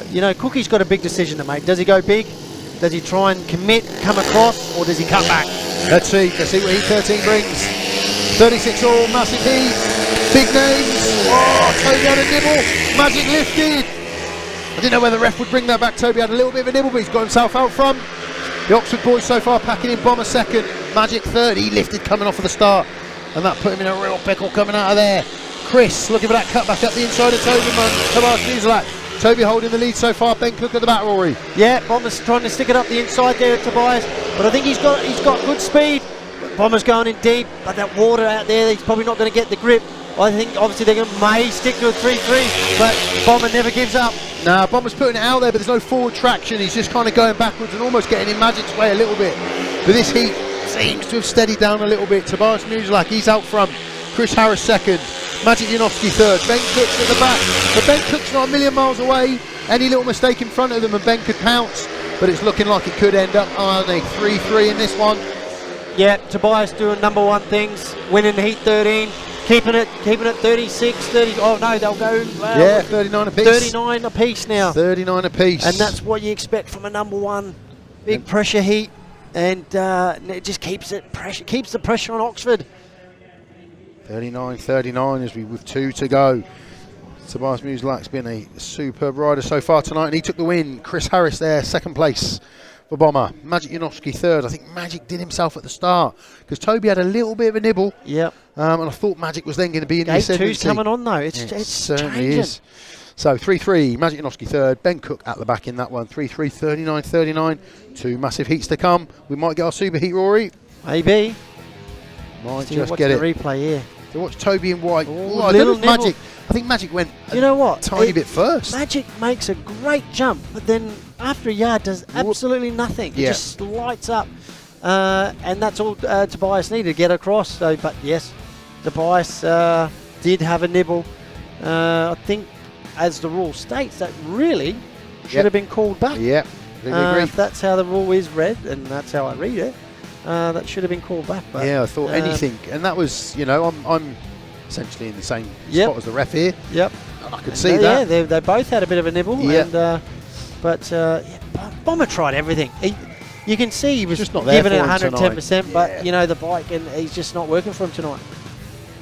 You know, Cookie's got a big decision to make. Does he go big? Does he try and commit, come across, or does he come back? Let's see what Heat 13 brings. 36 all, massive heat, big names. Oh, Toby had a nibble, Magic lifted. I didn't know whether the ref would bring that back. Toby had a little bit of a nibble, but he's got himself out front. The Oxford boys so far packing in Bomber second. Magic third, he lifted coming off of the start, and that put him in a real pickle coming out of there. Chris looking for that cut back up the inside of Toby, Tobias MUSIELAK. Toby holding the lead so far. Ben Cook at the back, Rory. Yeah, Bomber's trying to stick it up the inside there, Tobias, but I think he's got good speed. Bomber's going in deep, but that water out there, he's probably not going to get the grip. I think obviously they're going to may stick to a 3-3, but Bomber never gives up. Nah, Bomber's putting it out there, but there's no forward traction. He's just kind of going backwards and almost getting in Magic's way a little bit. But this heat seems to have steadied down a little bit. Tobias MUSIELAK, he's out front. Chris Harris second. Maciej JANOWSKI third. Ben Cook's at the back. But Ben Cook's not a million miles away. Any little mistake in front of them and Ben could pounce. But it's looking like it could end up, aren't they? 3-3 in this one. Yeah, Tobias doing number 1 things, winning the Heat 13, keeping it 36, 30. Oh no, they'll go. Yeah, 39 apiece. 39 apiece now. 39 apiece. And that's what you expect from a number 1. Big pressure heat, and it just keeps the pressure on Oxford. 39-39 as with 2 to go. Tobias MUSIELAK's been a superb rider so far tonight, and he took the win. Chris Harris there, second place for Bomber. Maciej JANOWSKI third. I think Magic did himself at the start because Toby had a little bit of a nibble. Yep. And I thought Magic was then going to be in the Gate ascendancy. 2's coming on though. It certainly changing. is. So 3-3, Maciej JANOWSKI third, Ben Cook at the back in that one. 3-3, 39-39. 2 massive heats to come. We might get our super heat, Rory. Maybe. Might just get it. The replay here. So watch Toby in white. Oh, I don't know if Magic. I think Magic went you know what? tiny bit first. Magic makes a great jump, but then after a yard does absolutely nothing. It just lights up. And that's all Tobias needed to get across. So, but yes, Tobias did have a nibble. I think, as the rule states, that really should have been called back. Yeah, if that's how the rule is read, and that's how I read it, that should have been called back. But, yeah, I thought anything, and that was, you know, I'm essentially in the same spot as the ref here. Yep. I could see that. Yeah, they both had a bit of a nibble. Yep. And, Bomber tried everything. You can see he was just not there giving it for him 110%, but you know the bike, and he's just not working for him tonight.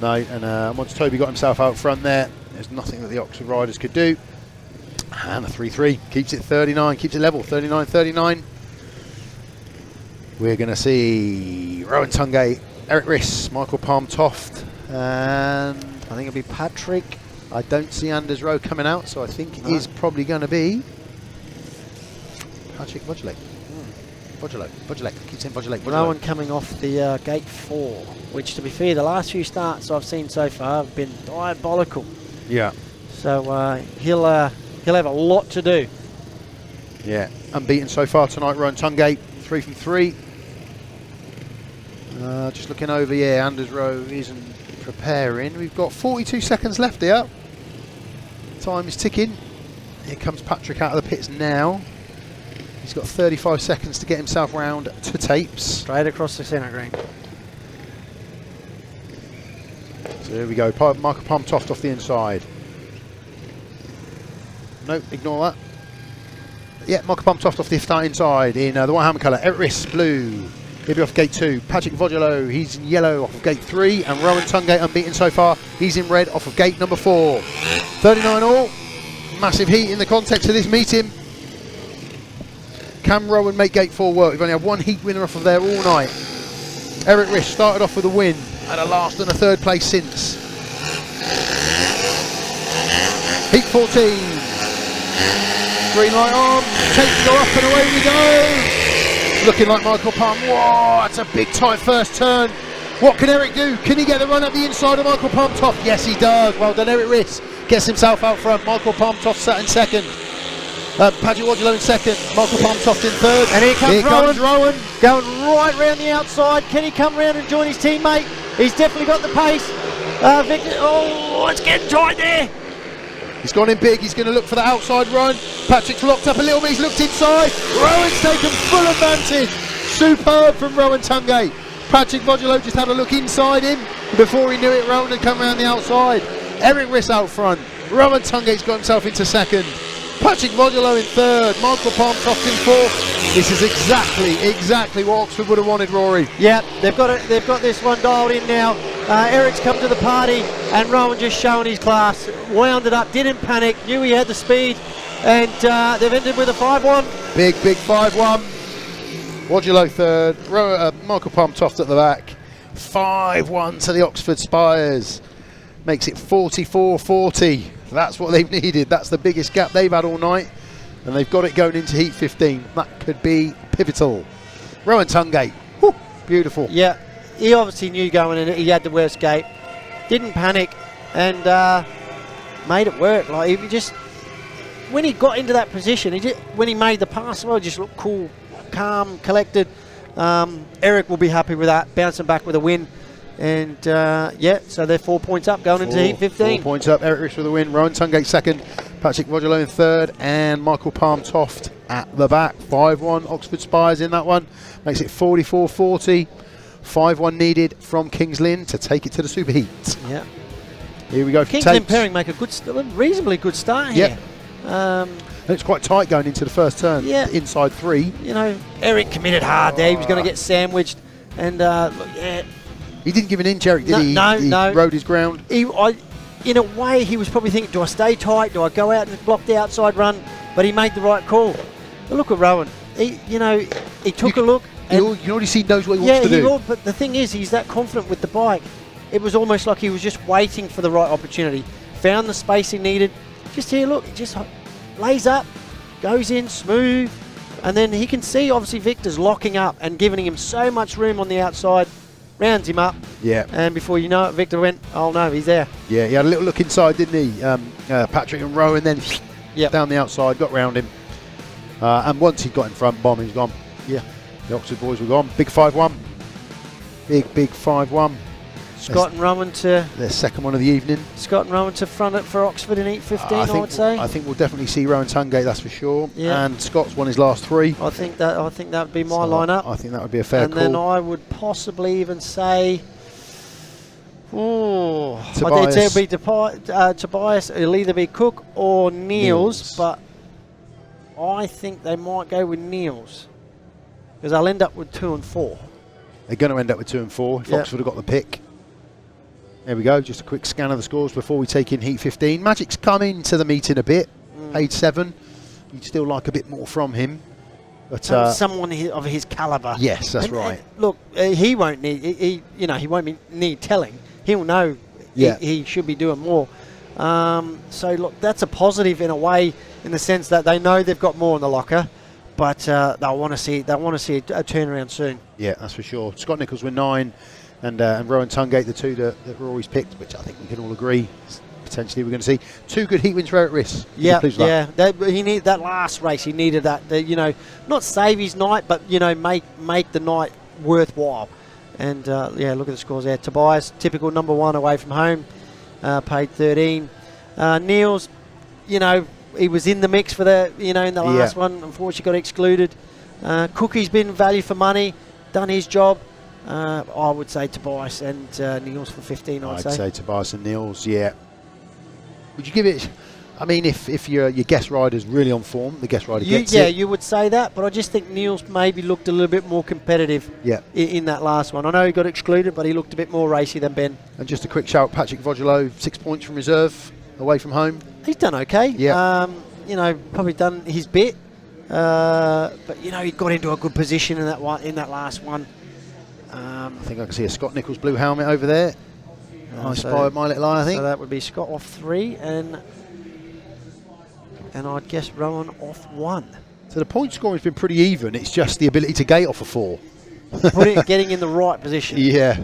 No, and once Toby got himself out front there, there's nothing that the Oxford riders could do. And a 3-3 keeps it 39, keeps it level, 39-39. We're going to see Rohan TUNGATE, Erik RISS, Michael Palm Toft, and I think it'll be Patrick. I don't see Anders Rowe coming out, so I think it is probably going to be Patryk WOJDYLO. WOJDYLO. Keep saying WOJDYLO. No one coming off the gate 4, which, to be fair, the last few starts I've seen so far have been diabolical. Yeah. So he'll have a lot to do. Yeah. Unbeaten so far tonight, Rohan TUNGATE, 3 from 3. Just looking over, Anders Rowe isn't preparing. We've got 42 seconds left here. Time is ticking. Here comes Patrick out of the pits now. He's got 35 seconds to get himself round to tapes. Straight across the centre green. So here we go. Michael Palm Toft off the inside. Nope, ignore that. Yeah, Michael Palm Toft off the start inside in the white helmet colour. Erik RISS, blue. He'll be off gate 2. Patryk WOJDYLO, he's in yellow off of gate 3. And Rohan TUNGATE, unbeaten so far, he's in red off of gate number 4. 39 all. Massive heat in the context of this meeting. Can Rowan make gate 4 work? We've only had one heat winner off of there all night. Erik RISS started off with a win. and a last and a third place since. Heat 14. Green light on. Takes go up and away we go. Looking like Michael Palm. Whoa, that's a big tight first turn. What can Erik do? Can he get the run up the inside of Michael Palm Toft? Yes, he does. Well done, Erik RISS. Gets himself out front. Michael Palm Toft sat in second. Patryk WOJDYLO in second. Michael Palm Toft in third. And here comes Rowan. Going right round the outside. Can he come round and join his teammate? He's definitely got the pace. Victor, oh, it's getting tight there. He's gone in big. He's going to look for the outside run. Patrick's locked up a little bit. He's looked inside. Rowan's taken full advantage. Superb from Rohan TUNGATE. Patryk WOJDYLO just had a look inside him. Before he knew it, Rowan had come around the outside. Erik RISS out front. Rohan TUNGATE's got himself into second. Patryk WOJDYLO in third. Michael Palm Toft in fourth. This is exactly what Oxford would have wanted, Rory. Yeah, they've got this one dialed in now. Erik's come to the party, and Rowan just showing his class. Wound it up, didn't panic, knew he had the speed, and they've ended with a 5-1. Big 5-1. WOJDYLO third. Michael Palm Toft at the back. 5-1 to the Oxford Spires. Makes it 44-40. That's what they've needed. That's the biggest gap they've had all night, and they've got it going into Heat 15. That could be pivotal. Rohan TUNGATE. Whew, beautiful. Yeah, he obviously knew going in. He had the worst gate. Didn't panic, and made it work. Like he just, when he got into that position, when he made the pass, well, just looked cool, calm, collected. Erik will be happy with that, bouncing back with a win. And yeah, so they're 4 points up going into Heat 15. 4 points up. Erik RISS with a win. Rohan TUNGATE second. Patryk WOJDYLO in third, and Michael Palm Toft at the back. 5-1 Oxford Spires in that one. Makes it 44-40. 5-1 needed from Kings Lynn to take it to the Super Heat. Yeah. Here we go. Kings Lynn pairing make a reasonably good start here. And it's quite tight going into the first turn. Yeah. Inside three. You know, Erik committed hard there. He was going to get sandwiched, and look, yeah. He didn't give an inch, Erik, did he? No. He rode his ground. In a way, he was probably thinking, do I stay tight? Do I go out and block the outside run? But he made the right call. But look at Rowan. He took a look. You already see knows what he wants to do. But the thing is, he's that confident with the bike. It was almost like he was just waiting for the right opportunity. Found the space he needed. Just here, look, he just lays up, goes in smooth, and then he can see, obviously, Victor's locking up and giving him so much room on the outside. Rounds him up. Yeah. And before you know it, Victor went, oh no, he's there. Yeah, he had a little look inside, didn't he? Patryk and Rowe, and then down the outside, got round him. And once he got in front, bomb, he's gone. Yeah. The Oxford boys were gone. Big 5-1. Big 5-1. Scott and Rowan to their second one of the evening. Scott and Rowan to front it for Oxford in Heat 15, I would say. I think we'll definitely see Rohan TUNGATE, that's for sure. Yeah. And Scott's won his last three. I think that would be my lineup. I think that would be a fair call. And then I would possibly even say, Tobias. I did say it'll be Tobias. It'll either be Cook or Niels, but I think they might go with Niels because they'll end up with 2 and 4. They're going to end up with 2 and 4 if Oxford have got the pick. There we go, just a quick scan of the scores before we take in Heat 15. Magic's come into the meeting a bit, paid 7. You'd still like a bit more from him. But someone of his calibre. Yes, that's right. Look, he won't need, he won't need telling. He'll know he should be doing more. So look, that's a positive in a way, in the sense that they know they've got more in the locker, but they'll want to see a turnaround soon. Yeah, that's for sure. Scott Nicholls with 9. And Rohan TUNGATE, the 2 that Rory's picked, which I think we can all agree, potentially we're going to see 2 good heat wins for Erik RISS. Yeah. He needed that last race. He needed that, not save his night, but, make the night worthwhile. And, look at the scores there. Tobias, typical number 1 away from home, paid 13. Niels, he was in the mix for the, in the last one. Unfortunately got excluded. Cookie's been value for money, done his job. I would say Tobias and Niels for 15, I'd say Tobias and Niels, yeah. Would you give it, I mean, if your guest rider's really on form, the guest rider gets it. Yeah, you would say that, but I just think Niels maybe looked a little bit more competitive in that last one. I know he got excluded, but he looked a bit more racy than Ben. And just a quick shout, Patryk WOJDYLO, 6 points from reserve, away from home. He's done okay. Yeah. Probably done his bit. But, he got into a good position in that last one. I think I can see a Scott Nicholls blue helmet over there. I spy my little eye, I think. So that would be Scott off 3, and I'd guess Rowan off 1. So the point scoring's been pretty even. It's just the ability to gate off a 4. Getting in the right position. Yeah,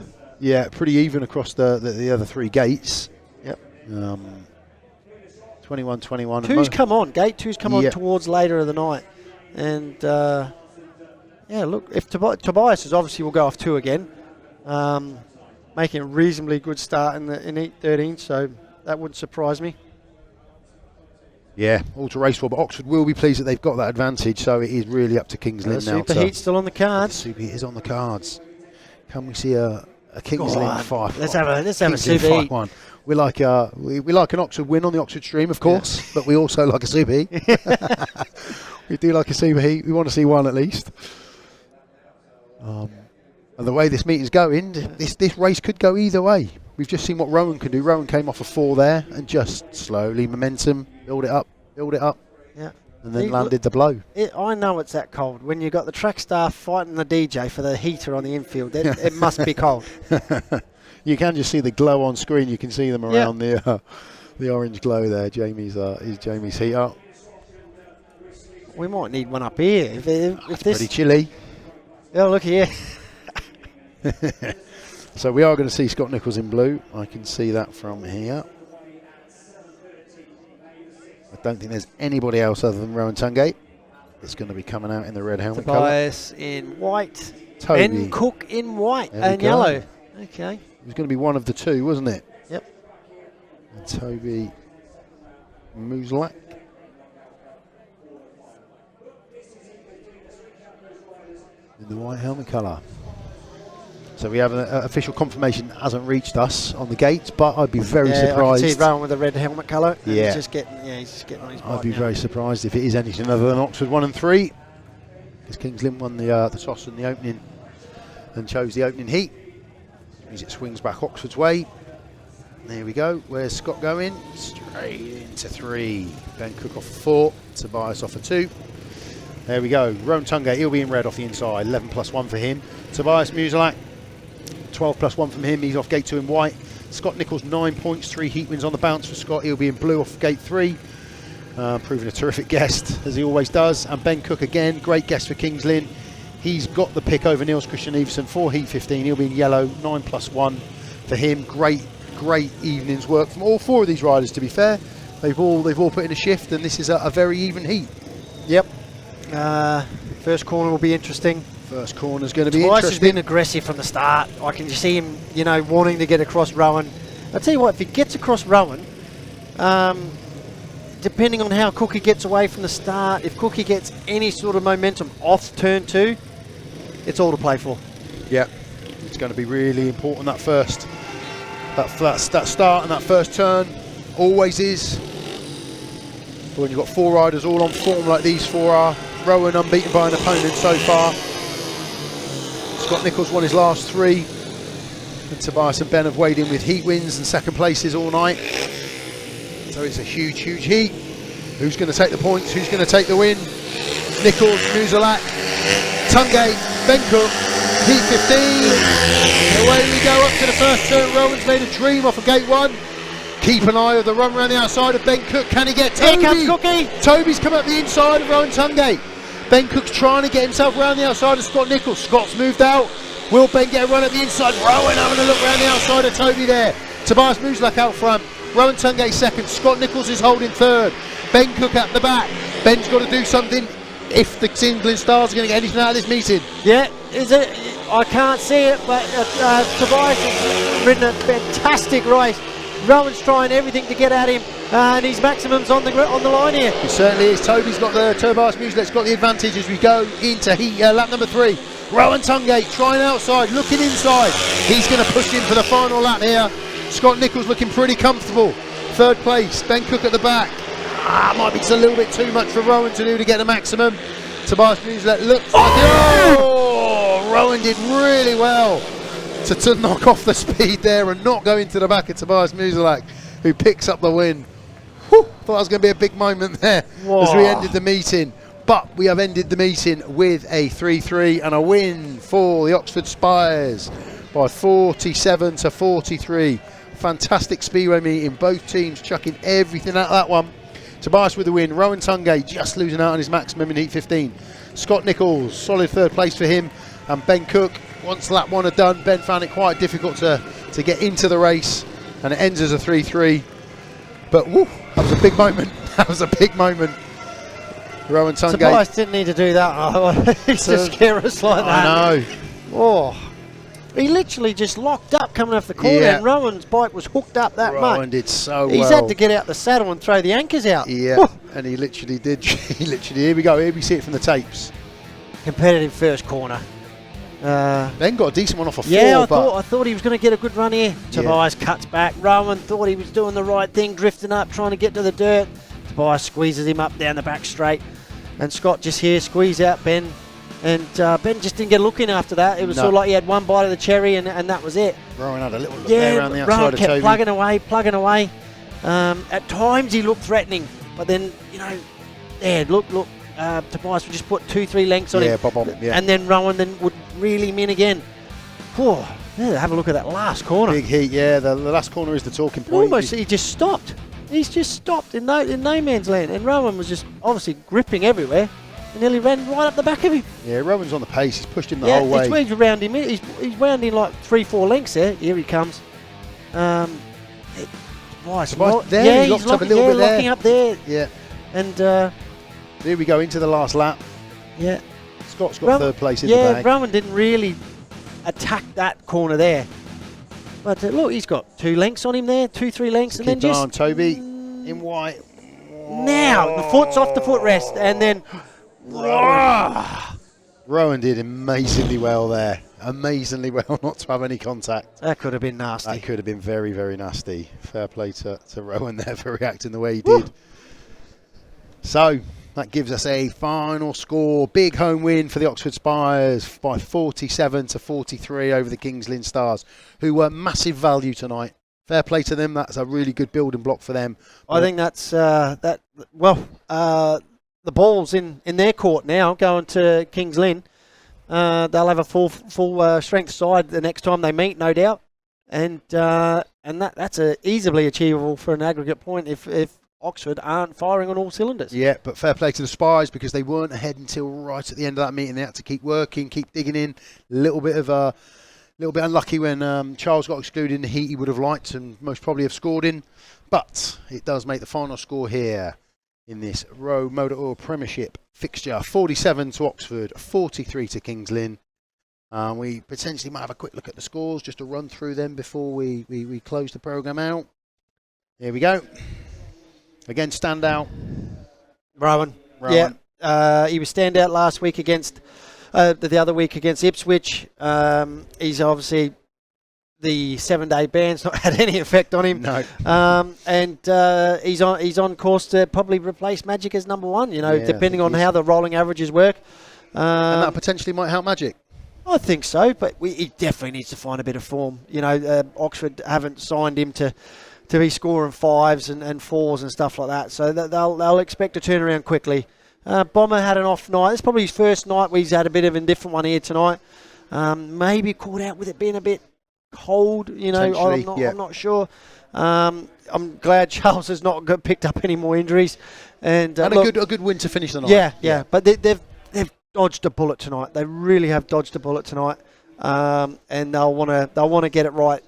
pretty even across the other 3 gates. Yep. 21-21. 2's come on. Gate 2's come on towards later of the night. And, yeah, look, if Tobias is obviously will go off 2 again, making a reasonably good start in Heat 13, so that wouldn't surprise me. Yeah, all to race for, but Oxford will be pleased that they've got that advantage, so it is really up to Kings Lynn now. Super Heat's still on the cards. Super Heat is on the cards. Can we see a Kings Lynn 5? Let's have a Super Heat. We like an Oxford win on the Oxford stream, of course, but we also like a Super Heat. We do like a Super Heat. We want to see one at least. And the way this meeting's going, this race could go either way. We've just seen what Rowan can do. Rowan came off a 4 there and just slowly momentum, build it up, yeah, and then landed the blow. I know it's that cold. When you've got the track staff fighting the DJ for the heater on the infield, it must be cold. You can just see the glow on screen. You can see them around the orange glow there. Jamie's heat up. We might need one up here. If this pretty chilly. Oh, look here. So we are going to see Scott Nicholls in blue. I can see that from here. I don't think there's anybody else other than Rohan TUNGATE. It's going to be coming out in the red helmet colour. Tobias in white. Toby. Ben Cook in white and yellow. Okay. It was going to be one of the 2, wasn't it? Yep. And Toby MUSIELAK. In the white helmet colour. So we have an official confirmation that hasn't reached us on the gates, but I'd be very surprised. I can see Rowan with the red helmet colour. Yeah. He's just getting on his bike. I'd be very surprised if it is anything other than Oxford 1 and 3. Because Kings Lynn won the toss in the opening and chose the opening heat. As it swings back Oxford's way. There we go. Where's Scott going? Straight into 3. Ben Cook off a 4. Tobias off a 2. There we go. Rohan TUNGATE, he'll be in red off the inside. 11 plus 1 for him. Tobias MUSIELAK, 12 plus 1 from him. He's off gate 2 in white. Scott Nicholls, 9 points, 3 heat wins on the bounce for Scott. He'll be in blue off gate 3. Proving a terrific guest, as he always does. And Ben Cook again, great guest for Kings Lynn. He's got the pick over Niels Kristian Iversen for heat 15. He'll be in yellow, 9 plus 1 for him. Great evening's work from all 4 of these riders, to be fair. They've all put in a shift, and this is a very even heat. Yep. First corner will be interesting. First corner's going to be Tobias interesting. has been aggressive from the start. I can just see him, wanting to get across Rowan. I'll tell you what, if he gets across Rowan, depending on how Cookie gets away from the start, if Cookie gets any sort of momentum off turn 2, it's all to play for. Yeah, it's going to be really important, that first, that start and that first turn. Always is. But when you've got 4 riders all on form like these 4 are, Rowan unbeaten by an opponent so far. Scott Nicholls won his last 3. And Tobias and Ben have weighed in with heat wins and second places all night. So it's a huge heat. Who's going to take the points? Who's going to take the win? Nicholls, MUSIELAK, TUNGATE, Ben Cook, heat 15. Away we go up to the first turn. Rowan's made a dream off of gate 1. Keep an eye on the run around the outside of Ben Cook. Can he get Toby? Here comes Cookie. Toby's come up the inside of Rohan TUNGATE. Ben Cook's trying to get himself around the outside of Scott Nicholls. Scott's moved out. Will Ben get a run at the inside? Rowan having a look around the outside of Toby there. Tobias MUSIELAK out front. Rohan TUNGATE second. Scott Nicholls is holding third. Ben Cook at the back. Ben's got to do something if the England Stars are going to get anything out of this meeting. Yeah, is it? I can't see it, but Tobias has ridden a fantastic race. Rowan's trying everything to get at him, and his maximum's on the line here. It certainly is. Toby's got the Tobias MUSIELAK's got the advantage as we go into lap number 3. Rohan TUNGATE trying outside, looking inside. He's going to push in for the final lap here. Scott Nicholls looking pretty comfortable. Third place, Ben Cook at the back. Might be just a little bit too much for Rowan to do to get the maximum. Tobias MUSIELAK looks like Rowan did really well to knock off the speed there and not go into the back of Tobias MUSIELAK, who picks up the win. Whew, thought that was going to be a big moment there as we ended the meeting. But we have ended the meeting with a 3-3 and a win for the Oxford Spires by 47 to 43. Fantastic Speedway meeting, both teams chucking everything at that one. Tobias with the win, Rohan TUNGATE just losing out on his maximum in Heat 15. Scott Nicholls, solid third place for him. And Ben Cook, once lap one had done, Ben found it quite difficult to get into the race, and it ends as a 3-3. But woo, that was a big moment. That was a big moment. Rohan TUNGATE. Tobias didn't need to do that. He's just scare us like that. I know. Oh. He literally just locked up coming off the corner, and Rowan's bike was hooked up that much. Rowan did so well. He's had to get out the saddle and throw the anchors out. Yeah, and he literally did. He literally, here we go, here we see it from the tapes. Competitive first corner. Ben got a decent one off a 4. Yeah, I thought he was going to get a good run here. Tobias cuts back. Rowan thought he was doing the right thing, drifting up, trying to get to the dirt. Tobias squeezes him up down the back straight. And Scott just here squeeze out Ben. And Ben just didn't get a look in after that. It was sort of like he had one bite of the cherry, and that was it. Rowan had a little look there around the outside Rowan of kept Toby. plugging away. At times he looked threatening, but then, look, Tobias would just put 2-3 lengths on him. And then Rowan would reel him in again. Whew, have a look at that last corner. Big heat, the last corner is the talking point. Almost, he just stopped. He's just stopped in no man's land. And Rowan was just obviously gripping everywhere. And nearly ran right up the back of him. Yeah, Rowan's on the pace. He's pushed him the whole way. He's round him. He's wound in like 3-4 lengths there. Here he comes. He's locking up there. Yeah. And here we go into the last lap. Yeah. Scott's got third place in the bag. Yeah, Rowan didn't really attack that corner there. But look, he's got 2 lengths on him there, 2-3 lengths, and then just on Toby in white. Now the foot's off the footrest, and then. Rowan did amazingly well there. Amazingly well not to have any contact. That could have been nasty. That could have been very, very nasty. Fair play to Rowan there for reacting the way he did. So that gives us a final score. Big home win for the Oxford Spires by 47 to 43 over the Kings Lynn Stars, who were massive value tonight. Fair play to them. That's a really good building block for them. I think that's the ball's in their court now, going to Kings Lynn. They'll have a full strength side the next time they meet, no doubt. And that's easily achievable for an aggregate point if Oxford aren't firing on all cylinders. Yeah, but fair play to the Spires because they weren't ahead until right at the end of that meeting. They had to keep working, keep digging in. A little bit unlucky when Charles got excluded in the heat he would have liked and most probably have scored in. But it does make the final score here in this Rowe Motor Oil Premiership fixture. 47 to Oxford, 43 to Kings Lynn. We potentially might have a quick look at the scores just to run through them before we close the programme out. Here we go. Again, standout. Rowan. Yeah, he was standout last week against, the other week against Ipswich. He's obviously, the 7-day ban's not had any effect on him. No. And he's on course to probably replace Magic as number 1, depending on how the rolling averages work. And that potentially might help Magic. I think so, but he definitely needs to find a bit of form. Oxford haven't signed him to be scoring 5s and 4s and stuff like that, so they'll expect to turn around quickly. Bomber had an off night. It's probably his first night where he's had a bit of a different one here tonight. Maybe caught out with it being a bit cold, I'm not sure. I'm glad Charles has not picked up any more injuries. And a good win to finish the night. Yeah. But they've dodged a bullet tonight. They really have dodged a bullet tonight. And they'll want to get it right.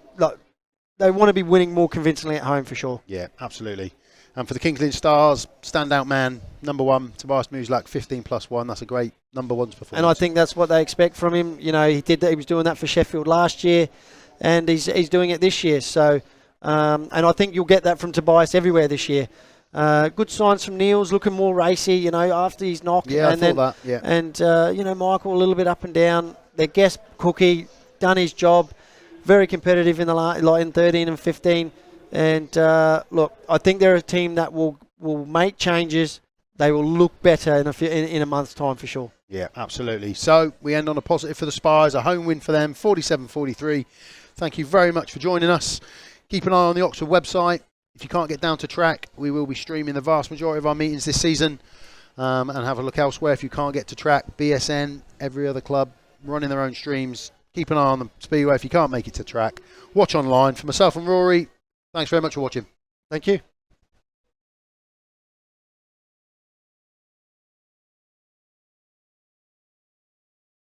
They want to be winning more convincingly at home for sure. Yeah, absolutely. And for the Kings Lynn Stars, standout man, number 1, Tobias MUSIELAK, 15+1. That's a great number 1's performance. And I think that's what they expect from him. He did that. He was doing that for Sheffield last year, and he's doing it this year. So, and I think you'll get that from Tobias everywhere this year. Good signs from Niels, looking more racy. After his knock. Yeah, I thought that. Yeah. And Michael a little bit up and down. Their guest Cookie done his job. Very competitive in in 13 and 15. And look, I think they're a team that will make changes. They will look better in a month's time for sure. Yeah, absolutely. So we end on a positive for the Spires, a home win for them, 47-43. Thank you very much for joining us. Keep an eye on the Oxford website. If you can't get down to track, we will be streaming the vast majority of our meetings this season. and have a look elsewhere if you can't get to track. BSN, every other club running their own streams. Keep an eye on the Speedway if you can't make it to track. Watch online. For myself and Rory, thanks very much for watching. Thank you.